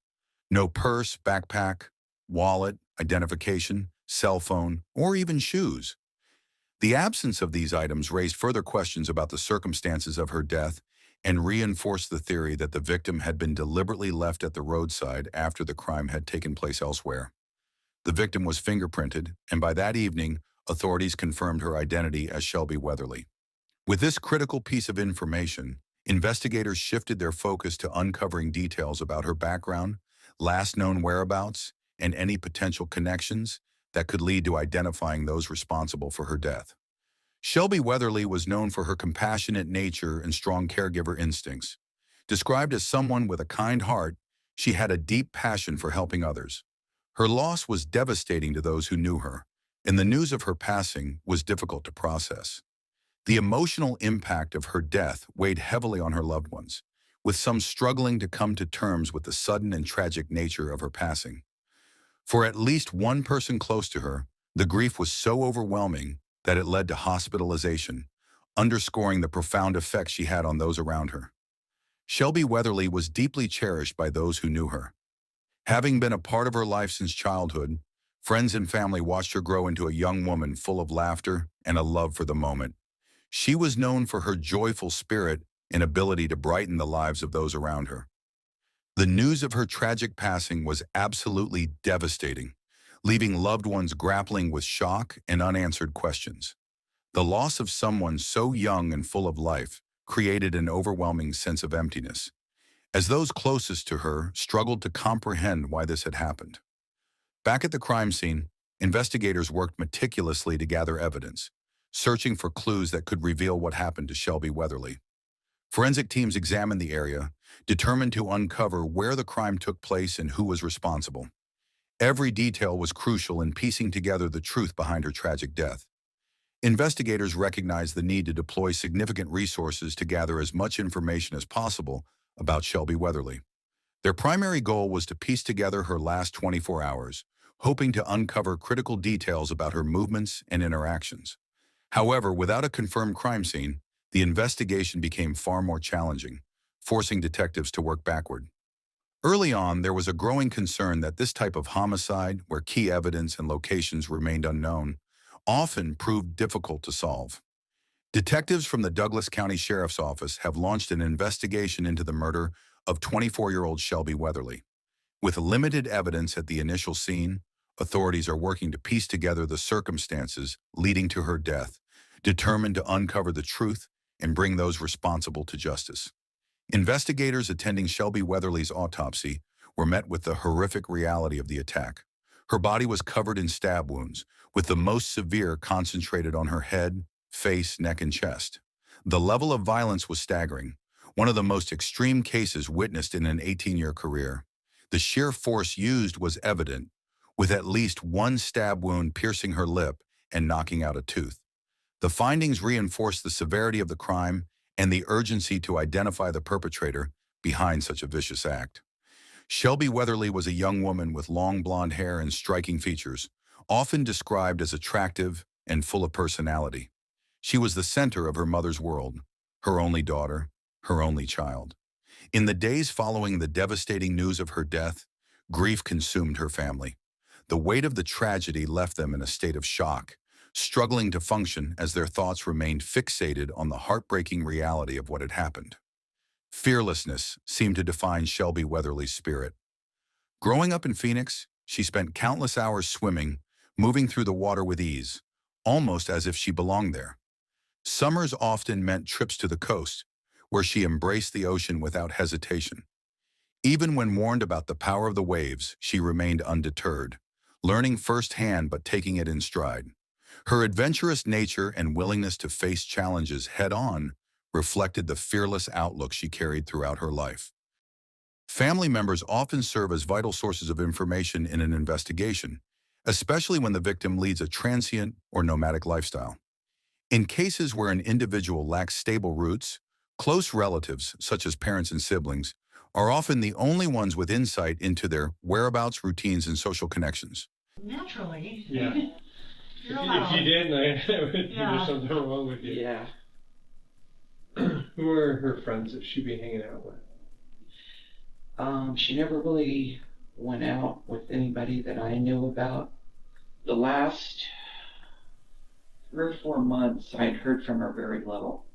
no purse, backpack, wallet, identification, cell phone, or even shoes. The absence of these items raised further questions about the circumstances of her death and reinforced the theory that the victim had been deliberately left at the roadside after the crime had taken place elsewhere. The victim was fingerprinted, and by that evening, authorities confirmed her identity as Shelby Weatherly. With this critical piece of information, investigators shifted their focus to uncovering details about her background, last known whereabouts, and any potential connections that could lead to identifying those responsible for her death. Shelby Weatherly was known for her compassionate nature and strong caregiver instincts. Described as someone with a kind heart, she had a deep passion for helping others. Her loss was devastating to those who knew her, and the news of her passing was difficult to process. The emotional impact of her death weighed heavily on her loved ones, with some struggling to come to terms with the sudden and tragic nature of her passing. For at least one person close to her, the grief was so overwhelming that it led to hospitalization, underscoring the profound effect she had on those around her. Shelby Weatherly was deeply cherished by those who knew her. Having been a part of her life since childhood, friends and family watched her grow into a young woman full of laughter and a love for the moment. She was known for her joyful spirit and ability to brighten the lives of those around her. The news of her tragic passing was absolutely devastating, leaving loved ones grappling with shock and unanswered questions. The loss of someone so young and full of life created an overwhelming sense of emptiness, as those closest to her struggled to comprehend why this had happened. Back at the crime scene, investigators worked meticulously to gather evidence, searching for clues that could reveal what happened to Shelby Weatherly. Forensic teams examined the area, determined to uncover where the crime took place and who was responsible. Every detail was crucial in piecing together the truth behind her tragic death. Investigators recognized the need to deploy significant resources to gather as much information as possible about Shelby Weatherly. Their primary goal was to piece together her last 24 hours, hoping to uncover critical details about her movements and interactions. However, without a confirmed crime scene, the investigation became far more challenging, forcing detectives to work backward. Early on, there was a growing concern that this type of homicide, where key evidence and locations remained unknown, often proved difficult to solve. Detectives from the Douglas County Sheriff's Office have launched an investigation into the murder of 24-year-old Shelby Weatherly. With limited evidence at the initial scene, authorities are working to piece together the circumstances leading to her death, determined to uncover the truth and bring those responsible to justice. Investigators attending Shelby Weatherly's autopsy were met with the horrific reality of the attack. Her body was covered in stab wounds, with the most severe concentrated on her head, face, neck, and chest. The level of violence was staggering, one of the most extreme cases witnessed in an 18-year career. The sheer force used was evident, with at least one stab wound piercing her lip and knocking out a tooth. The findings reinforced the severity of the crime and the urgency to identify the perpetrator behind such a vicious act. Shelby Weatherly was a young woman with long blonde hair and striking features, often described as attractive and full of personality. She was the center of her mother's world, her only daughter, her only child. In the days following the devastating news of her death, grief consumed her family. The weight of the tragedy left them in a state of shock, struggling to function as their thoughts remained fixated on the heartbreaking reality of what had happened. Fearlessness seemed to define Shelby Weatherly's spirit. Growing up in Phoenix, she spent countless hours swimming, moving through the water with ease, almost as if she belonged there. Summers often meant trips to the coast, where she embraced the ocean without hesitation. Even when warned about the power of the waves, she remained undeterred, learning firsthand but taking it in stride. Her adventurous nature and willingness to face challenges head-on reflected the fearless outlook she carried throughout her life. Family members often serve as vital sources of information in an investigation, especially when the victim leads a transient or nomadic lifestyle. In cases where an individual lacks stable roots, close relatives, such as parents and siblings, are often the only ones with insight into their whereabouts, routines, and social connections. Naturally. Yeah. If you didn't, there's something wrong with you. Yeah. Who are her friends that she'd be hanging out with? She never really went out with anybody that I knew about. The last 3 or 4 months, I'd heard from her very little,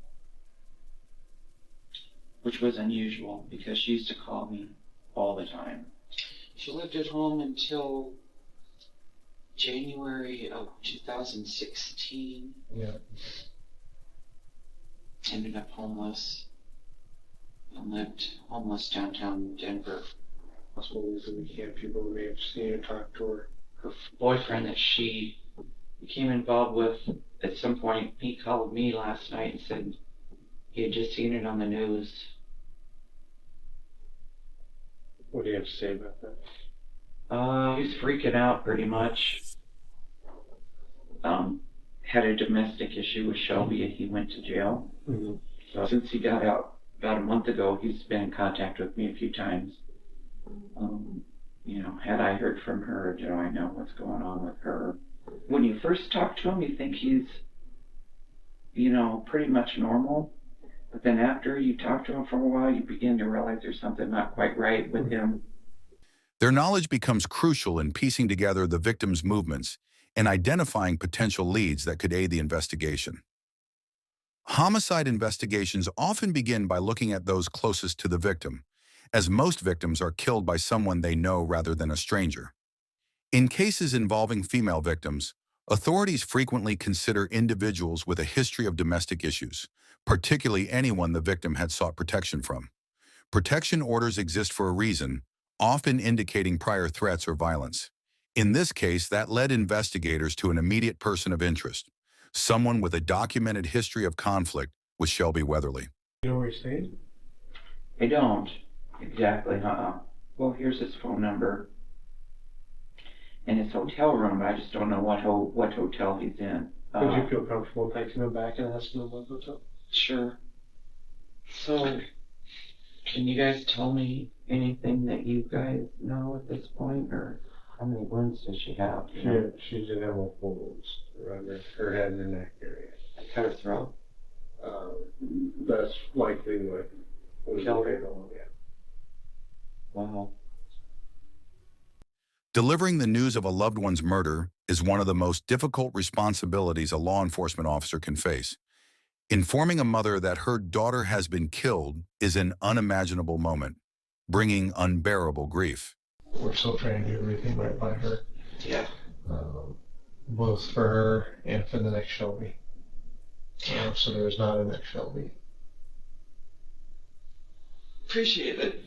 which was unusual because she used to call me all the time. She lived at home until January of 2016. Yeah. Ended up homeless. and lived almost downtown Denver. Possible that we can't people who may have seen or talked to her. Her boyfriend that she became involved with at some point, he called me last night and said he had just seen it on the news. What do you have to say about that? He's freaking out pretty much. Had a domestic issue with Shelby and he went to jail. Mm-hmm. So since he got out about a month ago, he's been in contact with me a few times. Had I heard from her, do I know what's going on with her? When you first talk to him, you think he's, pretty much normal. But then after you talk to him for a while, you begin to realize there's something not quite right with him. Their knowledge becomes crucial in piecing together the victim's movements and identifying potential leads that could aid the investigation. Homicide investigations often begin by looking at those closest to the victim, as most victims are killed by someone they know rather than a stranger. In cases involving female victims, authorities frequently consider individuals with a history of domestic issues, particularly anyone the victim had sought protection from. Protection orders exist for a reason, often indicating prior threats or violence. In this case, that led investigators to an immediate person of interest, someone with a documented history of conflict with Shelby Weatherly. You know where he stayed? I don't. Exactly, Well, here's his phone number and his hotel room, but I just don't know what hotel he's in. Would you feel comfortable taking him back and asking him what hotel? Sure. So, can you guys tell me anything that you guys know at this point, or how many wounds does she have? She did have multiple wounds around her head and her neck area. Cut her throat? That's likely what killed her. Yeah. Wow. Delivering the news of a loved one's murder is one of the most difficult responsibilities a law enforcement officer can face. Informing a mother that her daughter has been killed is an unimaginable moment, bringing unbearable grief. We're still trying to do everything right by her. Yeah. Both for her and for the next Shelby. So there's not a next Shelby. Appreciate it.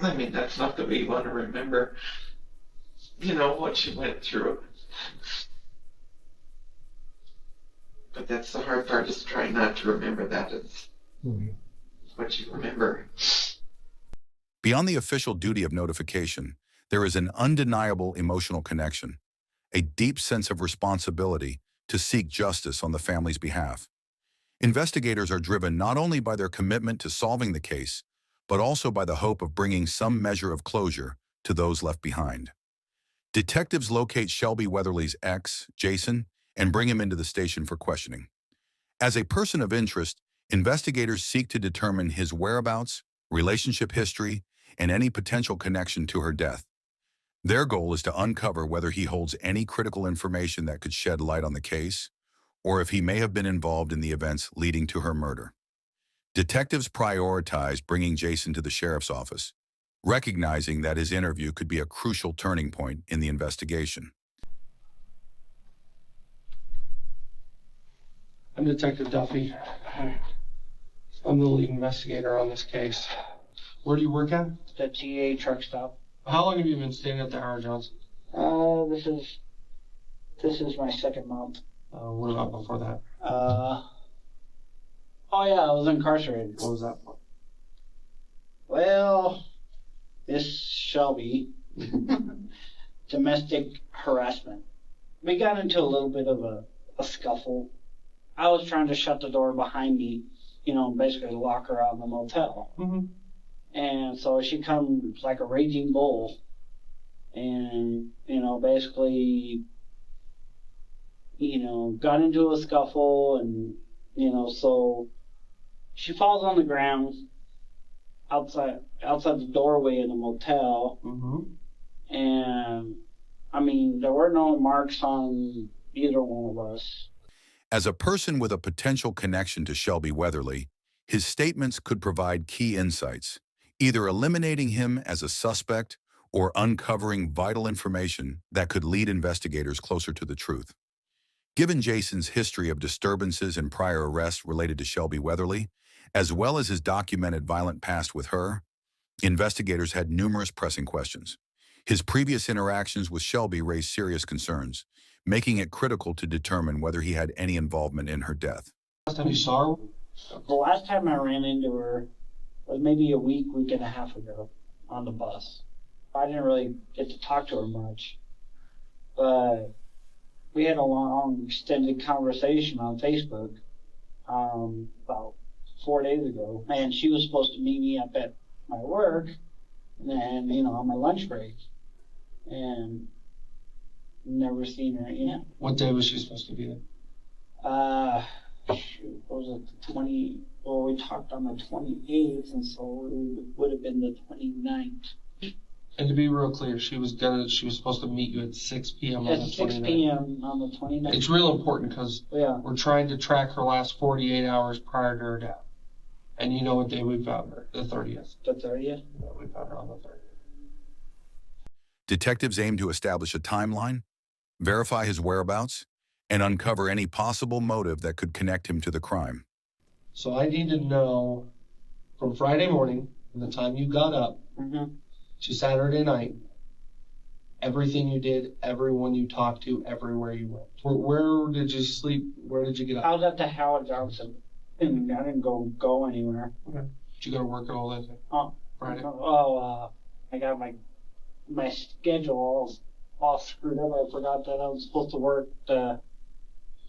I mean, that's not the way you want to remember, what you went through. But that's the hard part, is trying not to remember that. It's what you remember. Beyond the official duty of notification, there is an undeniable emotional connection, a deep sense of responsibility to seek justice on the family's behalf. Investigators are driven not only by their commitment to solving the case, but also by the hope of bringing some measure of closure to those left behind. Detectives locate Shelby Weatherly's ex, Jason, and bring him into the station for questioning. As a person of interest, investigators seek to determine his whereabouts, relationship history, and any potential connection to her death. Their goal is to uncover whether he holds any critical information that could shed light on the case, or if he may have been involved in the events leading to her murder. Detectives prioritize bringing Jason to the sheriff's office, recognizing that his interview could be a crucial turning point in the investigation. I'm Detective Duffy. I'm the lead investigator on this case. Where do you work at? The TA truck stop. How long have you been staying at the Howard Johnson? This is my second month. What about before that? Oh yeah, I was incarcerated. What was that for? Well, Miss Shelby, domestic harassment. We got into a little bit of a scuffle. I was trying to shut the door behind me, basically lock her out of the motel. Mm-hmm. And so she comes like a raging bull and, basically, got into a scuffle and, so she falls on the ground outside the doorway in the motel. Mm-hmm. And, there were no marks on either one of us. As a person with a potential connection to Shelby Weatherly, his statements could provide key insights, either eliminating him as a suspect or uncovering vital information that could lead investigators closer to the truth. Given Jason's history of disturbances and prior arrests related to Shelby Weatherly, as well as his documented violent past with her, investigators had numerous pressing questions. His previous interactions with Shelby raised serious concerns, making it critical to determine whether he had any involvement in her death. Last time you saw her? The last time I ran into her was maybe a week and a half ago on the bus. I didn't really get to talk to her much, but we had a long, extended conversation on Facebook about 4 days ago, and she was supposed to meet me up at my work, and on my lunch break, and never seen her again. What day was she supposed to be there? What was it, the 20? Well, we talked on the 28th, and so it would have been the 29th. And to be real clear, she was supposed to meet you at 6 p.m. on the 29th. At 6 p.m. on the 29th. It's real important because we're trying to track her last 48 hours prior to her death. And you know what day we found her? The 30th. The 30th? Yeah, we found her on the 30th. Detectives aim to establish a timeline, verify his whereabouts, and uncover any possible motive that could connect him to the crime. So I need to know from Friday morning, from the time you got up, to Saturday night, everything you did, everyone you talked to, everywhere you went. Where did you sleep? Where did you get up? I was at the Howard Johnson. I didn't go anywhere. Okay. Did you go to work at all that day? Friday? I got my schedule all screwed up. I forgot that I was supposed to work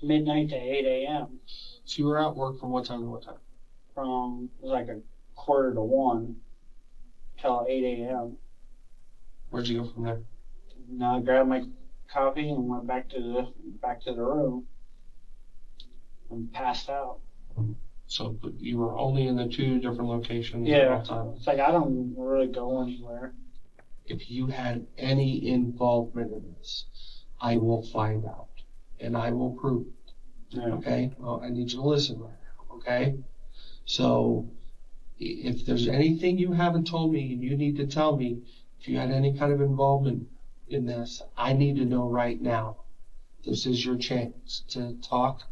midnight to 8 a.m. So you were at work from what time to what time? It was like a 12:45 till 8 a.m. Where'd you go from there? And I grabbed my coffee and went back to the room and passed out. So you were only in the 2 different locations Yeah, at all time. it's like I don't really go anywhere. If you had any involvement in this, I will find out and I will prove it. Yeah. Okay? Well, I need you to listen right now. Okay? So if there's anything you haven't told me and you need to tell me, if you had any kind of involvement in this, I need to know right now. This is your chance to talk,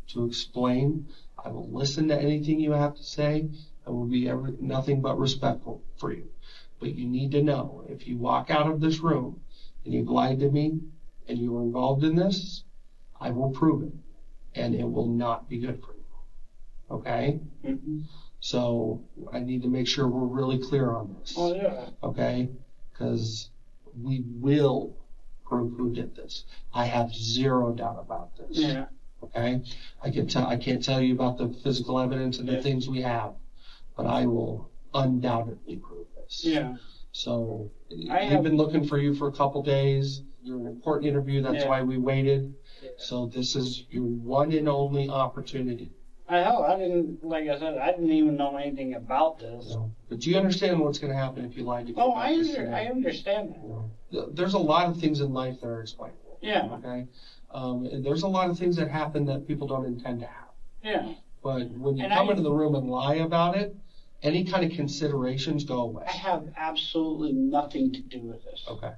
to explain. I will listen to anything you have to say. I will be nothing but respectful for you. But you need to know, if you walk out of this room and you've lied to me and you were involved in this, I will prove it. And it will not be good for you. Okay? Mm-hmm. So I need to make sure we're really clear on this. Oh, yeah. Okay? Because we will prove who did this. I have zero doubt about this. Yeah. Okay? I can't tell you about the physical evidence and the things we have, but I will undoubtedly prove this. Yeah. So we've been looking for you for a couple days. You're an important interview. That's why we waited. Yeah. So this is your one and only opportunity. I didn't, like I said, I didn't even know anything about this. No. But do you understand what's going to happen if you lie to me? Oh, I understand that. There's a lot of things in life that are explainable. Yeah. Okay? And there's a lot of things that happen that people don't intend to have. Yeah. But when you come into the room and lie about it, any kind of considerations go away. I have absolutely nothing to do with this. Okay.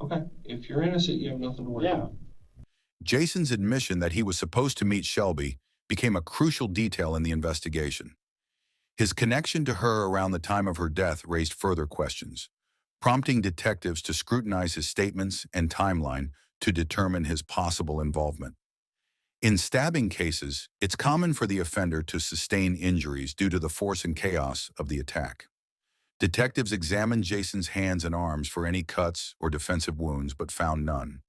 Okay. If you're innocent, you have nothing to worry about. Jason's admission that he was supposed to meet Shelby became a crucial detail in the investigation. His connection to her around the time of her death raised further questions, prompting detectives to scrutinize his statements and timeline to determine his possible involvement. In stabbing cases, it's common for the offender to sustain injuries due to the force and chaos of the attack. Detectives examined Jason's hands and arms for any cuts or defensive wounds, but found none.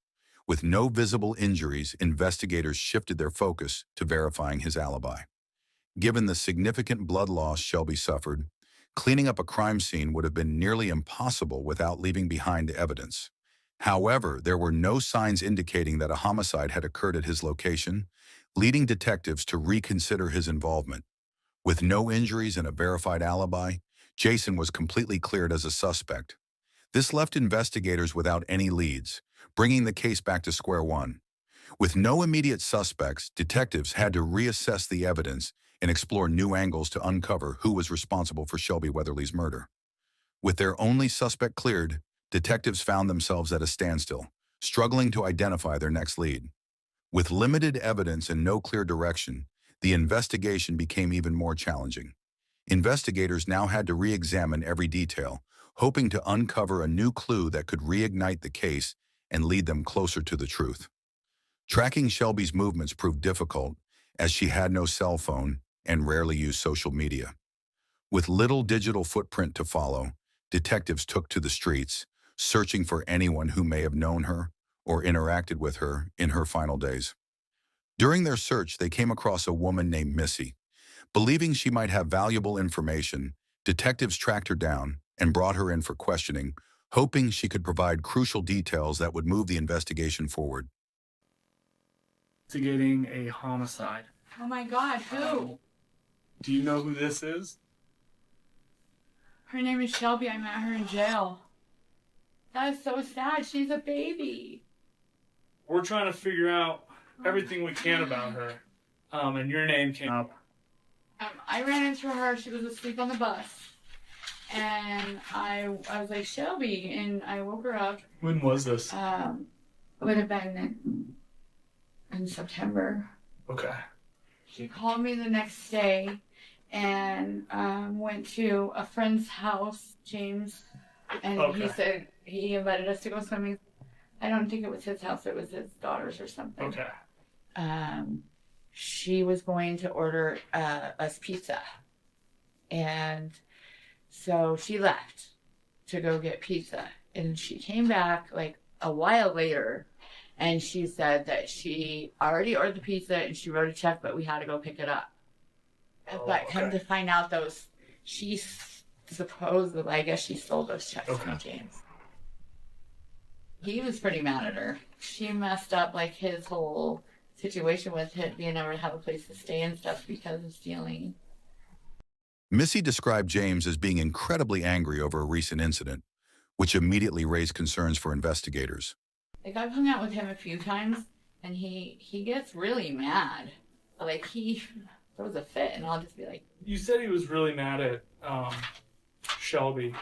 With no visible injuries, investigators shifted their focus to verifying his alibi. Given the significant blood loss Shelby suffered, cleaning up a crime scene would have been nearly impossible without leaving behind evidence. However, there were no signs indicating that a homicide had occurred at his location, leading detectives to reconsider his involvement. With no injuries and a verified alibi, Jason was completely cleared as a suspect. This left investigators without any leads, bringing the case back to square one. With no immediate suspects, detectives had to reassess the evidence and explore new angles to uncover who was responsible for Shelby Weatherly's murder. With their only suspect cleared, detectives found themselves at a standstill, struggling to identify their next lead. With limited evidence and no clear direction, the investigation became even more challenging. Investigators now had to re-examine every detail, hoping to uncover a new clue that could reignite the case and lead them closer to the truth. Tracking Shelby's movements proved difficult, as she had no cell phone and rarely used social media. With little digital footprint to follow, detectives took to the streets, searching for anyone who may have known her or interacted with her in her final days. During their search, they came across a woman named Missy. Believing she might have valuable information, detectives tracked her down and brought her in for questioning, hoping she could provide crucial details that would move the investigation forward. Investigating a homicide. Oh my God, who? Do you know who this is? Her name is Shelby. I met her in jail. That is so sad. She's a baby. We're trying to figure out everything we can about her. And your name came up. I ran into her. She was asleep on the bus. And I was like, Shelby. And I woke her up. When was this? It would have been in September. Okay. She called me the next day and went to a friend's house, James. And he said he invited us to go swimming. I don't think it was his house. It was his daughter's or something. Okay. She was going to order us pizza. And so she left to go get pizza. And she came back like a while later and she said that she already ordered the pizza and she wrote a check, but we had to go pick it up. But come to find out, she supposedly, I guess she stole those checks from James. He was pretty mad at her. She messed up like his whole situation with him being able to have a place to stay and stuff because of stealing. Missy described James as being incredibly angry over a recent incident, which immediately raised concerns for investigators. Like, I've hung out with him a few times, and he gets really mad. Like, he throws a fit, and I'll just be like... You said he was really mad at Shelby.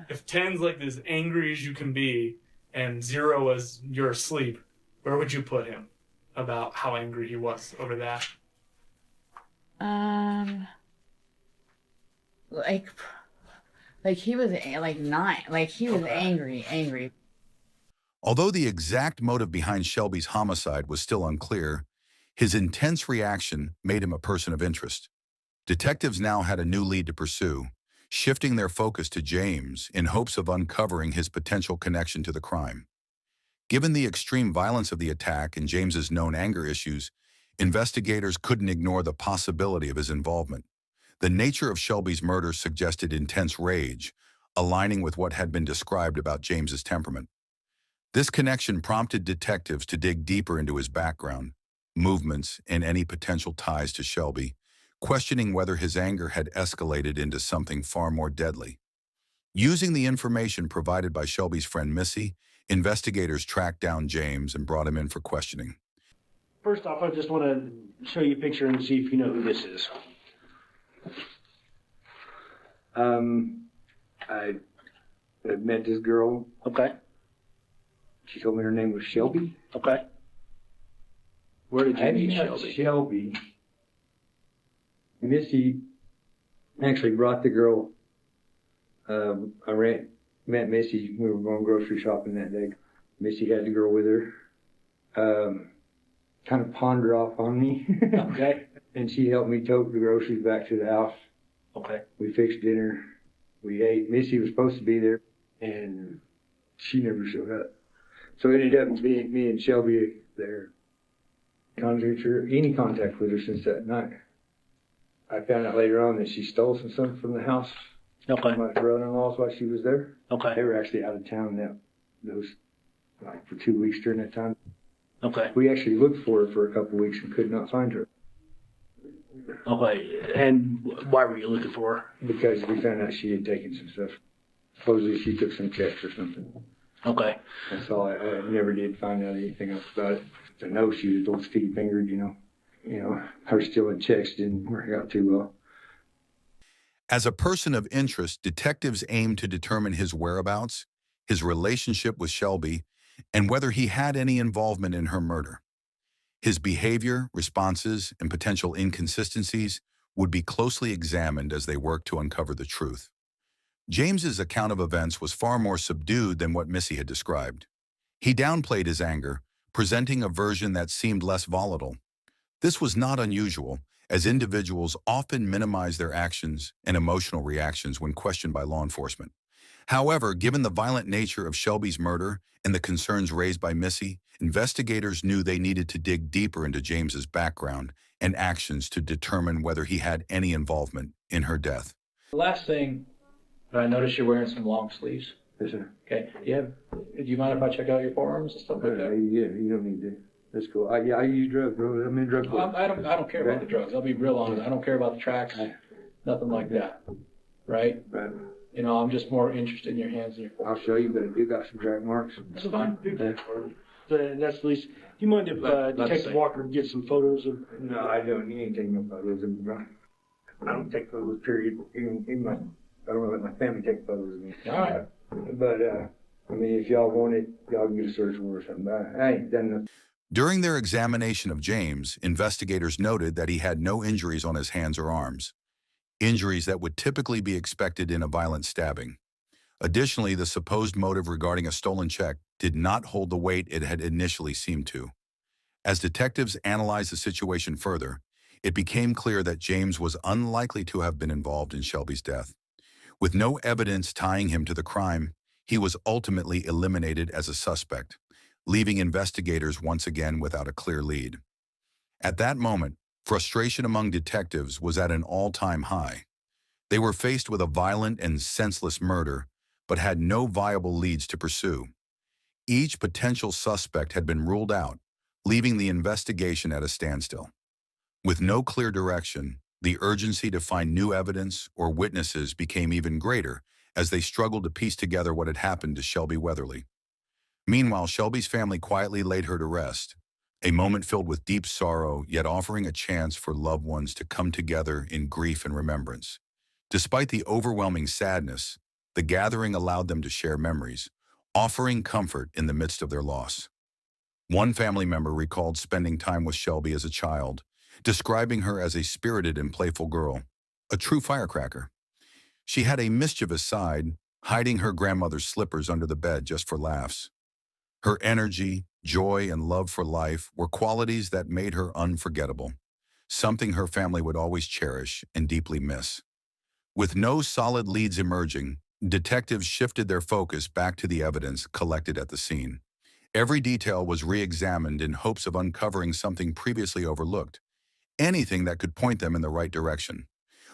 If 10's like as angry as you can be, and 0 is you're asleep, where would you put him about how angry he was over that? Like he was like 9. Like he was angry. Although the exact motive behind Shelby's homicide was still unclear, his intense reaction made him a person of interest. Detectives now had a new lead to pursue, shifting their focus to James in hopes of uncovering his potential connection to the crime. Given the extreme violence of the attack and James's known anger issues, investigators couldn't ignore the possibility of his involvement. The nature of Shelby's murder suggested intense rage, aligning with what had been described about James's temperament. This connection prompted detectives to dig deeper into his background, movements, and any potential ties to Shelby, questioning whether his anger had escalated into something far more deadly. Using the information provided by Shelby's friend Missy, investigators tracked down James and brought him in for questioning. First off, I just want to show you a picture and see if you know who this is. I met this girl. Okay. She told me her name was Shelby. Okay. Where did you meet Shelby? Shelby. Missy actually brought the girl. Met Missy. We were going grocery shopping that day. Missy had the girl with her. Kind of pawned her off on me. Okay. And she helped me tote the groceries back to the house. Okay. We fixed dinner. We ate. Missy was supposed to be there, and she never showed up. So it ended up being me and Shelby there. Any contact with her since that night. I found out later on that she stole some stuff from the house. Okay. My brother-in-law's while she was there. Okay. They were actually out of town for 2 weeks during that time. Okay. We actually looked for her for a couple of weeks and could not find her. Okay. And why were you looking for her? Because we found out she had taken some stuff. Supposedly she took some checks or something. Okay. That's all. I never did find out anything else about it. I know she was a little sticky-fingered, you know. Her stealing checks didn't work out too well. As a person of interest, detectives aimed to determine his whereabouts, his relationship with Shelby, and whether he had any involvement in her murder. His behavior, responses, and potential inconsistencies would be closely examined as they worked to uncover the truth. James's account of events was far more subdued than what Missy had described. He downplayed his anger, presenting a version that seemed less volatile. This was not unusual, as individuals often minimize their actions and emotional reactions when questioned by law enforcement. However, given the violent nature of Shelby's murder and the concerns raised by Missy, investigators knew they needed to dig deeper into James's background and actions to determine whether he had any involvement in her death. The last thing, I noticed you're wearing some long sleeves. Yes, sir. Okay. Do you mind if I check out your forearms and stuff like that? Yeah, you don't need to. That's cool. I use drugs, bro. I'm in drug court. I don't care about the drugs. I'll be real honest. I don't care about the tracks, nothing like that. Right? Right. You know, I'm just more interested in your hands and your forearms. I'll show you, but I do got some track marks. That's fine. That's the least. Do you mind if Detective Walker gets some photos of? No, I don't. You ain't taking no photos of me, bro. I don't take photos, period. Even I don't let my family take photos of me. All right. But, I mean, if y'all want it, y'all can get a search warrant or something. I ain't done nothing. During their examination of James, investigators noted that he had no injuries on his hands or arms, injuries that would typically be expected in a violent stabbing. Additionally, the supposed motive regarding a stolen check did not hold the weight it had initially seemed to. As detectives analyzed the situation further, it became clear that James was unlikely to have been involved in Shelby's death. With no evidence tying him to the crime, he was ultimately eliminated as a suspect, leaving investigators once again without a clear lead. At that moment, frustration among detectives was at an all-time high. They were faced with a violent and senseless murder, but had no viable leads to pursue. Each potential suspect had been ruled out, leaving the investigation at a standstill. With no clear direction, the urgency to find new evidence or witnesses became even greater as they struggled to piece together what had happened to Shelby Weatherly. Meanwhile, Shelby's family quietly laid her to rest, a moment filled with deep sorrow, yet offering a chance for loved ones to come together in grief and remembrance. Despite the overwhelming sadness, the gathering allowed them to share memories, offering comfort in the midst of their loss. One family member recalled spending time with Shelby as a child, describing her as a spirited and playful girl, a true firecracker. She had a mischievous side, hiding her grandmother's slippers under the bed just for laughs. Her energy, joy, and love for life were qualities that made her unforgettable, something her family would always cherish and deeply miss. With no solid leads emerging, detectives shifted their focus back to the evidence collected at the scene. Every detail was re-examined in hopes of uncovering something previously overlooked, anything that could point them in the right direction.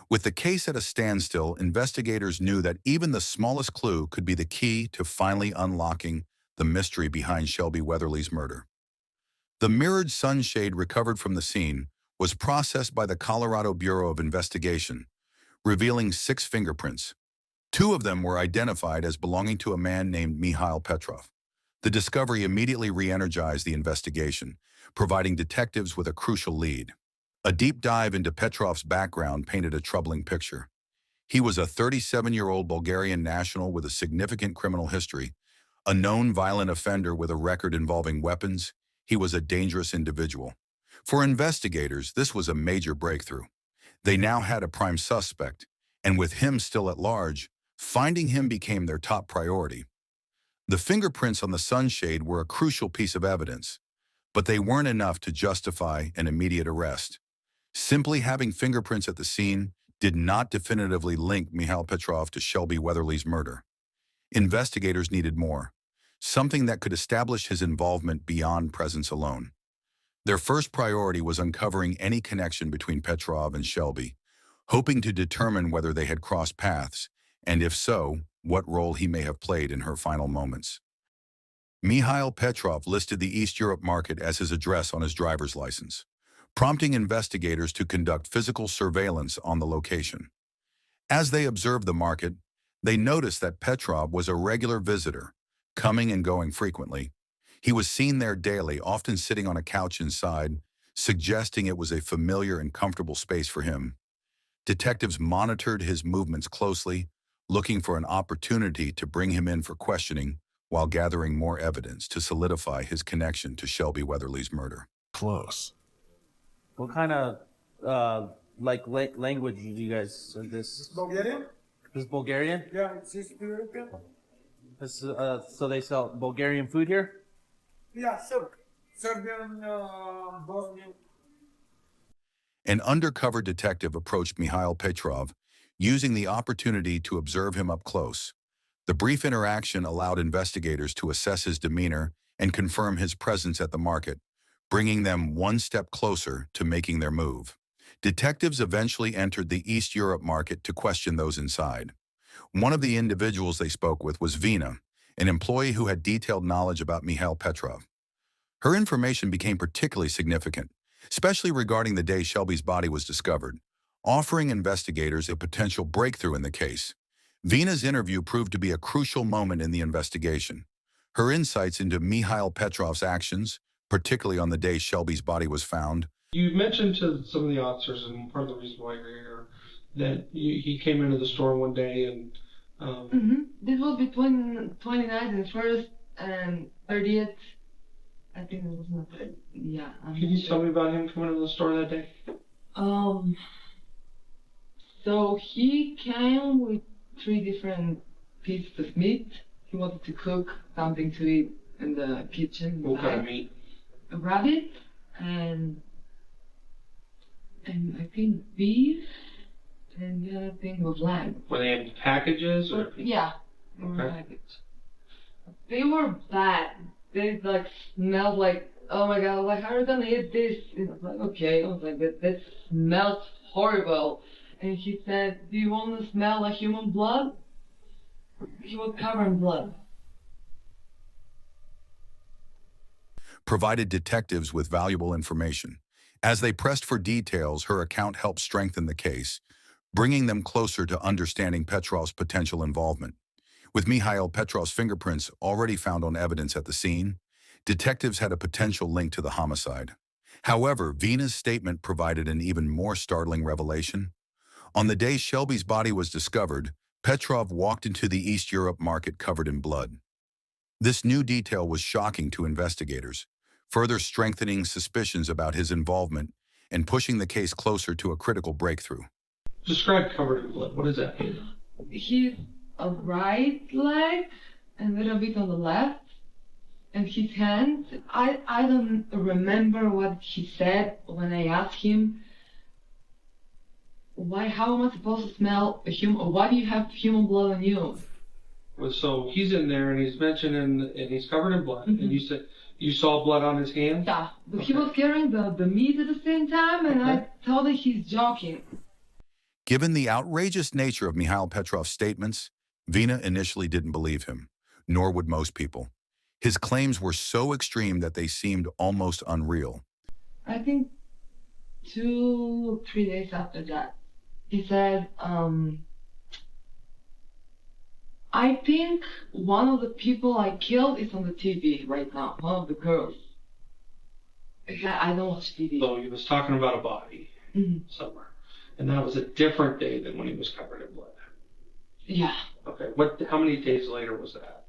With the case at a standstill, investigators knew that even the smallest clue could be the key to finally unlocking the mystery behind Shelby Weatherly's murder. The mirrored sunshade recovered from the scene was processed by the Colorado Bureau of Investigation, revealing 6 fingerprints. 2 of them were identified as belonging to a man named Mikhail Petrov. The discovery immediately re-energized the investigation, providing detectives with a crucial lead. A deep dive into Petrov's background painted a troubling picture. He was a 37-year-old Bulgarian national with a significant criminal history. A known violent offender with a record involving weapons, he was a dangerous individual. For investigators, this was a major breakthrough. They now had a prime suspect, and with him still at large, finding him became their top priority. The fingerprints on the sunshade were a crucial piece of evidence, but they weren't enough to justify an immediate arrest. Simply having fingerprints at the scene did not definitively link Mikhail Petrov to Shelby Weatherly's murder. Investigators needed more, something that could establish his involvement beyond presence alone. Their first priority was uncovering any connection between Petrov and Shelby, hoping to determine whether they had crossed paths, and if so, what role he may have played in her final moments. Mikhail Petrov listed the East Europe market as his address on his driver's license, prompting investigators to conduct physical surveillance on the location. As they observed the market, they noticed that Petrov was a regular visitor, coming and going frequently. He was seen there daily, often sitting on a couch inside, suggesting it was a familiar and comfortable space for him. Detectives monitored his movements closely, looking for an opportunity to bring him in for questioning while gathering more evidence to solidify his connection to Shelby Weatherly's murder. close. What kind of language do you guys? This Bulgarian? This is Bulgarian. Yeah, it's East European. This so they sell Bulgarian food here. Yeah, Serbian, Bosnian. An undercover detective approached Mikhail Petrov, using the opportunity to observe him up close. The brief interaction allowed investigators to assess his demeanor and confirm his presence at the market, bringing them one step closer to making their move. Detectives eventually entered the East Europe market to question those inside. One of the individuals they spoke with was Vina, an employee who had detailed knowledge about Mikhail Petrov. Her information became particularly significant, especially regarding the day Shelby's body was discovered, offering investigators a potential breakthrough in the case. Vina's interview proved to be a crucial moment in the investigation. Her insights into Mikhail Petrov's actions, particularly on the day Shelby's body was found. You mentioned to some of the officers, and part of the reason why you're here, that he came into the store one day and... This was between 29th and 1st and 30th. I think it was not good. Yeah. Can you tell me about him coming into the store that day? So he came with 3 different pieces of meat. He wanted to cook something to eat in the kitchen. What kind of meat? A rabbit and I think beef, and the other thing was lamb. Were they in packages or? Yeah, they were Okay. packaged. They were bad. They like smelled like, oh my god, like how are you gonna eat this? And I was like, okay. I was like, that smells horrible. And he said, do you want to smell like human blood? He was covered in blood. Provided detectives with valuable information. As they pressed for details, her account helped strengthen the case, bringing them closer to understanding Petrov's potential involvement. With Mikhail Petrov's fingerprints already found on evidence at the scene, detectives had a potential link to the homicide. However, Vina's statement provided an even more startling revelation. On the day Shelby's body was discovered, Petrov walked into the East Europe market covered in blood. This new detail was shocking to investigators, further strengthening suspicions about his involvement and pushing the case closer to a critical breakthrough. Describe covered in blood. What does that mean? His right leg and a little bit on the left, and his hand. I don't remember what he said when I asked him, how am I supposed to smell a human? Why do you have human blood on you? Well, so he's in there and he's mentioning, and he's covered in blood. And you said you saw blood on his hand? Yeah, but he was carrying the meat at the same time, and I thought that he's joking. Given the outrageous nature of Mikhail Petrov's statements, Vina initially didn't believe him, nor would most people. His claims were so extreme that they seemed almost unreal. I think 2 or 3 days after that, he said, I think one of the people I killed is on the TV right now, one of the girls. I don't watch TV. So he was talking about a body somewhere. And that was a different day than when he was covered in blood. Yeah. Okay. How many days later was that?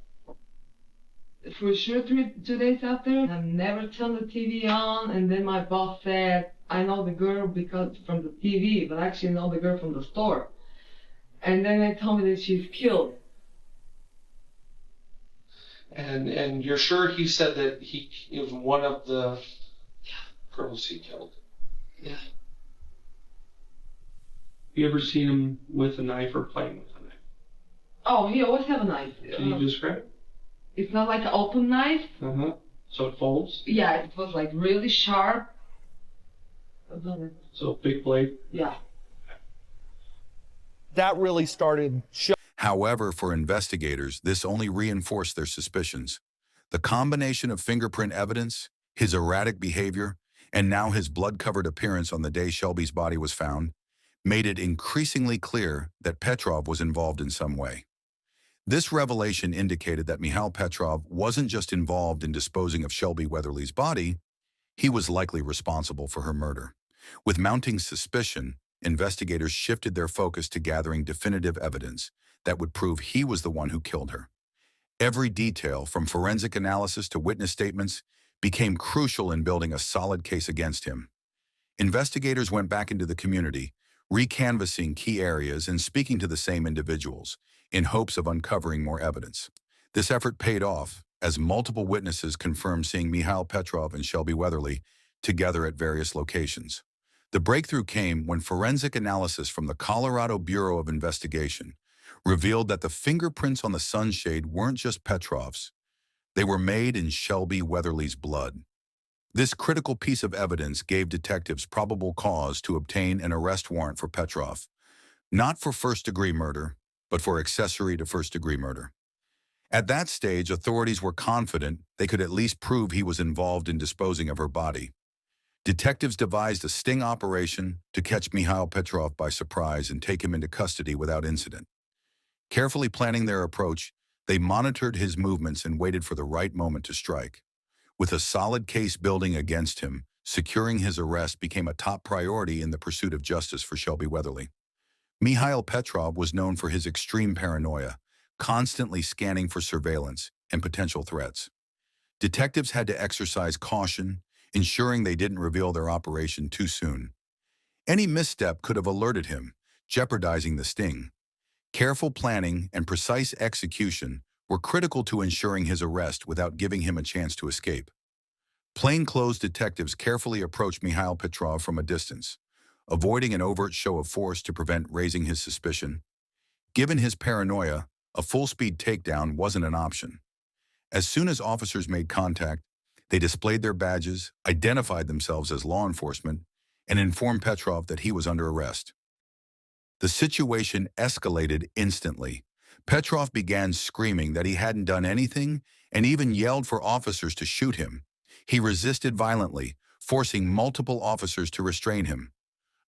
For sure 2 days after. I never turned the TV on, and then my boss said, I know the girl because from the TV, but I actually know the girl from the store. And then they told me that she's killed. And you're sure he said that it was one of the girls he killed? Yeah. You ever seen him with a knife or playing with a knife? Oh, he always have a knife. Can you describe it? It's not like an open knife. So it folds? Yeah, it was like really sharp. So big blade? Yeah. That really started. However, for investigators, this only reinforced their suspicions. The combination of fingerprint evidence, his erratic behavior, and now his blood-covered appearance on the day Shelby's body was found, made it increasingly clear that Petrov was involved in some way. This revelation indicated that Mikhail Petrov wasn't just involved in disposing of Shelby Weatherly's body, he was likely responsible for her murder. With mounting suspicion, investigators shifted their focus to gathering definitive evidence that would prove he was the one who killed her. Every detail, from forensic analysis to witness statements, became crucial in building a solid case against him. Investigators went back into the community, recanvassing key areas and speaking to the same individuals, in hopes of uncovering more evidence. This effort paid off, as multiple witnesses confirmed seeing Mikhail Petrov and Shelby Weatherly together at various locations. The breakthrough came when forensic analysis from the Colorado Bureau of Investigation revealed that the fingerprints on the sunshade weren't just Petrov's. They were made in Shelby Weatherly's blood. This critical piece of evidence gave detectives probable cause to obtain an arrest warrant for Petrov, not for first-degree murder, but for accessory to first-degree murder. At that stage, authorities were confident they could at least prove he was involved in disposing of her body. Detectives devised a sting operation to catch Mikhail Petrov by surprise and take him into custody without incident. Carefully planning their approach, they monitored his movements and waited for the right moment to strike. With a solid case building against him, securing his arrest became a top priority in the pursuit of justice for Shelby Weatherly. Mikhail Petrov was known for his extreme paranoia, constantly scanning for surveillance and potential threats. Detectives had to exercise caution, ensuring they didn't reveal their operation too soon. Any misstep could have alerted him, jeopardizing the sting. Careful planning and precise execution were critical to ensuring his arrest without giving him a chance to escape. Plainclothes detectives carefully approached Mikhail Petrov from a distance, avoiding an overt show of force to prevent raising his suspicion. Given his paranoia, a full-speed takedown wasn't an option. As soon as officers made contact, they displayed their badges, identified themselves as law enforcement, and informed Petrov that he was under arrest. The situation escalated instantly. Petrov began screaming that he hadn't done anything and even yelled for officers to shoot him. He resisted violently, forcing multiple officers to restrain him.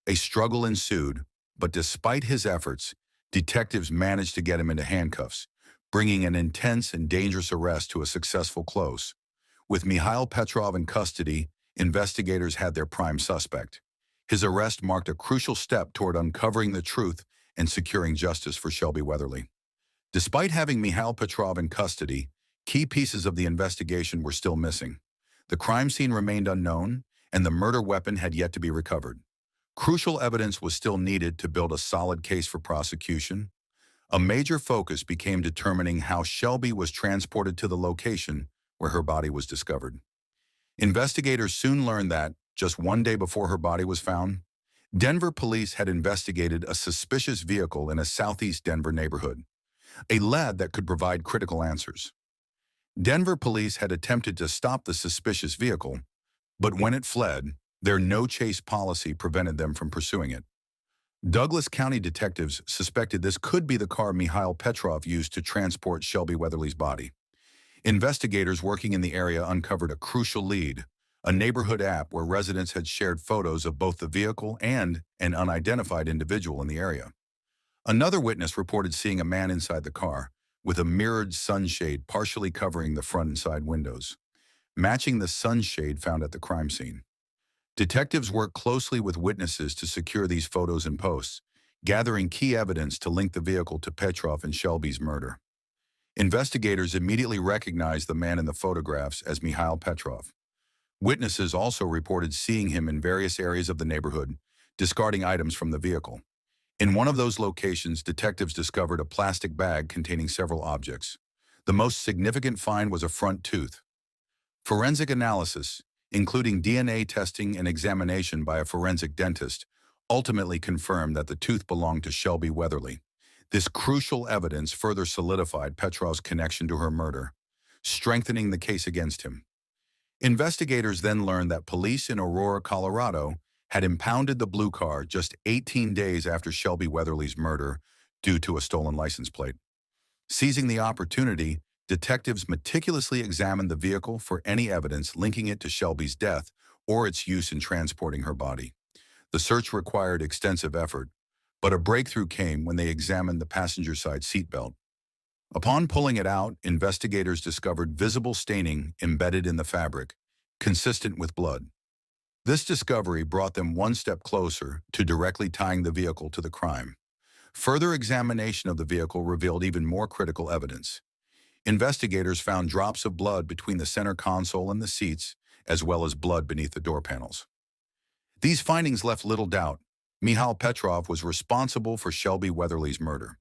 A struggle ensued, but despite his efforts, detectives managed to get him into handcuffs, bringing an intense and dangerous arrest to a successful close. With Mikhail Petrov in custody, investigators had their prime suspect. His arrest marked a crucial step toward uncovering the truth and securing justice for Shelby Weatherly. Despite having Mikhail Petrov in custody, key pieces of the investigation were still missing. The crime scene remained unknown, and the murder weapon had yet to be recovered. Crucial evidence was still needed to build a solid case for prosecution. A major focus became determining how Shelby was transported to the location where her body was discovered. Investigators soon learned that, just one day before her body was found, Denver police had investigated a suspicious vehicle in a southeast Denver neighborhood, a lead that could provide critical answers. Denver police had attempted to stop the suspicious vehicle, but when it fled, their no-chase policy prevented them from pursuing it. Douglas County detectives suspected this could be the car Mikhail Petrov used to transport Shelby Weatherly's body. Investigators working in the area uncovered a crucial lead, a neighborhood app where residents had shared photos of both the vehicle and an unidentified individual in the area. Another witness reported seeing a man inside the car, with a mirrored sunshade partially covering the front and side windows, matching the sunshade found at the crime scene. Detectives worked closely with witnesses to secure these photos and posts, gathering key evidence to link the vehicle to Petrov and Shelby's murder. Investigators immediately recognized the man in the photographs as Mikhail Petrov. Witnesses also reported seeing him in various areas of the neighborhood, discarding items from the vehicle. In one of those locations, detectives discovered a plastic bag containing several objects. The most significant find was a front tooth. Forensic analysis, including DNA testing and examination by a forensic dentist, ultimately confirmed that the tooth belonged to Shelby Weatherly. This crucial evidence further solidified Petrov's connection to her murder, strengthening the case against him. Investigators then learned that police in Aurora, Colorado, had impounded the blue car just 18 days after Shelby Weatherly's murder due to a stolen license plate. Seizing the opportunity, detectives meticulously examined the vehicle for any evidence linking it to Shelby's death or its use in transporting her body. The search required extensive effort, but a breakthrough came when they examined the passenger side seatbelt. Upon pulling it out, investigators discovered visible staining embedded in the fabric, consistent with blood. This discovery brought them one step closer to directly tying the vehicle to the crime. Further examination of the vehicle revealed even more critical evidence. Investigators found drops of blood between the center console and the seats, as well as blood beneath the door panels. These findings left little doubt. Mikhail Petrov was responsible for Shelby Weatherly's murder.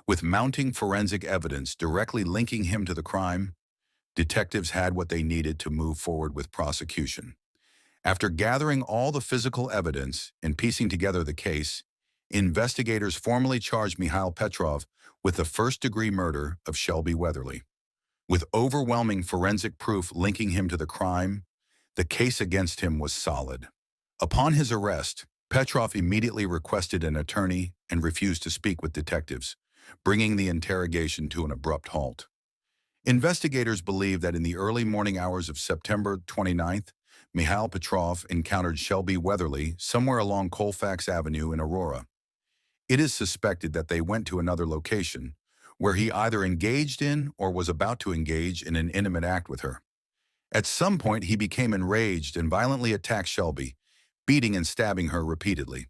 With mounting forensic evidence directly linking him to the crime, detectives had what they needed to move forward with prosecution. After gathering all the physical evidence and piecing together the case, investigators formally charged Mikhail Petrov with the first-degree murder of Shelby Weatherly. With overwhelming forensic proof linking him to the crime, the case against him was solid. Upon his arrest, Petrov immediately requested an attorney and refused to speak with detectives, bringing the interrogation to an abrupt halt. Investigators believe that in the early morning hours of September 29th, Mikhail Petrov encountered Shelby Weatherly somewhere along Colfax Avenue in Aurora. It is suspected that they went to another location, where he either engaged in or was about to engage in an intimate act with her. At some point, he became enraged and violently attacked Shelby, beating and stabbing her repeatedly.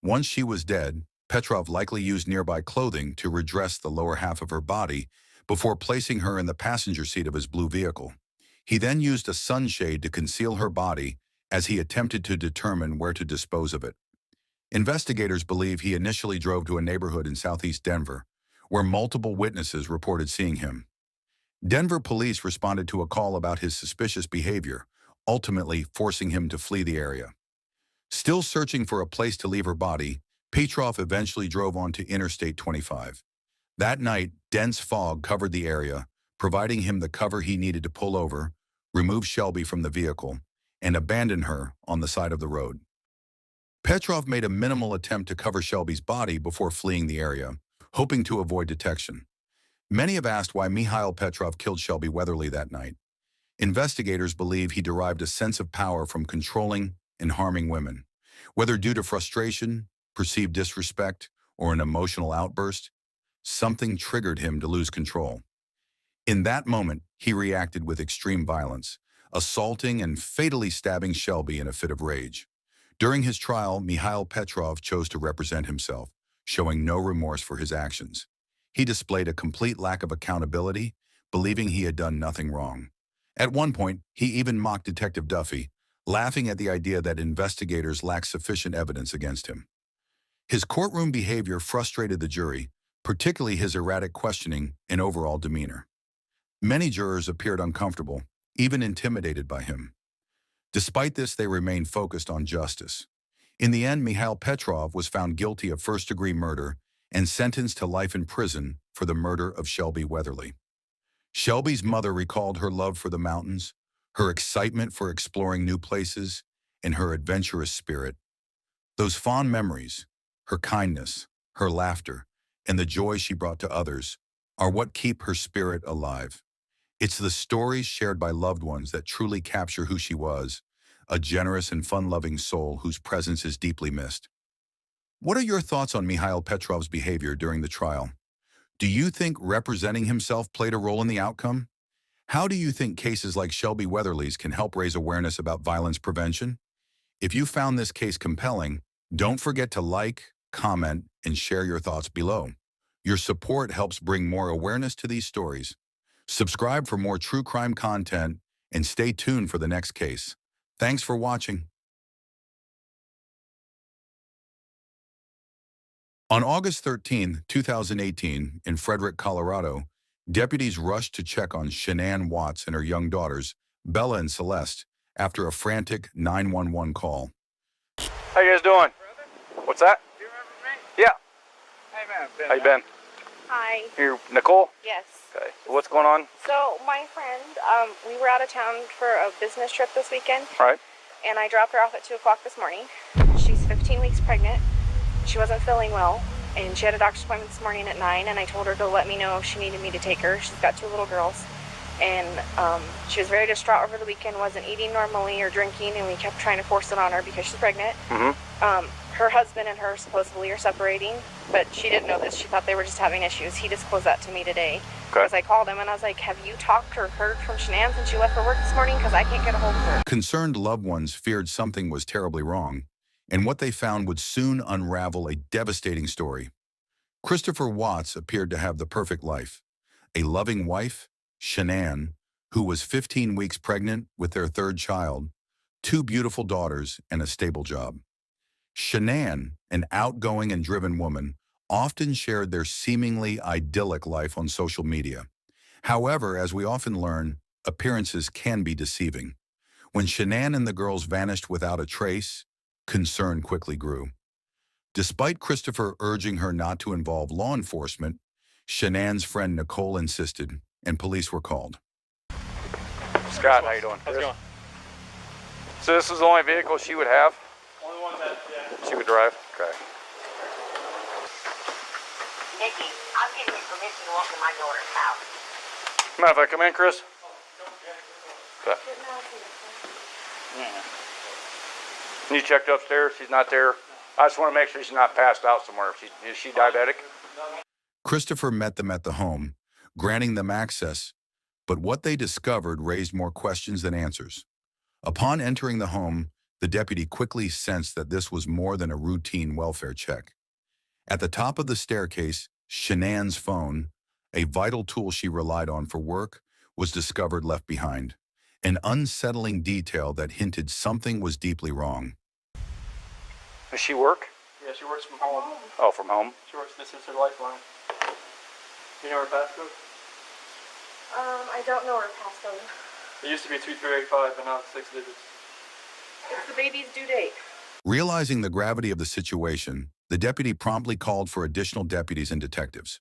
Once she was dead, Petrov likely used nearby clothing to redress the lower half of her body before placing her in the passenger seat of his blue vehicle. He then used a sunshade to conceal her body as he attempted to determine where to dispose of it. Investigators believe he initially drove to a neighborhood in southeast Denver, where multiple witnesses reported seeing him. Denver police responded to a call about his suspicious behavior, ultimately forcing him to flee the area. Still searching for a place to leave her body, Petrov eventually drove onto Interstate 25. That night, dense fog covered the area, providing him the cover he needed to pull over, remove Shelby from the vehicle, and abandon her on the side of the road. Petrov made a minimal attempt to cover Shelby's body before fleeing the area, hoping to avoid detection. Many have asked why Mikhail Petrov killed Shelby Weatherly that night. Investigators believe he derived a sense of power from controlling and harming women. Whether due to frustration, perceived disrespect, or an emotional outburst, something triggered him to lose control. In that moment, he reacted with extreme violence, assaulting and fatally stabbing Shelby in a fit of rage. During his trial, Mikhail Petrov chose to represent himself, showing no remorse for his actions. He displayed a complete lack of accountability, believing he had done nothing wrong. At one point, he even mocked Detective Duffy, laughing at the idea that investigators lacked sufficient evidence against him. His courtroom behavior frustrated the jury, particularly his erratic questioning and overall demeanor. Many jurors appeared uncomfortable, even intimidated by him. Despite this, they remained focused on justice. In the end, Mikhail Petrov was found guilty of first-degree murder and sentenced to life in prison for the murder of Shelby Weatherly. Shelby's mother recalled her love for the mountains, her excitement for exploring new places, and her adventurous spirit. Those fond memories, her kindness, her laughter, and the joy she brought to others are what keep her spirit alive. It's the stories shared by loved ones that truly capture who she was, a generous and fun-loving soul whose presence is deeply missed. What are your thoughts on Mikhail Petrov's behavior during the trial? Do you think representing himself played a role in the outcome? How do you think cases like Shelby Weatherly's can help raise awareness about violence prevention? If you found this case compelling, don't forget to like, comment, and share your thoughts below. Your support helps bring more awareness to these stories. Subscribe for more true crime content and stay tuned for the next case. Thanks for watching. On August 13, 2018, in Frederick, Colorado, deputies rushed to check on Shanann Watts and her young daughters, Bella and Celeste, after a frantic 911 call. How you guys doing? What's that? Do you remember me? Yeah. Hey, man. How you been? Hi. You're Nicole? Yes. Okay. What's going on? So my friend, we were out of town for a business trip this weekend. All right. And I dropped her off at 2 o'clock this morning. She's 15 weeks pregnant. She wasn't feeling well, and she had a doctor's appointment this morning at 9, and I told her to let me know if she needed me to take her. She's got 2 little girls. And she was very distraught over the weekend, wasn't eating normally or drinking, and we kept trying to force it on her because she's pregnant. Mm-hmm. Her husband and her supposedly are separating, but she didn't know this. She thought they were just having issues. He disclosed that to me today. Okay. Because I called him and I was like, have you talked or heard from Shanann since she left for work this morning? Because I can't get a hold of her. Concerned loved ones feared something was terribly wrong, and what they found would soon unravel a devastating story. Christopher Watts appeared to have the perfect life. A loving wife, Shanann, who was 15 weeks pregnant with their third child, 2 beautiful daughters, and a stable job. Shanann, an outgoing and driven woman, often shared their seemingly idyllic life on social media. However, as we often learn, appearances can be deceiving. When Shanann and the girls vanished without a trace, concern quickly grew. Despite Christopher urging her not to involve law enforcement, Shanann's friend Nicole insisted, and police were called. Scott, how you doing? How's it going? So this is the only vehicle she would have? Only one that, yeah. She would drive? Okay. Nikki, I'm giving you permission to walk in my daughter's house. Mind if I come in, Chris? Okay. You checked upstairs? She's not there? I just want to make sure she's not passed out somewhere. Is she diabetic? Christopher met them at the home, granting them access, but what they discovered raised more questions than answers. Upon entering the home, the deputy quickly sensed that this was more than a routine welfare check. At the top of the staircase, Shanann's phone, a vital tool she relied on for work, was discovered left behind, an unsettling detail that hinted something was deeply wrong. Does she work? Yeah, she works from home. Oh, from home? She works, this is her lifeline. You know her passcode? I don't know her passcode. It used to be 2385, but now it's 6 digits. It's the baby's due date. Realizing the gravity of the situation, the deputy promptly called for additional deputies and detectives.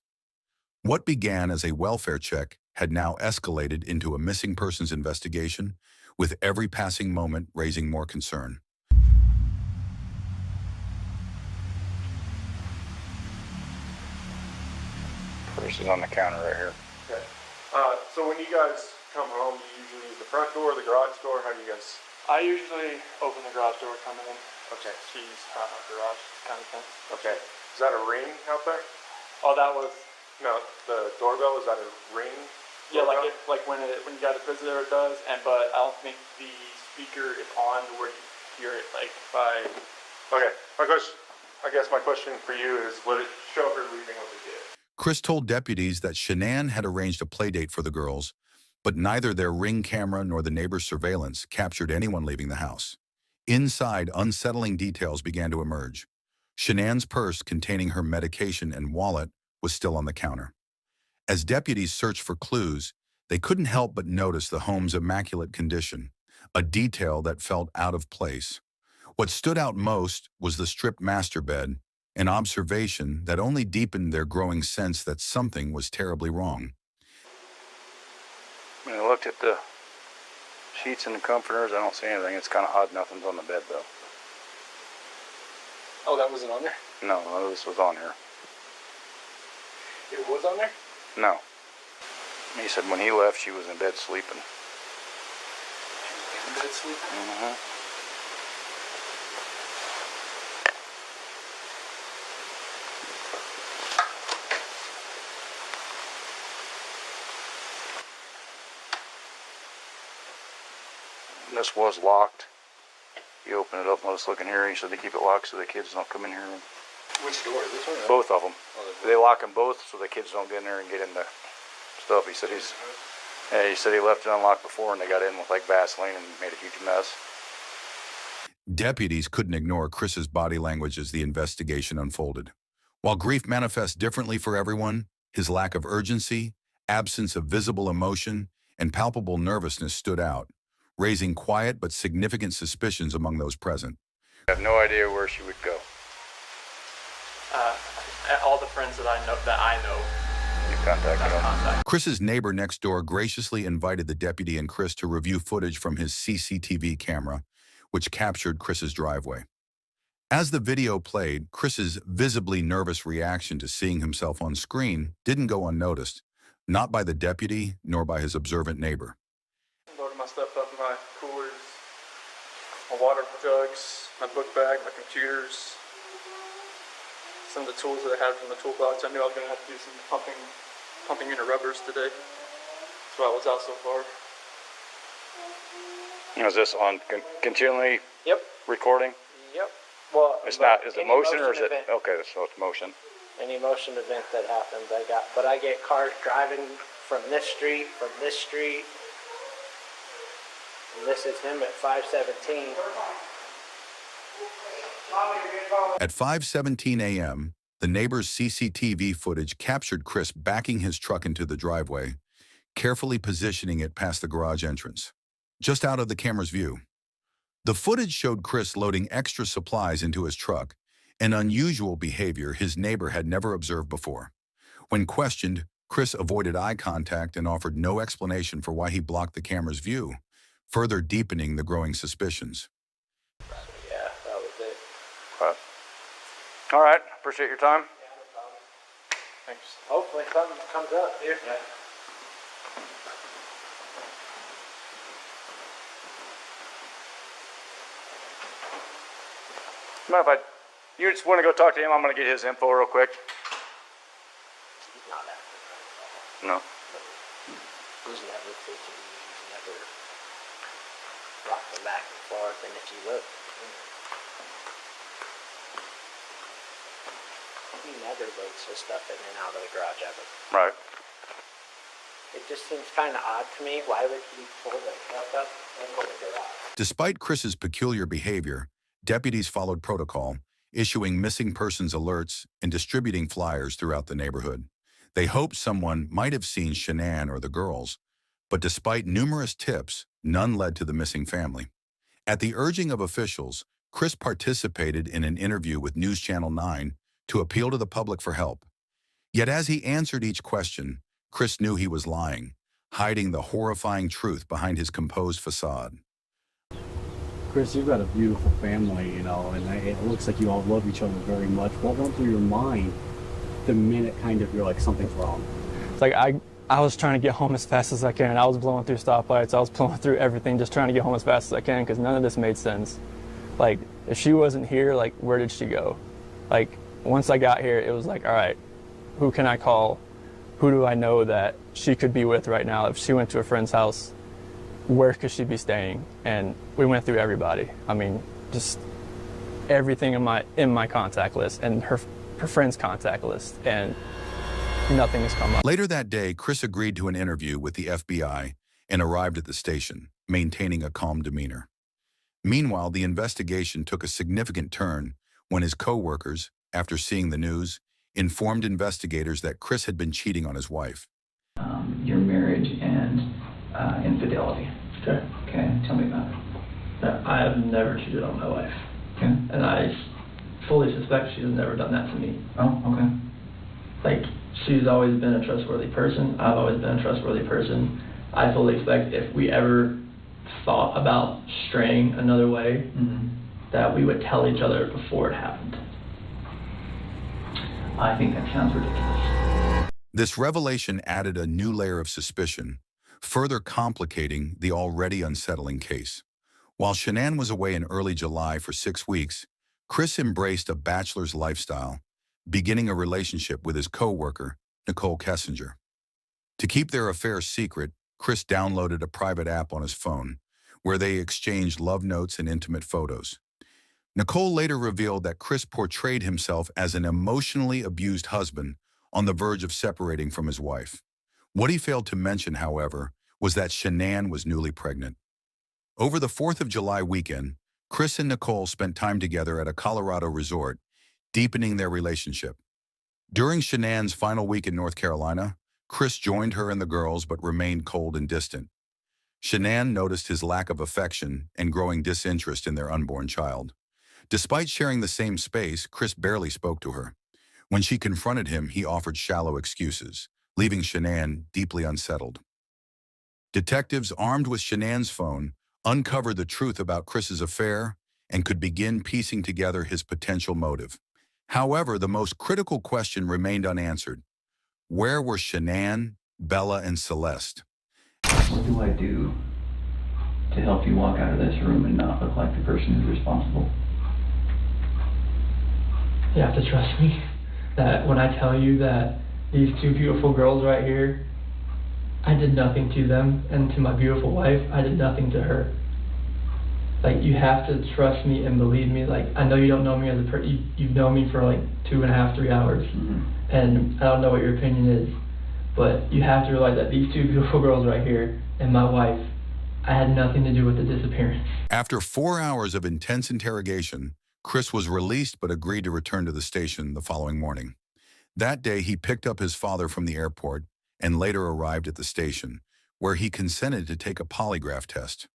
What began as a welfare check had now escalated into a missing persons investigation, with every passing moment raising more concern. Purse is on the counter right here. Okay. So when you guys come home, you usually use the front door, the garage door? How do you guys? I usually open the garage door, come in. Okay. She's garage kind of thing. Okay. Is that a ring out there? Oh, that was. No, the doorbell, is that a ring? Yeah, doorbell? like when you got a visitor, it does. But I don't think the speaker is on to where you hear it like by. Okay. I guess my question for you is, would it show her leaving with the kid? Chris told deputies that Shanann had arranged a playdate for the girls, but neither their Ring camera nor the neighbor's surveillance captured anyone leaving the house. Inside, unsettling details began to emerge. Shanann's purse containing her medication and wallet was still on the counter. As deputies searched for clues, they couldn't help but notice the home's immaculate condition, a detail that felt out of place. What stood out most was the stripped master bed, an observation that only deepened their growing sense that something was terribly wrong. When I looked at the sheets and the comforters, I don't see anything. It's kind of odd nothing's on the bed, though. Oh, that wasn't on there? No, none of this was on here. It was on there? No. He said when he left, she was in bed sleeping. In bed sleeping? Mm-hmm. This was locked. He opened it up and let us look in here. He said they keep it locked so the kids don't come in here. Which door? This one? Both of them. They lock them both so the kids don't get in there and get in the stuff. He said he left it unlocked before and they got in with like Vaseline and made a huge mess. Deputies couldn't ignore Chris's body language as the investigation unfolded. While grief manifests differently for everyone, his lack of urgency, absence of visible emotion, and palpable nervousness stood out, raising quiet but significant suspicions among those present. I have no idea where she would go. All the friends that I know. You contacted them. Chris's neighbor next door graciously invited the deputy and Chris to review footage from his CCTV camera, which captured Chris's driveway. As the video played, Chris's visibly nervous reaction to seeing himself on screen didn't go unnoticed, not by the deputy nor by his observant neighbor. Loaded my stuff up in my coolers, my water jugs, my book bag, my computers, some of the tools that I had from the toolbox. I knew I was going to have to do some pumping into rubbers today. That's why I was out so far. Is this on continually recording? Yep. Well, it's not. Is it motion or is it? Event, Okay, so it's motion. Any motion event that happens, I get cars driving from this street, And this is him at 5:17. At 5:17 a.m., the neighbor's CCTV footage captured Chris backing his truck into the driveway, carefully positioning it past the garage entrance, just out of the camera's view. The footage showed Chris loading extra supplies into his truck, an unusual behavior his neighbor had never observed before. When questioned, Chris avoided eye contact and offered no explanation for why he blocked the camera's view, further deepening the growing suspicions. Yeah, that was it. All right, appreciate your time. Thanks. Hopefully something comes up here. Yeah. Mind if you just want to go talk to him? I'm going to get his info real quick. He's not after. No. He's never fishing. He's never rocking back and forth. And if you look, he never loads his stuff in and out of the garage ever. Right. It just seems kind of odd to me. Why would he pull the truck up and go to the garage? Despite Chris's peculiar behavior, deputies followed protocol, issuing missing persons alerts and distributing flyers throughout the neighborhood. They hoped someone might have seen Shanann or the girls, but despite numerous tips, none led to the missing family. At the urging of officials, Chris participated in an interview with News Channel 9 to appeal to the public for help. Yet as he answered each question, Chris knew he was lying, hiding the horrifying truth behind his composed facade. Chris, you've got a beautiful family, you know, and it looks like you all love each other very much. What went through your mind the minute kind of you're like, something's wrong? It's like I was trying to get home as fast as I can. I was blowing through stoplights. I was blowing through everything, just trying to get home as fast as I can because none of this made sense. Like, if she wasn't here, like, where did she go? Like, once I got here, it was like, all right, who can I call? Who do I know that she could be with right now? If she went to a friend's house, where could she be staying? And we went through everybody. I mean, just everything in my contact list and her friend's contact list, and nothing has come up. Later that day, Chris agreed to an interview with the FBI and arrived at the station, maintaining a calm demeanor. Meanwhile, the investigation took a significant turn when his co-workers, after seeing the news, informed investigators that Chris had been cheating on his wife. Your marriage and infidelity. Okay. Okay, tell me about it. I have never cheated on my wife. Okay. And I fully suspect she has never done that to me. Oh, okay. Like, she's always been a trustworthy person. I've always been a trustworthy person. I fully expect if we ever thought about straying another way, that we would tell each other before it happened. I think that sounds ridiculous. This revelation added a new layer of suspicion, further complicating the already unsettling case. While Shanann was away in early July for 6 weeks, Chris embraced a bachelor's lifestyle, beginning a relationship with his co-worker, Nicole Kessinger. To keep their affair secret, Chris downloaded a private app on his phone, where they exchanged love notes and intimate photos. Nicole later revealed that Chris portrayed himself as an emotionally abused husband on the verge of separating from his wife. What he failed to mention, however, was that Shanann was newly pregnant. Over the 4th of July weekend, Chris and Nicole spent time together at a Colorado resort, deepening their relationship. During Shanann's final week in North Carolina, Chris joined her and the girls but remained cold and distant. Shanann noticed his lack of affection and growing disinterest in their unborn child. Despite sharing the same space, Chris barely spoke to her. When she confronted him, he offered shallow excuses, leaving Shanann deeply unsettled. Detectives armed with Shanann's phone uncovered the truth about Chris's affair and could begin piecing together his potential motive. However, the most critical question remained unanswered. Where were Shanann, Bella, and Celeste? What do I do to help you walk out of this room and not look like the person who's responsible? You have to trust me that when I tell you that these two beautiful girls right here, I did nothing to them, and to my beautiful wife, I did nothing to her. Like, you have to trust me and believe me. Like, I know you don't know me as a person. You've known me for like 2.5, 3 hours, and I don't know what your opinion is, but you have to realize that these two beautiful girls right here and my wife, I had nothing to do with the disappearance. After 4 hours of intense interrogation, Chris was released but agreed to return to the station the following morning. That day, he picked up his father from the airport and later arrived at the station, where he consented to take a polygraph test,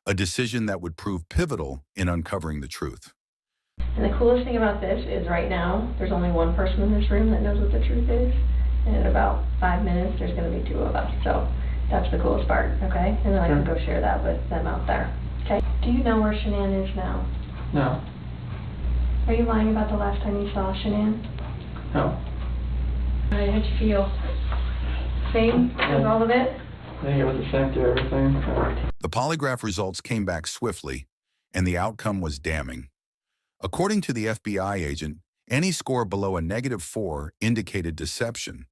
a decision that would prove pivotal in uncovering the truth. And the coolest thing about this is right now, there's only one person in this room that knows what the truth is. And in about 5 minutes, there's going to be 2 of us. So that's the coolest part, okay? And then I can go share that with them out there, okay? Do you know where Shanann is now? No. Are you lying about the last time you saw Shanann? No. How'd you feel? Same as all of it? I think it was the same through everything. The polygraph results came back swiftly, and the outcome was damning. According to the FBI agent, any score below a -4 indicated deception,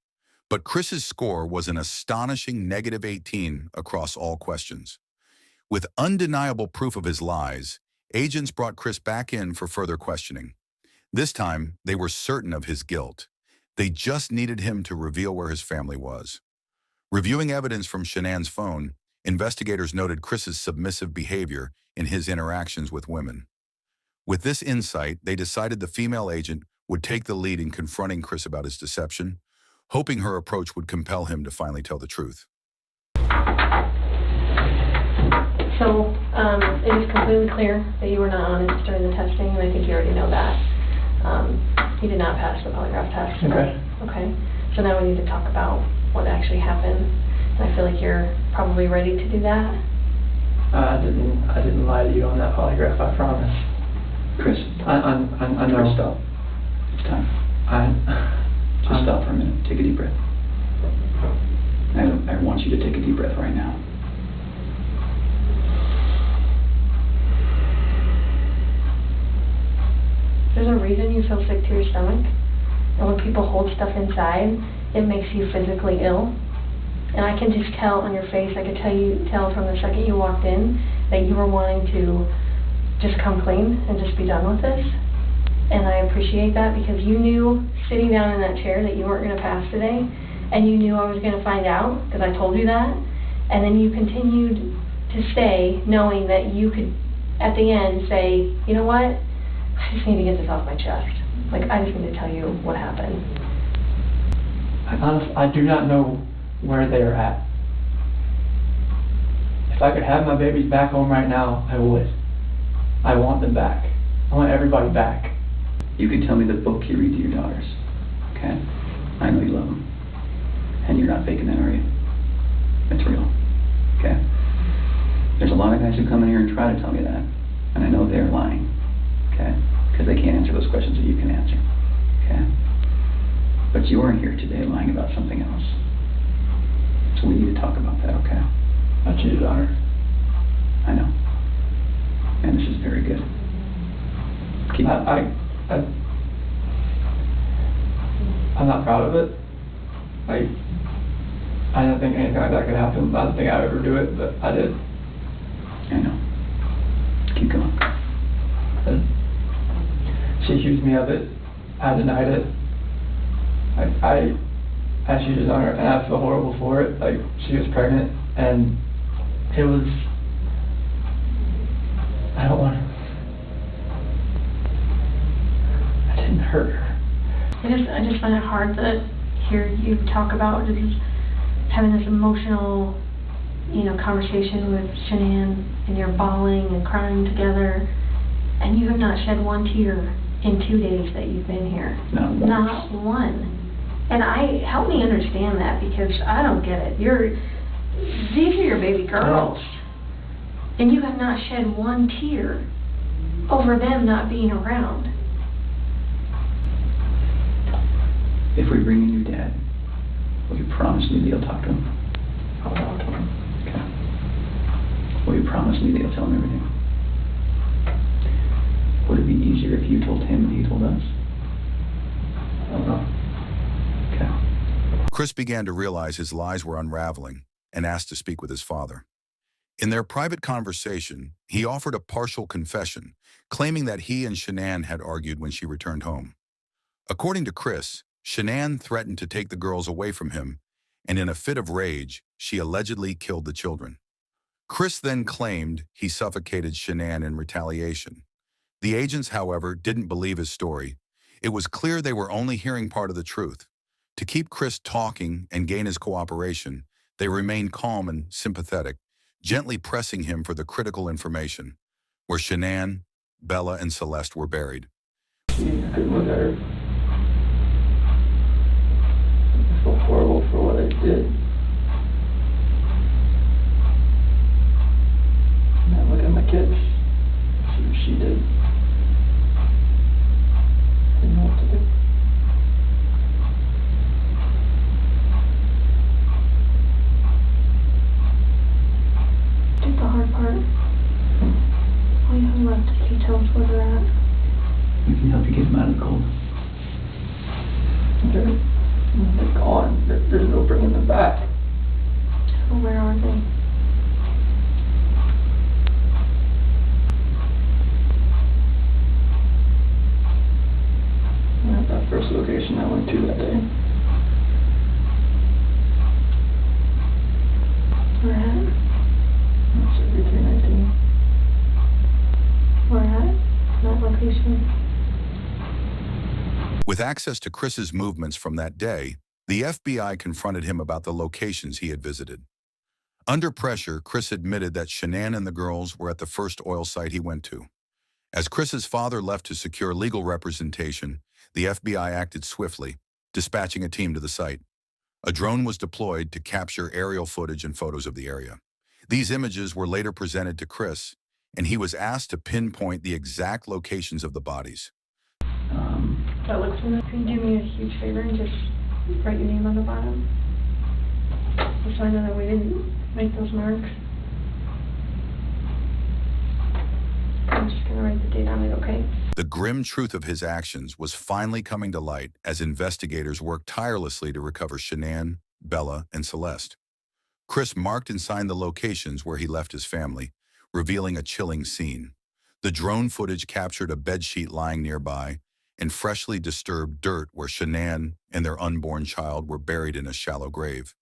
but Chris's score was an astonishing -18 across all questions. With undeniable proof of his lies, agents brought Chris back in for further questioning. This time, they were certain of his guilt. They just needed him to reveal where his family was. Reviewing evidence from Shanann's phone, investigators noted Chris's submissive behavior in his interactions with women. With this insight, they decided the female agent would take the lead in confronting Chris about his deception, hoping her approach would compel him to finally tell the truth. So, it is completely clear that you were not honest during the testing, and I think you already know that. You did not pass the polygraph test. Okay. Okay. So now we need to talk about what actually happened. And I feel like you're probably ready to do that. I didn't lie to you on that polygraph, I promise. Chris, I know. Chris, stop. It's time. Just stop for a minute. Take a deep breath. I want you to take a deep breath right now. There's a reason you feel sick to your stomach. And when people hold stuff inside, it makes you physically ill. And I can just tell on your face, I could tell from the second you walked in that you were wanting to just come clean and just be done with this. And I appreciate that because you knew sitting down in that chair that you weren't going to pass today. And you knew I was going to find out because I told you that. And then you continued to stay knowing that you could, at the end, say, you know what? I just need to get this off my chest. Like, I just need to tell you what happened. I do not know where they are at. If I could have my babies back home right now, I would. I want them back. I want everybody back. You can tell me the book you read to your daughters, okay? I know you love them. And you're not faking that, are you? It's real, okay? There's a lot of guys who come in here and try to tell me that, and I know they're lying, okay? Because they can't answer those questions that you can answer, okay? But you are here today lying about something else. So we need to talk about that, okay? I cheated on her. I know. And this is very good. Keep I'm not proud of it. I didn't think anything like that could happen. I didn't think I'd ever do it, but I did. I know. Keep going. She accused me of it. I denied it. I cheated on her, and I feel horrible for it. Like, she was pregnant, and it was. I don't want to. I didn't hurt her. I just find it hard to hear you talk about just having this emotional, conversation with Shanann, and you're bawling and crying together, and you have not shed one tear in 2 days that you've been here. Not one. And help me understand that, because I don't get it. These are your baby girls, and you have not shed one tear over them not being around. If we bring in your dad, will you promise me that you'll talk to him? I'll talk to him. Okay. Will you promise me that you'll tell him everything? Would it be easier if you told him than he told us? I don't know. Okay. Chris began to realize his lies were unraveling and asked to speak with his father. In their private conversation, he offered a partial confession, claiming that he and Shanann had argued when she returned home. According to Chris, Shanann threatened to take the girls away from him, and in a fit of rage, she allegedly killed the children. Chris then claimed he suffocated Shanann in retaliation. The agents, however, didn't believe his story. It was clear they were only hearing part of the truth. To keep Chris talking and gain his cooperation, they remained calm and sympathetic, gently pressing him for the critical information, where Shanann, Bella, and Celeste were buried. I couldn't look at her. I feel horrible for what I did. And I look at my kids. See what she did. I didn't know what to do. Did the hard part. All you have left is details where they're at. We can help you get them out of the cold. They're gone. There's no bringing them back. Well, where are they? They're at that first location I went to that day. Where at? That's every 319. Where at? That location. With access to Chris's movements from that day, the FBI confronted him about the locations he had visited. Under pressure, Chris admitted that Shanann and the girls were at the first oil site he went to. As Chris's father left to secure legal representation, the FBI acted swiftly, dispatching a team to the site. A drone was deployed to capture aerial footage and photos of the area. These images were later presented to Chris, and he was asked to pinpoint the exact locations of the bodies. That looks familiar. Can you do me a huge favor and just write your name on the bottom? Just so I know that we didn't make those marks. I'm just gonna write the date on it, okay? The grim truth of his actions was finally coming to light as investigators worked tirelessly to recover Shanann, Bella, and Celeste. Chris marked and signed the locations where he left his family, revealing a chilling scene. The drone footage captured a bedsheet lying nearby and freshly disturbed dirt where Shanann and their unborn child were buried in a shallow grave.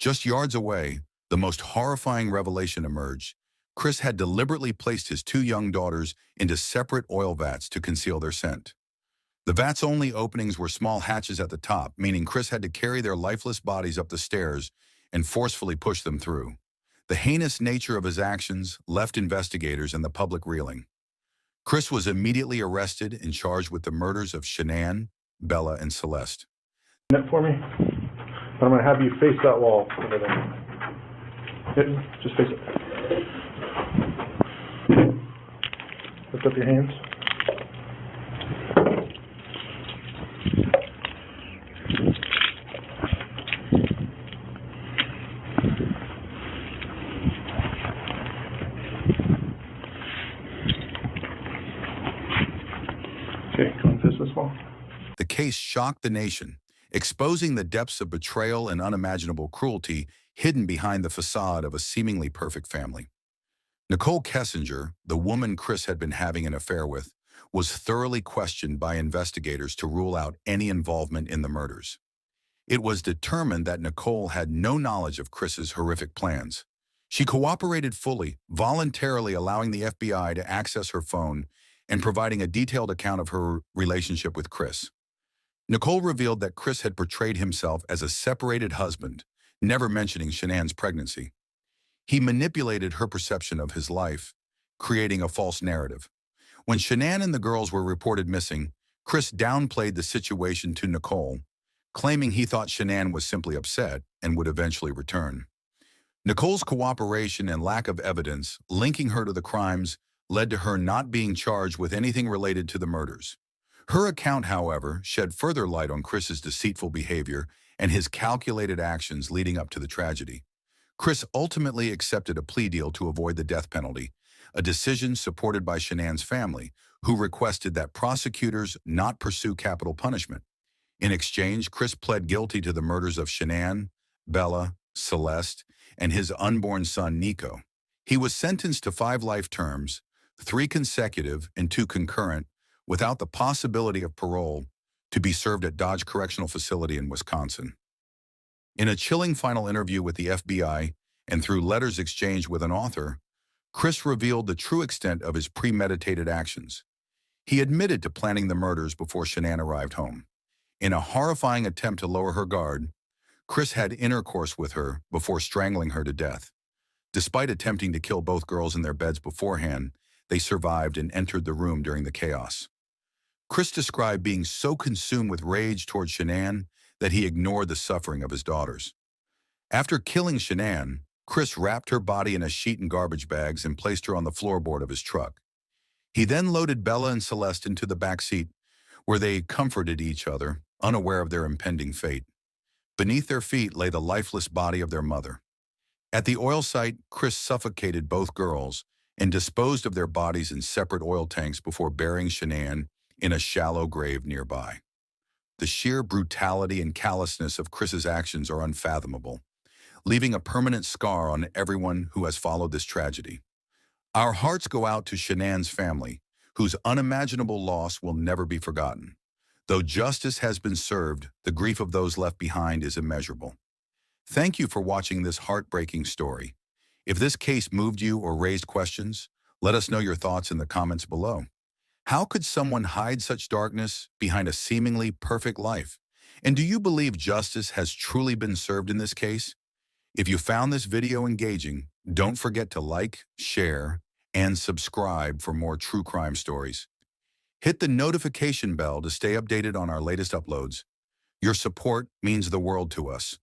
Just yards away, the most horrifying revelation emerged. Chris had deliberately placed his two young daughters into separate oil vats to conceal their scent. The vats' only openings were small hatches at the top, meaning Chris had to carry their lifeless bodies up the stairs and forcefully push them through. The heinous nature of his actions left investigators and the public reeling. Chris was immediately arrested and charged with the murders of Shanann, Bella, and Celeste. That for me. I'm going to have you face that wall over there. Just face it. Lift up your hands. Okay, come and face this wall. The case shocked the nation, exposing the depths of betrayal and unimaginable cruelty hidden behind the facade of a seemingly perfect family. Nicole Kessinger, the woman Chris had been having an affair with, was thoroughly questioned by investigators to rule out any involvement in the murders. It was determined that Nicole had no knowledge of Chris's horrific plans. She cooperated fully, voluntarily allowing the FBI to access her phone and providing a detailed account of her relationship with Chris. Nicole revealed that Chris had portrayed himself as a separated husband, never mentioning Shanann's pregnancy. He manipulated her perception of his life, creating a false narrative. When Shanann and the girls were reported missing, Chris downplayed the situation to Nicole, claiming he thought Shanann was simply upset and would eventually return. Nicole's cooperation and lack of evidence linking her to the crimes led to her not being charged with anything related to the murders. Her account, however, shed further light on Chris's deceitful behavior and his calculated actions leading up to the tragedy. Chris ultimately accepted a plea deal to avoid the death penalty, a decision supported by Shanann's family, who requested that prosecutors not pursue capital punishment. In exchange, Chris pled guilty to the murders of Shanann, Bella, Celeste, and his unborn son, Nico. He was sentenced to 5 life terms, 3 consecutive and 2 concurrent, without the possibility of parole, to be served at Dodge Correctional Facility in Wisconsin. In a chilling final interview with the FBI, and through letters exchanged with an author, Chris revealed the true extent of his premeditated actions. He admitted to planning the murders before Shanann arrived home. In a horrifying attempt to lower her guard, Chris had intercourse with her before strangling her to death. Despite attempting to kill both girls in their beds beforehand, they survived and entered the room during the chaos. Chris described being so consumed with rage toward Shanann that he ignored the suffering of his daughters. After killing Shanann, Chris wrapped her body in a sheet and garbage bags and placed her on the floorboard of his truck. He then loaded Bella and Celeste into the back seat, where they comforted each other, unaware of their impending fate. Beneath their feet lay the lifeless body of their mother. At the oil site, Chris suffocated both girls and disposed of their bodies in separate oil tanks before burying Shanann in a shallow grave nearby. The sheer brutality and callousness of Chris's actions are unfathomable, leaving a permanent scar on everyone who has followed this tragedy. Our hearts go out to Shanann's family, whose unimaginable loss will never be forgotten. Though justice has been served, the grief of those left behind is immeasurable. Thank you for watching this heartbreaking story. If this case moved you or raised questions, let us know your thoughts in the comments below. How could someone hide such darkness behind a seemingly perfect life? And do you believe justice has truly been served in this case? If you found this video engaging, don't forget to like, share, and subscribe for more true crime stories. Hit the notification bell to stay updated on our latest uploads. Your support means the world to us.